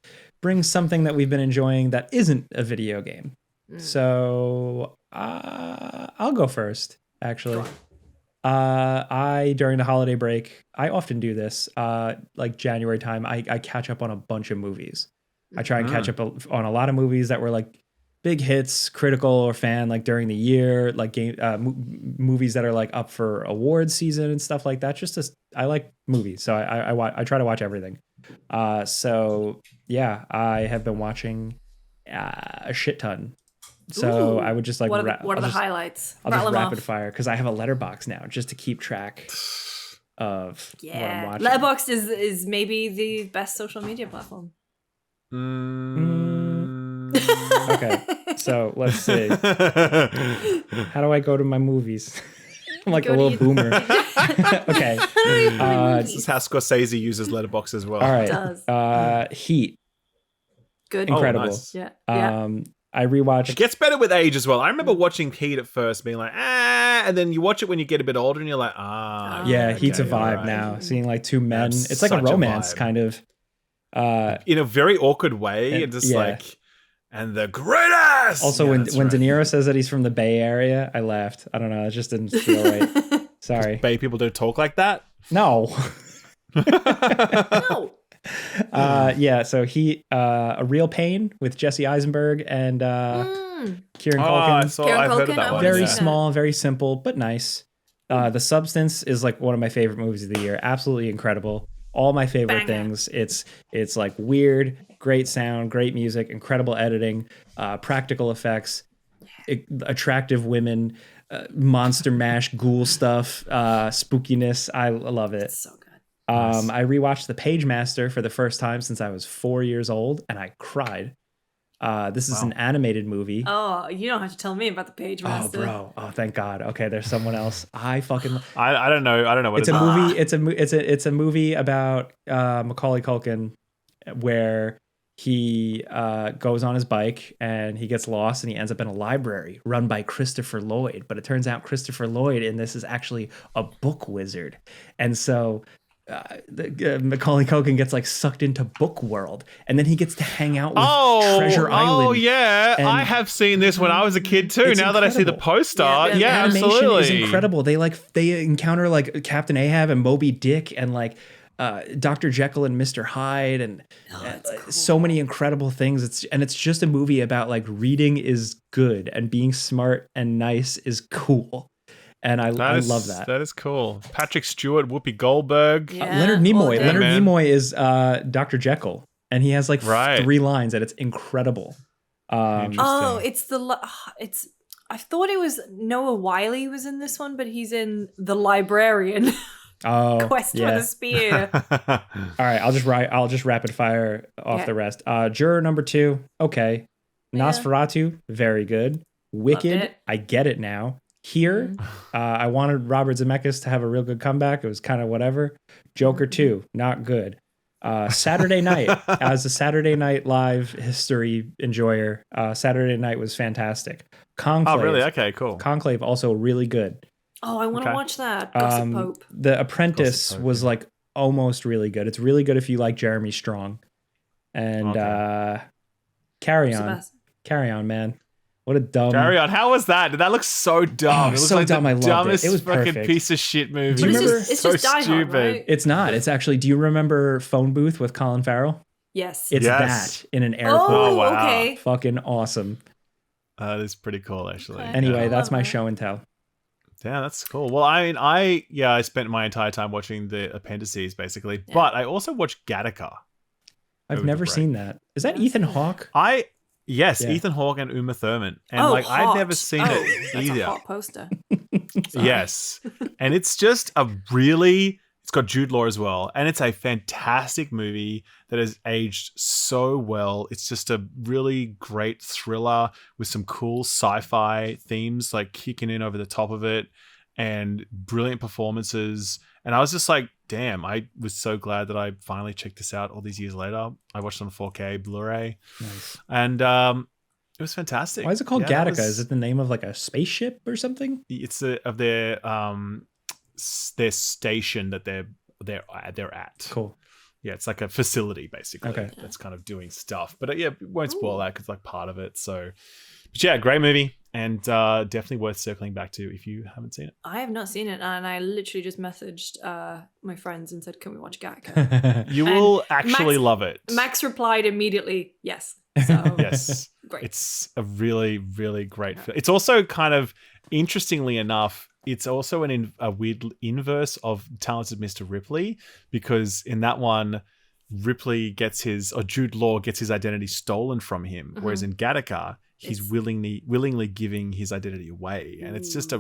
bring something that we've been enjoying that isn't a video game. So I'll go first, actually. I, during the holiday break, I often do this, like January time, I catch up on a bunch of movies. I try and catch up on a lot of movies that were like big hits, critical or fan, like during the year, like movies that are like up for awards season and stuff like that. I like movies, so I try to watch everything. So yeah, I have been watching a shit ton. So
Ooh.
I would just like
what are the highlights?
I'll just
Rattle 'em
rapid
off.
fire because I have a letterbox now just to keep track of what I'm watching.
Letterboxd is maybe the best social media platform.
Okay, so let's see. How do I go to my movies? I'm like a little boomer. Okay.
This is how Scorsese uses Letterboxd as well.
All right.
Does.
Heat.
Good.
Incredible.
Nice.
Yeah.
I rewatched.
It gets better with age as well. I remember watching Heat at first, being like, and then you watch it when you get a bit older, and you're like,
Yeah,
okay,
Heat's a vibe
right.
now. Seeing like two men.
That's
It's like a
such a
romance
vibe.
kind of.
In a very awkward way, and just like, and the greatest.
Also,
Yeah,
when
that's
when
right.
De Niro says that he's from the Bay Area, I laughed. I don't know. It just didn't feel right. Sorry.
Bay people don't talk like that.
No.
No.
Yeah. So a Real Pain with Jesse Eisenberg and Kieran Culkin.
Kieran
I've heard of
Culkin,
that
I
one.
wanna
Very
see
yeah.
that.
small, very simple, but nice. The Substance is like one of my favorite movies of the year. Absolutely incredible. All my favorite
Banger.
things. It's like weird, great sound, great music, incredible editing, practical effects, attractive women, monster mash, ghoul stuff, spookiness. I love it.
So good.
I rewatched The Page Master for the first time since I was 4 years old, and I cried. This is an animated movie.
Oh, you don't have to tell me about the Page
Oh,
Master.
bro! Oh, thank God. Okay, there's someone else. I fucking.
I don't know. I don't know what
It's a movie. It's a movie about Macaulay Culkin, where he goes on his bike and he gets lost and he ends up in a library run by Christopher Lloyd. But it turns out Christopher Lloyd in this is actually a book wizard, and so. Macaulay Culkin gets like sucked into book world, and then he gets to hang out with Treasure Island.
Oh yeah,
And
I have seen this when I was a kid too.
It's
Now that I see the
incredible.
poster,
Yeah,
yeah,
Animation
absolutely.
is incredible. They encounter like Captain Ahab and Moby Dick and like Dr. Jekyll and Mr. Hyde and so many incredible things. It's just a movie about like reading is good and being smart and nice is cool. And I love that.
That is cool. Patrick Stewart, Whoopi Goldberg.
Yeah.
Leonard Nimoy.
Okay.
Leonard
man.
Nimoy is Dr. Jekyll, and he has like
Right.
3 lines, and it's incredible.
Oh, it's. I thought it was Noah Wiley was in this one, but he's in The Librarian.
Oh,
Quest for
yeah.
the Spear.
All right, I'll just rapid fire off
Yeah.
the rest. Juror number 2, okay.
Yeah.
Nosferatu, very good. Wicked,
it.
I get it now. Here, I wanted Robert Zemeckis to have a real good comeback. It was kind of whatever. Joker 2, not good. Saturday night, as a Saturday Night Live history enjoyer, Saturday night was fantastic. Conclave.
Oh, really? Okay, cool.
Conclave also really good.
Oh, I want to watch that. Gossip Pope.
The Apprentice
Gossip Pope,
was
yeah.
like almost really good. It's really good if you like Jeremy Strong. And Carry On, man. What a dumb.
Carry On. How was that? Did that look so dumb?
Oh,
It looked
so
like
dumb.
the
I loved it.
dumbest
It was
fucking
perfect.
piece of shit movie.
Do you remember?
It's just Die Hard, right?
It's not. It's actually. Do you remember Phone Booth with Colin Farrell?
Yes.
It's
Yes.
that in an airport.
Oh,
wow.
okay.
Fucking awesome.
That is pretty cool, actually.
Okay.
Anyway,
I
that's
love
my
that.
show and tell.
Yeah, that's cool. Well, I mean, I spent my entire time watching the appendices, basically.
Yeah.
But I also watched Gattaca.
I've
Over the
never
break.
seen that. Is that
Yeah.
Ethan Hawke?
Yes,
Yeah.
Ethan Hawke and Uma Thurman. And
Hot.
I'd never seen
Oh,
it
that's
either.
a hot poster. Sorry.
Yes. And it's just it's got Jude Law as well. And it's a fantastic movie that has aged so well. It's just a really great thriller with some cool sci-fi themes like kicking in over the top of it and brilliant performances. And I was just like, damn, I was so glad that I finally checked this out all these years later. I watched it on 4K Blu-ray.
Nice.
And it was fantastic.
Why is it called
Yeah, that
Gattaca?
was-
Is it the name of like a spaceship or something?
It's of their station that they're at.
Cool.
Yeah, it's like a facility basically
Okay.
that's kind of doing stuff. But yeah, it won't spoil that because it's like part of it. So, but yeah, great movie and definitely worth circling back to if you haven't seen it.
I have not seen it, and I literally just messaged my friends and said, "Can we watch Gattaca?"
You
And
will actually
Max-
love it.
Max replied immediately, "Yes." So
Yes.
great.
It's a really, really great film. It's also kind of, interestingly enough, it's also a weird inverse of Talented Mr. Ripley, because in that one, Jude Law gets his identity stolen from him, whereas in Gattaca, he's
It's-
willingly giving his identity away, and it's just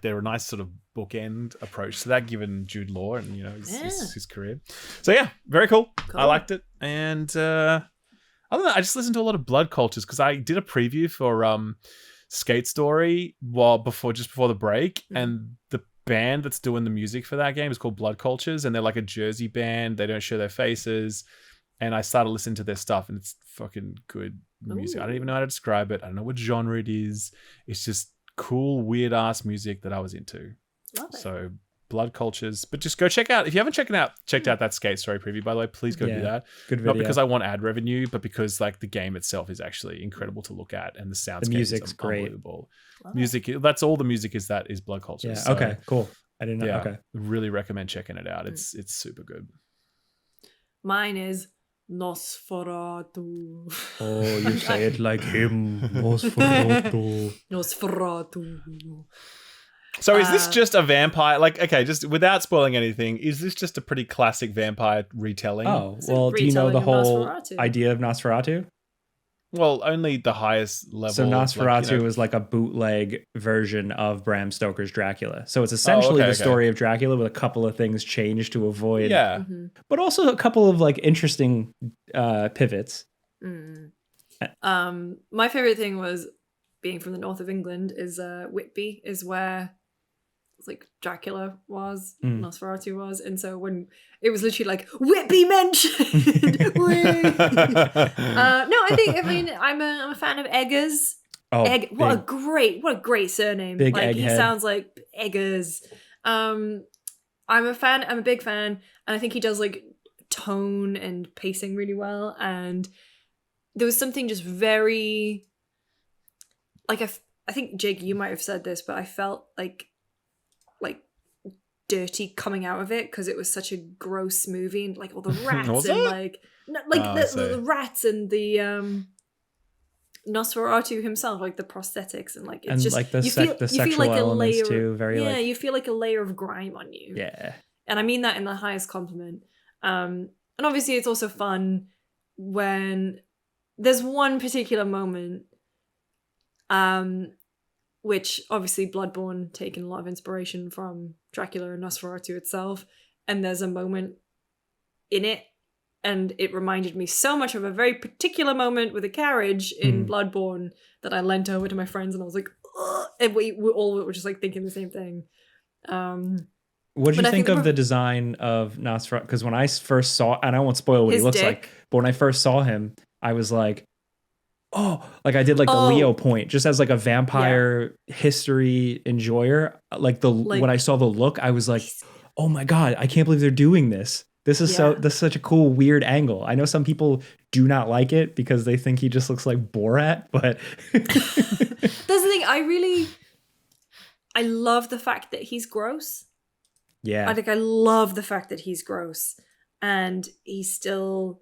they're a nice sort of bookend approach to that, given Jude Law and his career. So yeah, very cool.
Cool.
I liked it, and other than that, I just listened to a lot of Blood Cultures because I did a preview for Skate Story before the break, and the band that's doing the music for that game is called Blood Cultures, and they're like a Jersey band. They don't show their faces, and I started listening to their stuff, and it's fucking good music.
Ooh.
I don't even know how to describe it. I don't know what genre it is. It's just cool, weird ass music that I was into.
Love it.
So Blood Cultures, but just go check out if you haven't checked out that Skate Story preview. By the way, please go do that.
Good video.
Not because I want ad revenue, but because like the game itself is actually incredible to look at, and the soundscape
music's
is
great.
unbelievable.
Love it.
Music, that's all the music is. That is Blood Culture.
Yeah.
So,
Okay. Cool. I didn't know.
Yeah,
Okay.
really recommend checking it out. It's super good.
Mine is Nosferatu.
Oh, you say it like him. Nosferatu.
Nosferatu.
So is this just a vampire? Like, okay, just without spoiling anything, is this just a pretty classic vampire retelling?
Oh,
It's a
well, do you know the
retelling of
whole
Nosferatu.
idea of Nosferatu?
Well, only the highest level.
So Nosferatu
like,
is like a bootleg version of Bram Stoker's Dracula. So it's essentially
okay,
the story of Dracula with a couple of things changed to avoid.
Yeah.
Mhm.
But also a couple of like interesting pivots.
Mm. My favorite thing was, being from the north of England, is Whitby is where it's like Dracula was, Nosferatu was, and so when it was literally like Whitby mentioned. Whee! No, I mean I'm a fan of Eggers.
Oh,
What a great surname.
Big
Like he
egghead.
sounds like Eggers. I'm a big fan, and I think he does like tone and pacing really well, and there was something just very like I think Jake, you might have said this, but I felt like dirty coming out of it because it was such a gross movie, and like all the rats
Was
and
it?
like no, like
Oh, I see.
the rats and the Nosferatu himself, like the prosthetics, and like it's
and
just
like the
you feel
sexual
like a
elements
layer
too. Very
yeah,
like
you feel like a layer of grime on you.
yeah.
And I mean that in the highest compliment. And obviously it's also fun when there's one particular moment, which obviously Bloodborne taken a lot of inspiration from Dracula and Nosferatu itself. And there's a moment in it, and it reminded me so much of a very particular moment with a carriage in Bloodborne that I leant over to my friends and I was like, ugh, and we all were just like thinking the same thing.
What did
But
you
I
think
think
of the design of Nosferatu? Because when I first saw, and I won't spoil what he
His
looks
dick.
like, but when I first saw him, I was like, oh, like I did like the
Oh.
Leo point, just as like a vampire history enjoyer. Like when I saw the look, I was like, oh my God, I can't believe they're doing this. This is such a cool, weird angle. I know some people do not like it because they think he just looks like Borat, but
That's the thing. I love the fact that he's gross.
yeah,
I love the fact that he's gross, and he's still,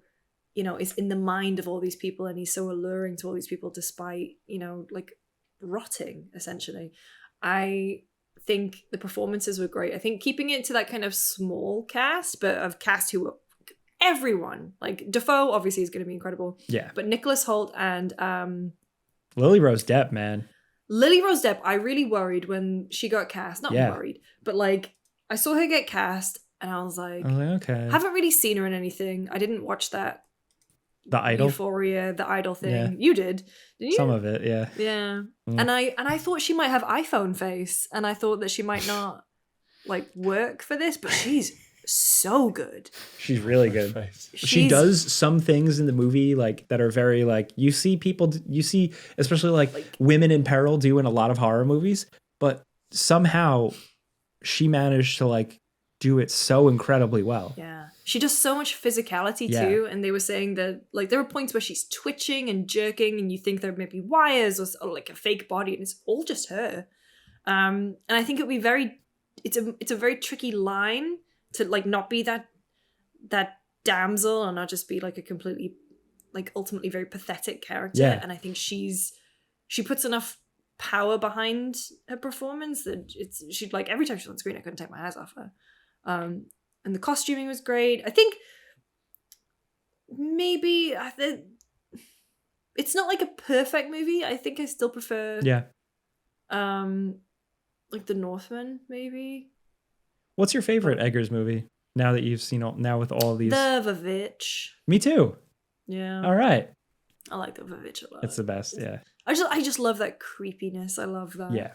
is in the mind of all these people, and he's so alluring to all these people despite, like rotting essentially. I think the performances were great. I think keeping it to that kind of small cast, but of cast who everyone, like Defoe obviously is going to be incredible.
Yeah.
But Nicholas Hoult and
Lily Rose Depp, man.
Lily Rose Depp, I really worried when she got cast. Not worried, but like I saw her get cast and I was like,
okay.
Haven't really seen her in anything. I didn't watch that
The Idol?
Euphoria, the Idol thing.
Yeah.
You did you?
Some of it, yeah.
Yeah.
Mm.
And I thought she might have iPhone face, and I thought that she might not like work for this, but she's so good.
She's really good. She does some things in the movie like that are very like you see especially like women in peril do in a lot of horror movies, but somehow she managed to like do it so incredibly well.
Yeah. She does so much physicality too, and they were saying that like there were points where she's twitching and jerking and you think there may be wires or like a fake body, and it's all just her. And I think it'd be it's a very tricky line to like not be that damsel and not just be like a completely like ultimately very pathetic character.
Yeah.
And I think she puts enough power behind her performance that she'd like every time she's on screen I couldn't take my eyes off her. And the costuming was great. I think maybe it's not like a perfect movie. I think I still prefer like The Northman maybe.
What's your favorite Eggers movie now that you've seen now with all these?
The Vavitch.
Me too.
Yeah.
All right.
I like The Vavitch a lot.
It's the best, yeah.
I just love that creepiness. I love that.
Yeah.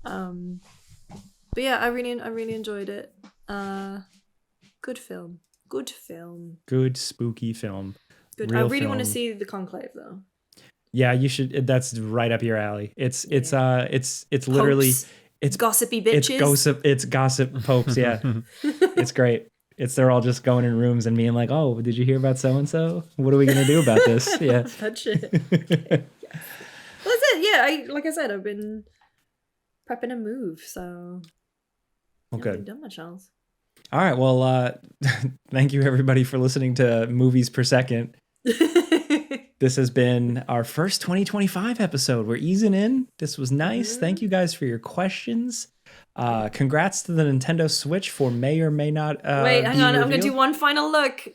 But yeah, I really enjoyed it. Good film. Good
spooky film.
Good.
Real
I really want to
film.
see The Conclave though.
Yeah, you should. That's right up your alley. It's literally
Popes, it's gossipy bitches.
It's gossip popes. Yeah, it's great. They're all just going in rooms and being like, "Oh, did you hear about so and so? What are we gonna do about this?" Yeah,
that shit. Okay. Yes. Well, that's it. Yeah, like I said, I've been prepping a move, so
well,
I haven't
good.
done much else.
All right. Well, thank you everybody for listening to Movies Per Second. This has been our first 2025 episode. We're easing in. This was nice. Thank you guys for your questions. Congrats to the Nintendo Switch for may or may not.
Wait, hang on. I'm gonna do one final look.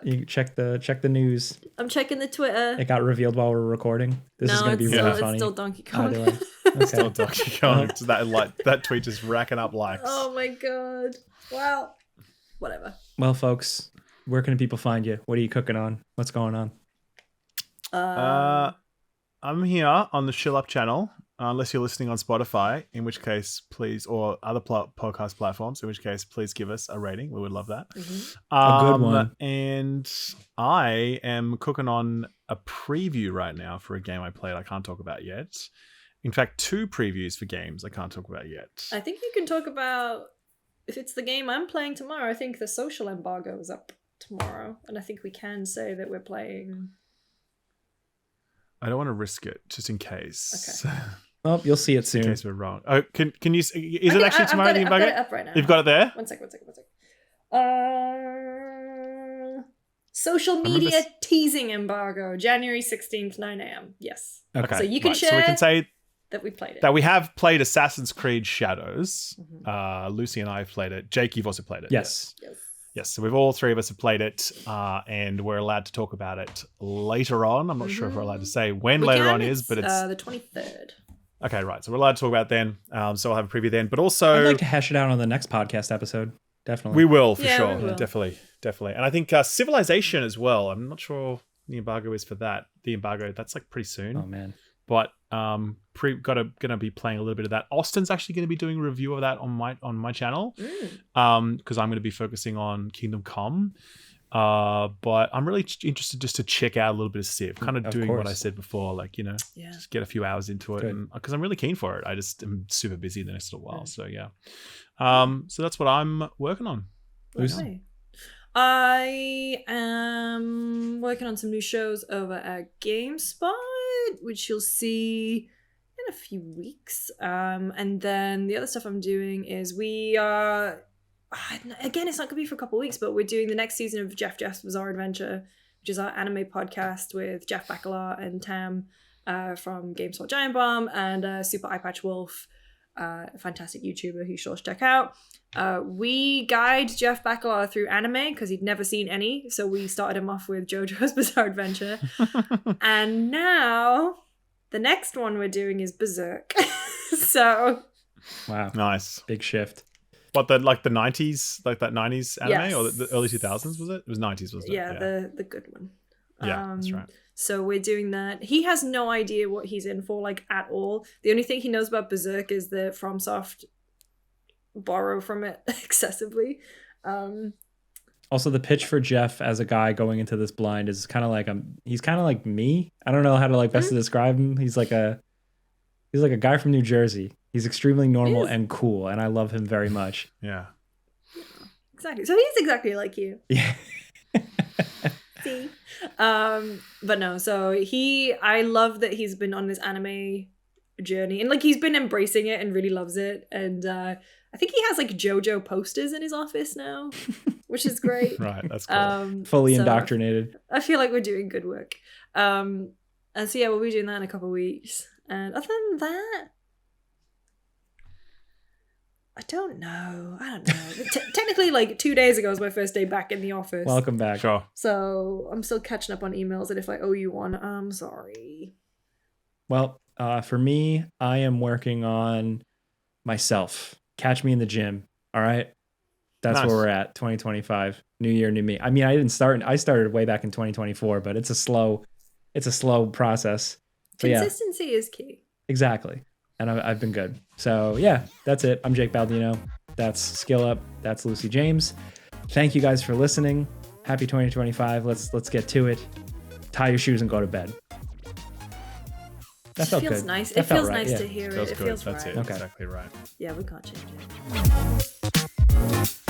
You check the news.
I'm checking the Twitter.
It got revealed while we're recording. This is gonna be really funny.
It's still Donkey Kong.
Okay.
Still Donkey Kong. That tweet is racking up likes.
Oh my god! Wow. Whatever.
Well, folks, where can people find you? What are you cooking on? What's going on?
I'm here on the Chill Up channel, unless you're listening on Spotify, in which case, please, or other podcast platforms, in which case, please give us a rating. We would love that.
A good one.
And I am cooking on a preview right now for a game I played I can't talk about yet. In fact, 2 previews for games I can't talk about yet.
I think you can talk about, if it's the game I'm playing tomorrow, I think the social embargo is up tomorrow. And I think we can say that we're playing...
I don't want to risk it, just in case.
Okay.
Well, you'll see it soon.
In case we're wrong. Oh, can you? Is it actually tomorrow?
I've got it up right now.
You've got it there.
One second. Social media teasing embargo, January 16th, 9 a.m. Yes.
Okay.
So you can share.
So we can say
that we played it.
That we have played Assassin's Creed Shadows. Lucy and I have played it. Jake, you've also played it.
Yes.
Yes, so all 3 of us have played it, and we're allowed to talk about it later on. I'm not sure if we're allowed to say when later on is, but it's
the 23rd.
Okay, right. So we're allowed to talk about it then. So I'll have a preview then. But also,
I'd like to hash it out on the next podcast episode. Definitely,
we will for sure.
We will.
Definitely. And I think Civilization as well. I'm not sure the embargo is for that. The embargo that's like pretty soon.
Oh man.
But Gonna be playing a little bit of that. Austin's actually going to be doing a review of that on my channel, because I'm going to be focusing on Kingdom Come. But I'm really interested just to check out a little bit of Civ, kind of doing what I said before, like, just get a few hours into it, because I'm really keen for it. I just am super busy the next little while. So yeah. So that's what I'm working on.
Okay. I am working on some new shows over at Gamespot, which you'll see in a few weeks. And then the other stuff I'm doing is we are, again, it's not going to be for a couple of weeks, but we're doing the next season of Jeff's Bizarre Adventure, which is our anime podcast with Jeff Bacala and Tam from GameSpot Giant Bomb, and Super Eye Patch Wolf, a fantastic YouTuber who you should check out. We guide Jeff Bacala through anime because he'd never seen any, so we started him off with JoJo's Bizarre Adventure. And now the next one we're doing is Berserk. So
wow,
nice,
big shift.
What, the 90s, like that 90s anime,
yes.
or the early 2000s, was it? It was 90s, wasn't it?
Yeah, the good one.
Yeah, that's right.
So we're doing that. He has no idea what he's in for, like, at all. The only thing he knows about Berserk is that FromSoft borrow from it excessively.
Also, the pitch for Jeff as a guy going into this blind is kind of like he's kind of like me. I don't know how to best to describe him. He's like a guy from New Jersey. He's extremely normal and cool, and I love him very much.
Yeah.
Exactly. So he's exactly like you.
Yeah.
See? But no, so I love that he's been on this anime journey, and like he's been embracing it and really loves it. And I think he has like JoJo posters in his office now, which is great.
Right, that's cool.
Fully indoctrinated.
I feel like we're doing good work. And so yeah, we'll be doing that in a couple of weeks. And other than that, I don't know. Technically, like 2 days ago was my first day back in the office.
Welcome back.
Sure.
So I'm still catching up on emails, and if I owe you one, I'm sorry.
Well, for me, I am working on myself. Catch me in the gym. All right. That's where we're at. 2025. New year, new me. I mean, I started way back in 2024, but it's a slow process. But
consistency is key.
Exactly. And I've been good. So yeah, that's it. I'm Jake Baldino. That's Skill Up. That's Lucy James. Thank you guys for listening. Happy 2025. Let's get to it. Tie your shoes and go to bed. That felt
feels
good.
nice.
That
it feels
felt right,
nice to hear it. It feels
That's
right.
it. Exactly right.
Yeah, we can't change it.